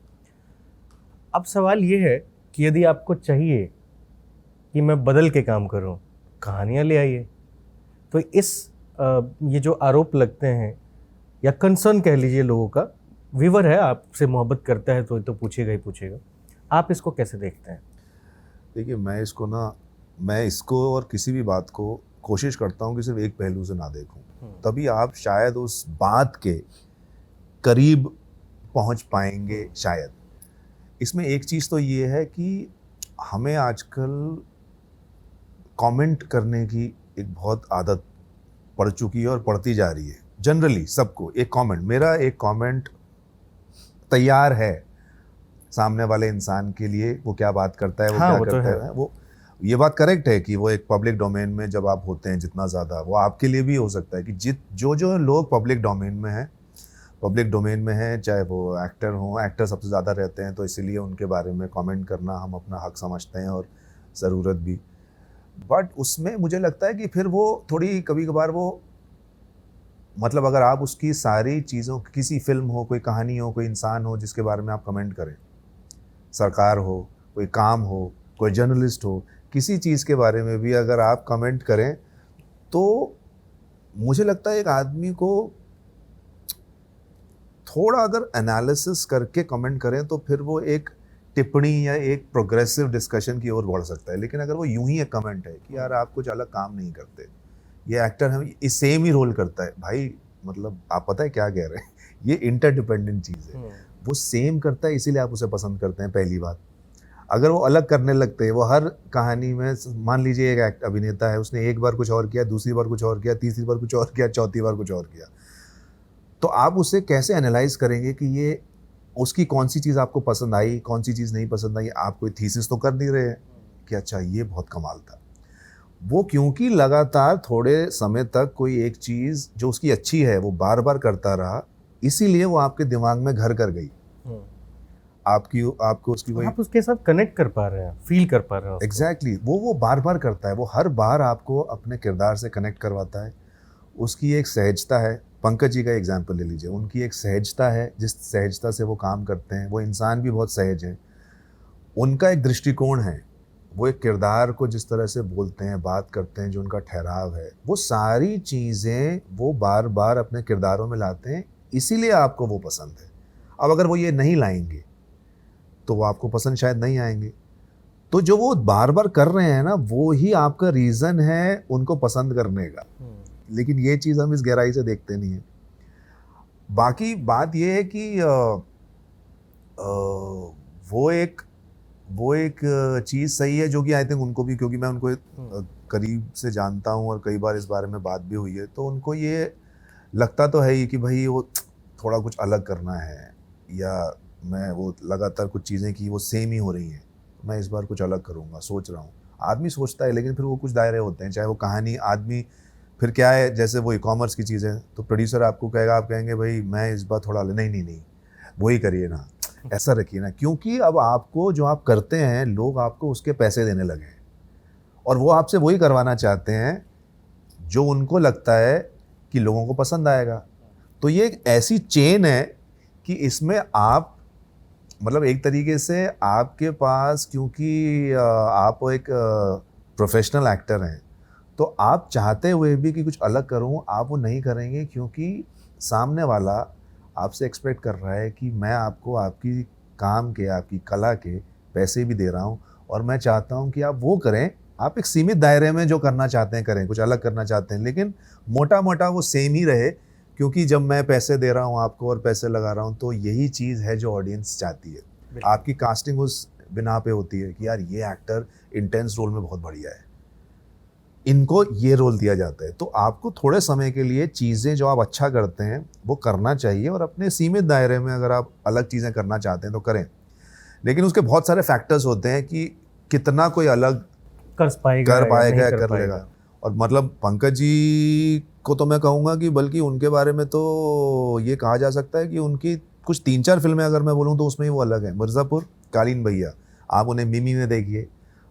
अब सवाल ये है कि यदि आपको चाहिए कि मैं बदल के काम करूं, कहानियां ले आइए। तो ये जो आरोप लगते हैं या कंसर्न कह लीजिए लोगों का, व्यूअर है, आपसे मोहब्बत करता है तो पूछेगा ही पूछेगा, आप इसको कैसे देखते हैं? देखिए, मैं इसको और किसी भी बात को कोशिश करता हूँ कि सिर्फ एक पहलू से ना देखूं, तभी आप शायद उस बात के करीब पहुंच पाएंगे शायद। इसमें एक चीज़ तो ये है कि हमें आजकल कमेंट करने की एक बहुत आदत पड़ चुकी है और पड़ती जा रही है। जनरली सबको एक कमेंट, मेरा एक कमेंट तैयार है सामने वाले इंसान के लिए, वो क्या बात करता है, वो क्या करता है, वो ये बात करेक्ट है कि वो एक पब्लिक डोमेन में जब आप होते हैं जितना ज़्यादा, वो आपके लिए भी हो सकता है कि जो लोग पब्लिक डोमेन में हैं, चाहे वो एक्टर सबसे ज़्यादा रहते हैं, तो इसीलिए उनके बारे में कमेंट करना हम अपना हक समझते हैं और ज़रूरत भी। बट उसमें मुझे लगता है कि फिर वो थोड़ी कभी कभार वो मतलब अगर आप उसकी सारी चीज़ों, किसी फिल्म हो, कोई कहानी हो, कोई इंसान हो जिसके बारे में आप कमेंट करें, सरकार हो, कोई काम हो, कोई जर्नलिस्ट हो, किसी चीज़ के बारे में भी अगर आप कमेंट करें, तो मुझे लगता है एक आदमी को थोड़ा अगर एनालिसिस करके कमेंट करें तो फिर वो एक टिप्पणी या एक प्रोग्रेसिव डिस्कशन की ओर बढ़ सकता है। लेकिन अगर वो यूं ही एक कमेंट है कि यार आप कुछ अलग काम नहीं करते, ये एक्टर है, ये सेम ही रोल करता है, भाई मतलब आप पता है क्या कह रहे हैं, ये इंटरडिपेंडेंट चीज़ है। वो सेम करता है इसीलिए आप उसे पसंद करते हैं। पहली बात, अगर वो अलग करने लगते हैं, वो हर कहानी में, मान लीजिए एक अभिनेता है, उसने एक बार कुछ और किया, दूसरी बार कुछ और किया, तीसरी बार कुछ और किया, चौथी बार कुछ और किया, तो आप उसे कैसे एनालाइज करेंगे कि ये उसकी कौन सी चीज़ आपको पसंद आई, कौन सी चीज़ नहीं पसंद आई? आप कोई थीसिस तो कर नहीं रहे हैं कि अच्छा ये बहुत कमाल था। वो क्योंकि लगातार थोड़े समय तक कोई एक चीज़ जो उसकी अच्छी है वो बार बार करता रहा, इसीलिए वो आपके दिमाग में घर कर गई। आपको उसकी वही आप उसके साथ कनेक्ट कर पा रहे हैं, फील कर पा रहे हैं उसको। एग्जैक्टली वो बार बार करता है, वो हर बार आपको अपने किरदार से कनेक्ट करवाता है। उसकी एक सहजता है। पंकज जी का एग्जाम्पल ले लीजिए, उनकी एक सहजता है, जिस सहजता से वो काम करते हैं, वो इंसान भी बहुत सहज है। उनका एक दृष्टिकोण है, वो एक किरदार को जिस तरह से बोलते हैं, बात करते हैं, जो उनका ठहराव है, वो सारी चीज़ें वो बार बार अपने किरदारों में लाते हैं, इसीलिए आपको वो पसंद है। अब अगर वो ये नहीं लाएंगे तो वो आपको पसंद शायद नहीं आएंगे। तो जो वो बार बार कर रहे हैं ना, वो ही आपका रीज़न है उनको पसंद करने का। लेकिन ये चीज़ हम इस गहराई से देखते नहीं हैं। बाकी बात ये है कि वो एक चीज़ सही है जो कि आई थिंक उनको भी, क्योंकि मैं उनको करीब से जानता हूँ और कई बार इस बारे में बात भी हुई है, तो उनको ये लगता तो है ही कि भाई वो थोड़ा कुछ अलग करना है, या मैं वो लगातार कुछ चीज़ें की वो सेम ही हो रही हैं, मैं इस बार कुछ अलग करूँगा, सोच रहा हूँ। आदमी सोचता है, लेकिन फिर वो कुछ दायरे होते हैं, चाहे वो कहानी, आदमी फिर क्या है, जैसे वो ई-कॉमर्स की चीज़ है, तो प्रोड्यूसर आपको कहेगा, आप कहेंगे भाई मैं इस बार थोड़ा नहीं, वही करिए ना, ऐसा रखिए ना, क्योंकि अब आपको जो आप करते हैं, लोग आपको उसके पैसे देने लगे हैं और वो आपसे वही करवाना चाहते हैं जो उनको लगता है कि लोगों को पसंद आएगा। तो ये एक ऐसी चेन है कि इसमें आप, मतलब एक तरीके से आपके पास, क्योंकि आप एक प्रोफेशनल एक्टर हैं, तो आप चाहते हुए भी कि कुछ अलग करूं, आप वो नहीं करेंगे, क्योंकि सामने वाला आपसे एक्सपेक्ट कर रहा है कि मैं आपको आपकी काम के, आपकी कला के पैसे भी दे रहा हूं और मैं चाहता हूं कि आप वो करें। आप एक सीमित दायरे में जो करना चाहते हैं करें, कुछ अलग करना चाहते हैं, लेकिन मोटा मोटा वो सेम ही रहे, क्योंकि जब मैं पैसे दे रहा हूँ आपको और पैसे लगा रहा हूँ, तो यही चीज़ है जो ऑडियंस चाहती है। आपकी कास्टिंग उस बिना पे होती है कि यार ये एक्टर इंटेंस रोल में बहुत बढ़िया है, इनको ये रोल दिया जाता है, तो आपको थोड़े समय के लिए चीज़ें जो आप अच्छा करते हैं वो करना चाहिए, और अपने सीमित दायरे में अगर आप अलग चीज़ें करना चाहते हैं तो करें। लेकिन उसके बहुत सारे फैक्टर्स होते हैं कि कितना कोई अलग कर पाएगा या कर लेगा। और मतलब पंकज जी को तो मैं कहूँगा कि बल्कि उनके बारे में तो ये कहा जा सकता है कि उनकी कुछ 3-4 फिल्में अगर मैं बोलूँ तो उसमें ही वो अलग है। मिर्ज़ापुर, कालीन भैया, आप उन्हें मिमी में देखिए,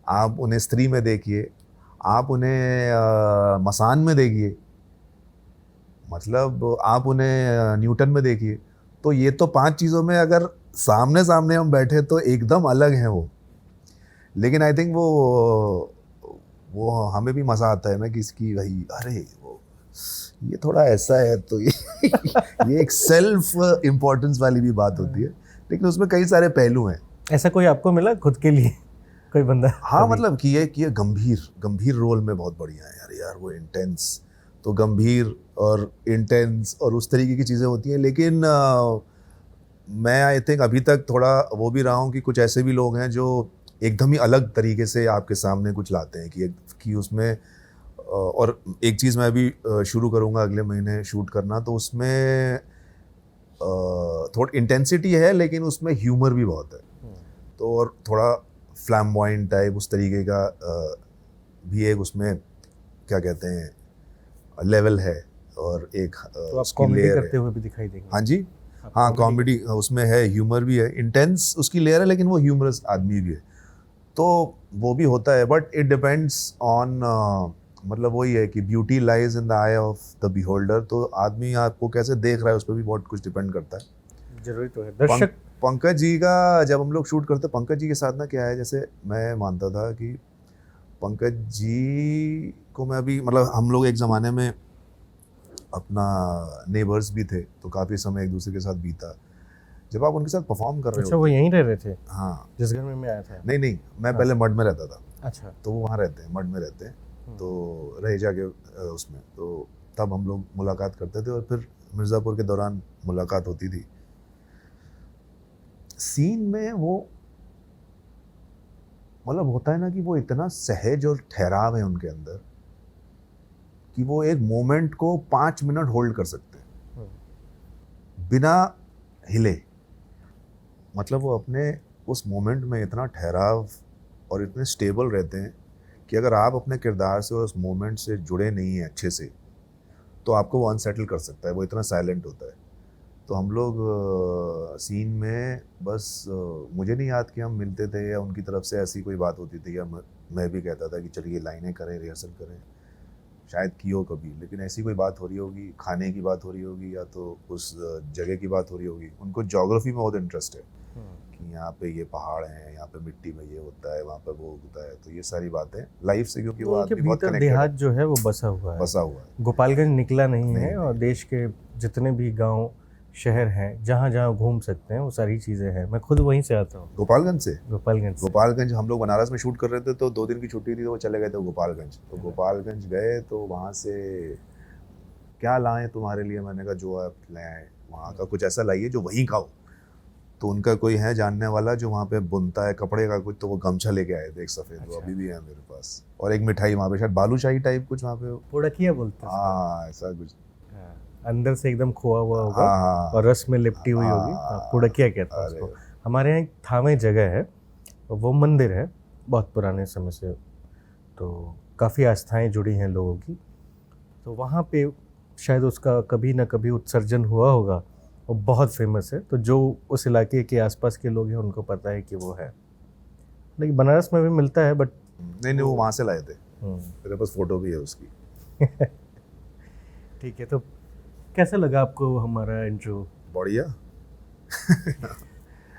आप उन्हें स्त्री में देखिए, आप उन्हें मसान में देखिए, मतलब आप उन्हें न्यूटन में देखिए। तो ये तो 5 चीज़ों में अगर सामने सामने हम बैठे तो एकदम अलग हैं वो। लेकिन आई थिंक वो हमें भी मज़ा आता है ना कि इसकी भाई, अरे वो ये थोड़ा ऐसा है, तो ये एक सेल्फ इम्पोर्टेंस वाली भी बात होती है, लेकिन उसमें कई सारे पहलू हैं। ऐसा कोई आपको मिला खुद के लिए कोई बंदा? हाँ, मतलब कि ये गंभीर रोल में बहुत बढ़िया है यार वो इंटेंस, तो गंभीर और इंटेंस और उस तरीके की चीज़ें होती हैं। लेकिन मैं आई थिंक अभी तक थोड़ा वो भी रहा हूँ कि कुछ ऐसे भी लोग हैं जो एकदम ही अलग तरीके से आपके सामने कुछ लाते हैं कि उसमें और एक चीज़ मैं अभी शुरू करूँगा अगले महीने शूट करना, तो उसमें थोड़ा इंटेंसिटी है लेकिन उसमें ह्यूमर भी बहुत है, तो और थोड़ा फ्लैम्बॉयंट टाइप उस तरीके का भी एक उसमें क्या कहते हैं लेवल है, और एक तो आप कॉमेडी करते हुए भी दिखाई देंगे। हाँ जी, हाँ कॉमेडी उसमें है, ह्यूमर भी है, इंटेंस उसकी लेयर है, लेकिन वो ह्यूमरस आदमी भी है, तो वो भी होता है। बट इट डिपेंड्स ऑन, मतलब वही है कि beauty lies in the I of the beholder, तो आदमी आपको कैसे देख रहा है उस पर भी बहुत कुछ डिपेंड करता है। जरूरी तो है। दर्शक पंकज जी का जब हम लोग शूट करते, पंकज जी के साथ ना क्या है, जैसे मैं मानता था कि पंकज जी को मैं अभी, मतलब हम लोग एक ज़माने में अपना नेबर्स भी थे, तो काफ़ी समय एक दूसरे के साथ बीता। जब आप उनके साथ परफॉर्म कर रहे हो। अच्छा, वो यहीं रह रहे थे? हाँ, जिस घर में मैं आया था। नहीं, मैं पहले मड में रहता था। अच्छा। तो वो वहाँ रहते हैं, मड में रहते हैं, तो रह जाके उसमें, तो तब हम लोग मुलाकात करते थे और फिर मिर्ज़ापुर के दौरान मुलाकात होती थी। सीन में वो मतलब होता है ना कि वो इतना सहज और ठहराव है उनके अंदर कि वो एक मोमेंट को 5 मिनट होल्ड कर सकते हैं बिना हिले। मतलब वो अपने उस मोमेंट में इतना ठहराव और इतने स्टेबल रहते हैं कि अगर आप अपने किरदार से और उस मोमेंट से जुड़े नहीं हैं अच्छे से, तो आपको वो अनसेटल कर सकता है। वो इतना साइलेंट होता है। तो हम लोग सीन में बस मुझे नहीं याद कि हम मिलते थे या उनकी तरफ से ऐसी कोई बात होती थी, या मैं भी कहता था कि चलिए लाइनें करें, रिहर्सल करें, शायद की हो कभी, लेकिन ऐसी कोई बात हो रही होगी, खाने की बात हो रही होगी या तो उस जगह की बात हो रही होगी। उनको ज्योग्राफी में बहुत इंटरेस्ट है कि यहाँ पे ये पहाड़ हैं, यहाँ पे मिट्टी में ये होता है, वहाँ पे वो होता है। तो ये सारी बातें लाइफ से, क्योंकि वो उनके आदमी बहुत भीतर कनेक्टेड देहात है, जो है वो बसा हुआ है। बसा हुआ है। गोपालगंज निकला नहीं है, नहीं, और देश के जितने भी गांव शहर हैं जहाँ जहाँ घूम सकते हैं वो सारी चीज़ें हैं। मैं खुद वहीं से आता हूँ, गोपालगंज से। गोपालगंज से। गोपालगंज हम लोग बनारस में शूट कर रहे थे, तो 2 दिन की छुट्टी थी, तो वो चले गए थे गोपालगंज। तो गोपालगंज गए तो वहाँ से क्या लाएं तुम्हारे लिए, मैंने कहा जो आप ले आए वहाँ का कुछ ऐसा लाइए जो वहीं का हो। तो उनका कोई है जानने वाला जो वहाँ पे बुनता है कपड़े का कुछ, तो वो गमछा लेके आए थे एक सफ़ेद। वो अभी भी है मेरे पास। और एक मिठाई वहाँ पे, शायद बालूशाही टाइप कुछ वहाँ पे। पुड़किया बोलते हैं। हाँ, ऐसा कुछ। हाँ, अंदर से एकदम खोआ हुआ होगा हाँ, और रस में लिपटी हुई होगी। हाँ, पुड़किया कहते हैं उसको। हमारे यहाँ एक थावे जगह है, वो मंदिर है बहुत पुराने समय से, तो काफ़ी आस्थाएं जुड़ी हैं लोगों की। तो वहाँ पे शायद उसका कभी ना कभी उत्सर्जन हुआ होगा, वो बहुत फेमस है। तो जो उस इलाके के आसपास के लोग हैं उनको पता है कि वो है। लेकिन बनारस में भी मिलता है, बट नहीं, वो वहाँ से लाए थे। मेरे पास फोटो भी है उसकी। ठीक है। तो कैसा लगा आपको हमारा इंटरव्यू? बढ़िया।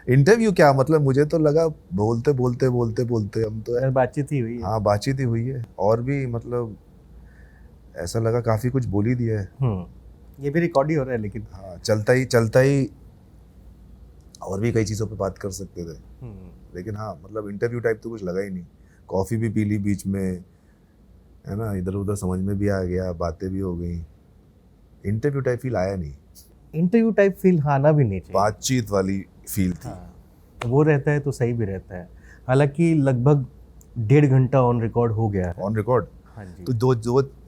इंटरव्यू क्या मतलब, मुझे तो लगा बोलते बोलते बोलते बोलते हम तो बातचीत ही हुई है। हाँ, बातचीत ही हुई है। और भी मतलब ऐसा लगा काफ़ी कुछ बोल ही दिया है। ये भी रिकॉर्ड ही हो रहा है, लेकिन हाँ, चलता ही और भी कई चीज़ों पे बात कर सकते थे। लेकिन हाँ, मतलब इंटरव्यू टाइप तो कुछ लगा ही नहीं। कॉफ़ी भी पी ली बीच में, है ना, इधर उधर समझ में भी आ गया, बातें भी हो गई। इंटरव्यू टाइप फील आया नहीं। इंटरव्यू टाइप फील आना भी नहीं चाहिए। बातचीत वाली फील थी। हाँ, वो रहता है तो सही भी रहता है। हालांकि लगभग 1.5 घंटा ऑन रिकॉर्ड हो गया है। On record. हाँ जी। तो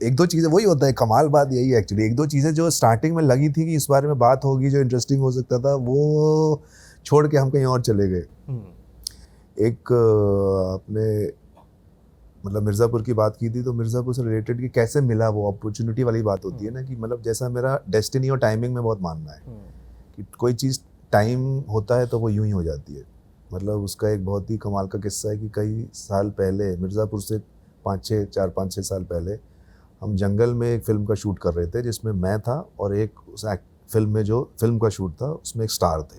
एक दो चीज़ें, वही होता है कमाल बात यही है एक्चुअली। एक दो चीज़ें जो स्टार्टिंग में लगी थी कि इस बारे में बात होगी, जो इंटरेस्टिंग हो सकता था, वो छोड़ के हम कहीं और चले गए। एक अपने मतलब मिर्ज़ापुर की बात की थी, तो मिर्ज़ापुर से रिलेटेड कि कैसे मिला, वो अपॉर्चुनिटी वाली बात होती है ना, कि मतलब जैसा मेरा डेस्टिनी और टाइमिंग में बहुत मानना है कि कोई चीज़ टाइम होता है तो वो यूं ही हो जाती है। मतलब उसका एक बहुत ही कमाल का किस्सा है कि कई साल पहले, मिर्ज़ापुर से 5-6 साल पहले, हम जंगल में एक फ़िल्म का शूट कर रहे थे जिसमें मैं था, और एक उस फिल्म में जो फिल्म का शूट था उसमें एक स्टार थे।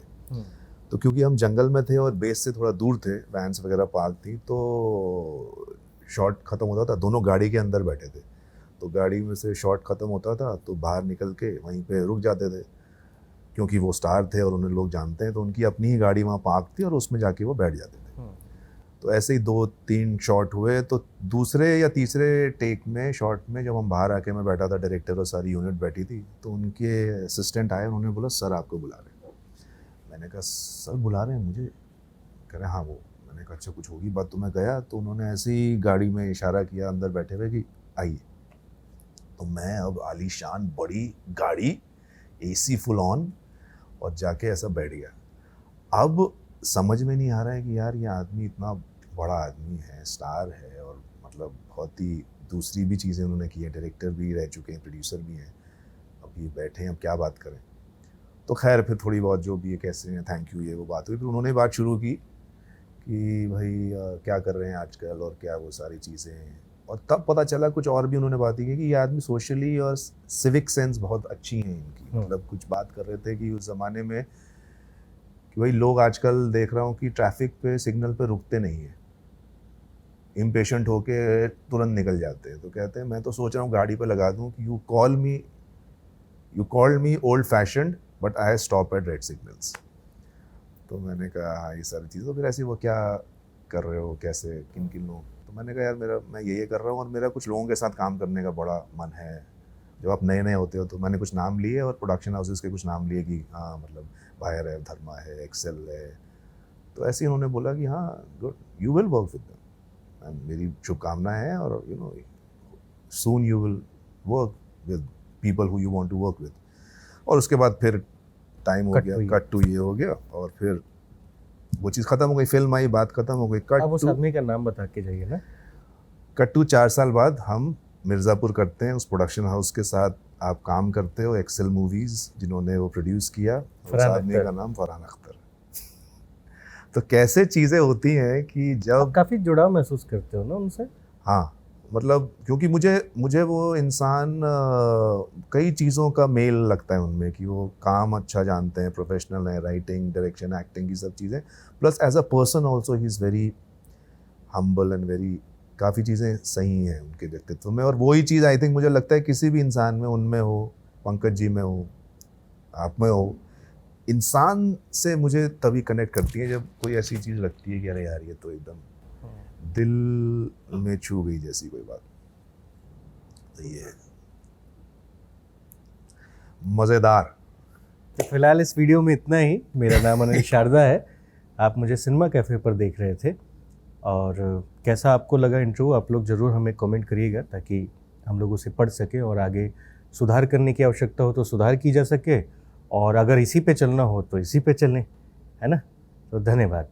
तो क्योंकि हम जंगल में थे और बेस से थोड़ा दूर थे, वैन्स वगैरह पार्क थी, तो शॉट ख़त्म होता था, दोनों गाड़ी के अंदर बैठे थे, तो गाड़ी में से शॉट ख़त्म होता था तो बाहर निकल के वहीं पे रुक जाते थे, क्योंकि वो स्टार थे और उन्हें लोग जानते हैं, तो उनकी अपनी ही गाड़ी वहाँ पार्क थी और उसमें जाके वो बैठ जाते थे। तो ऐसे ही 2-3 शॉट हुए, तो दूसरे या तीसरे टेक में, शॉट में, जब हम बाहर आके, मैं बैठा था, डायरेक्टर और सारी यूनिट बैठी थी, तो उनके असिस्टेंट आए, उन्होंने बोला सर आपको बुला रहे हैं। मैंने कहा सर बुला रहे हैं मुझे? कह रहे हाँ वो। मैंने कहा अच्छा कुछ होगी बात। तो मैं गया, तो उन्होंने ऐसे ही गाड़ी में इशारा किया अंदर बैठे हुए कि आइए। तो मैं अब आलीशान बड़ी गाड़ी, एसी फुल ऑन, और जाके ऐसा बैठ गया। अब समझ में नहीं आ रहा है कि यार ये आदमी इतना बड़ा आदमी है, स्टार है, और मतलब बहुत ही दूसरी भी चीज़ें उन्होंने की है, डायरेक्टर भी रह चुके हैं, प्रोड्यूसर भी हैं, अब ये बैठे हैं, अब क्या बात करें। तो खैर फिर थोड़ी बहुत जो भी है, कैसे हैं, थैंक यू, ये वो बात हुई। फिर उन्होंने बात शुरू की कि भाई क्या कर रहे हैं आजकल, और क्या वो सारी चीज़ें, और तब पता चला कुछ और भी उन्होंने बात की कि ये आदमी सोशली और सिविक सेंस बहुत अच्छी हैं इनकी। मतलब कुछ बात कर रहे थे कि उस ज़माने में कि भाई लोग आजकल देख रहा हूँ कि ट्रैफिक पे, सिग्नल पे रुकते नहीं है, इम्पेशेंट होके तुरंत निकल जाते हैं। तो कहते हैं मैं तो सोच रहा हूँ गाड़ी पे लगा दूँ कि you called me old fashioned but I stop at red signals. तो मैंने कहा हाँ ये सारी चीज़। तो फिर ऐसे वो क्या कर रहे हो, कैसे, किन किन लोग। तो मैंने कहा यार मैं ये कर रहा हूँ, और मेरा कुछ लोगों के साथ काम करने का बड़ा मन है, जब आप नए नए होते हो तो मैंने कुछ नाम लिए और प्रोडक्शन हाउसेस के कुछ नाम लिए कि हाँ मतलब बायर है, धर्मा है, एक्सेल है। तो ऐसे ही उन्होंने बोला कि हाँ good, you will work with them, मेरी शुभकामनाएं हैं और you know soon you will work with people who you want to work with. और उसके बाद फिर टाइम हो गया, कट टू ये हो गया और फिर वो चीज़ ख़त्म हो गई, फिल्म आई, बात ख़त्म हो गई। आप उस आदमी का नाम बता के जाइए ना। कट टू 4 साल बाद हम मिर्ज़ापुर करते हैं, उस प्रोडक्शन हाउस के साथ आप काम करते हो, एक्सेल मूवीज़, जिन्होंने वो प्रोड्यूस किया, उस आदमी का नाम फरहान अख्तर। तो कैसे चीज़ें होती हैं कि जब काफ़ी जुड़ाव महसूस करते हो ना उनसे। हाँ, मतलब क्योंकि मुझे वो इंसान कई चीज़ों का मेल लगता है उनमें, कि वो काम अच्छा जानते हैं, प्रोफेशनल हैं, राइटिंग, डायरेक्शन, एक्टिंग की सब चीज़ें, plus as a person also he is very humble and very, काफ़ी चीज़ें सही हैं उनके व्यक्तित्व में। और वही चीज़ आई थिंक मुझे लगता है किसी भी इंसान में, उनमें हो, पंकज जी में हो, आप में हो, इंसान से मुझे तभी कनेक्ट करती है जब कोई ऐसी चीज़ लगती है कि अरे यार ये तो एकदम दिल में छू गई जैसी कोई बात। तो ये मज़ेदार। तो फिलहाल इस वीडियो में इतना ही। मेरा नाम अनिल शारदा है, आप मुझे सिनेमा कैफ़े पर देख रहे थे। और कैसा आपको लगा इंटरव्यू, आप लोग ज़रूर हमें कमेंट करिएगा ताकि हम लोग उसे पढ़ सकें और आगे सुधार करने की आवश्यकता हो तो सुधार की जा सके, और अगर इसी पे चलना हो तो इसी पे चलें, है ना। तो धन्यवाद।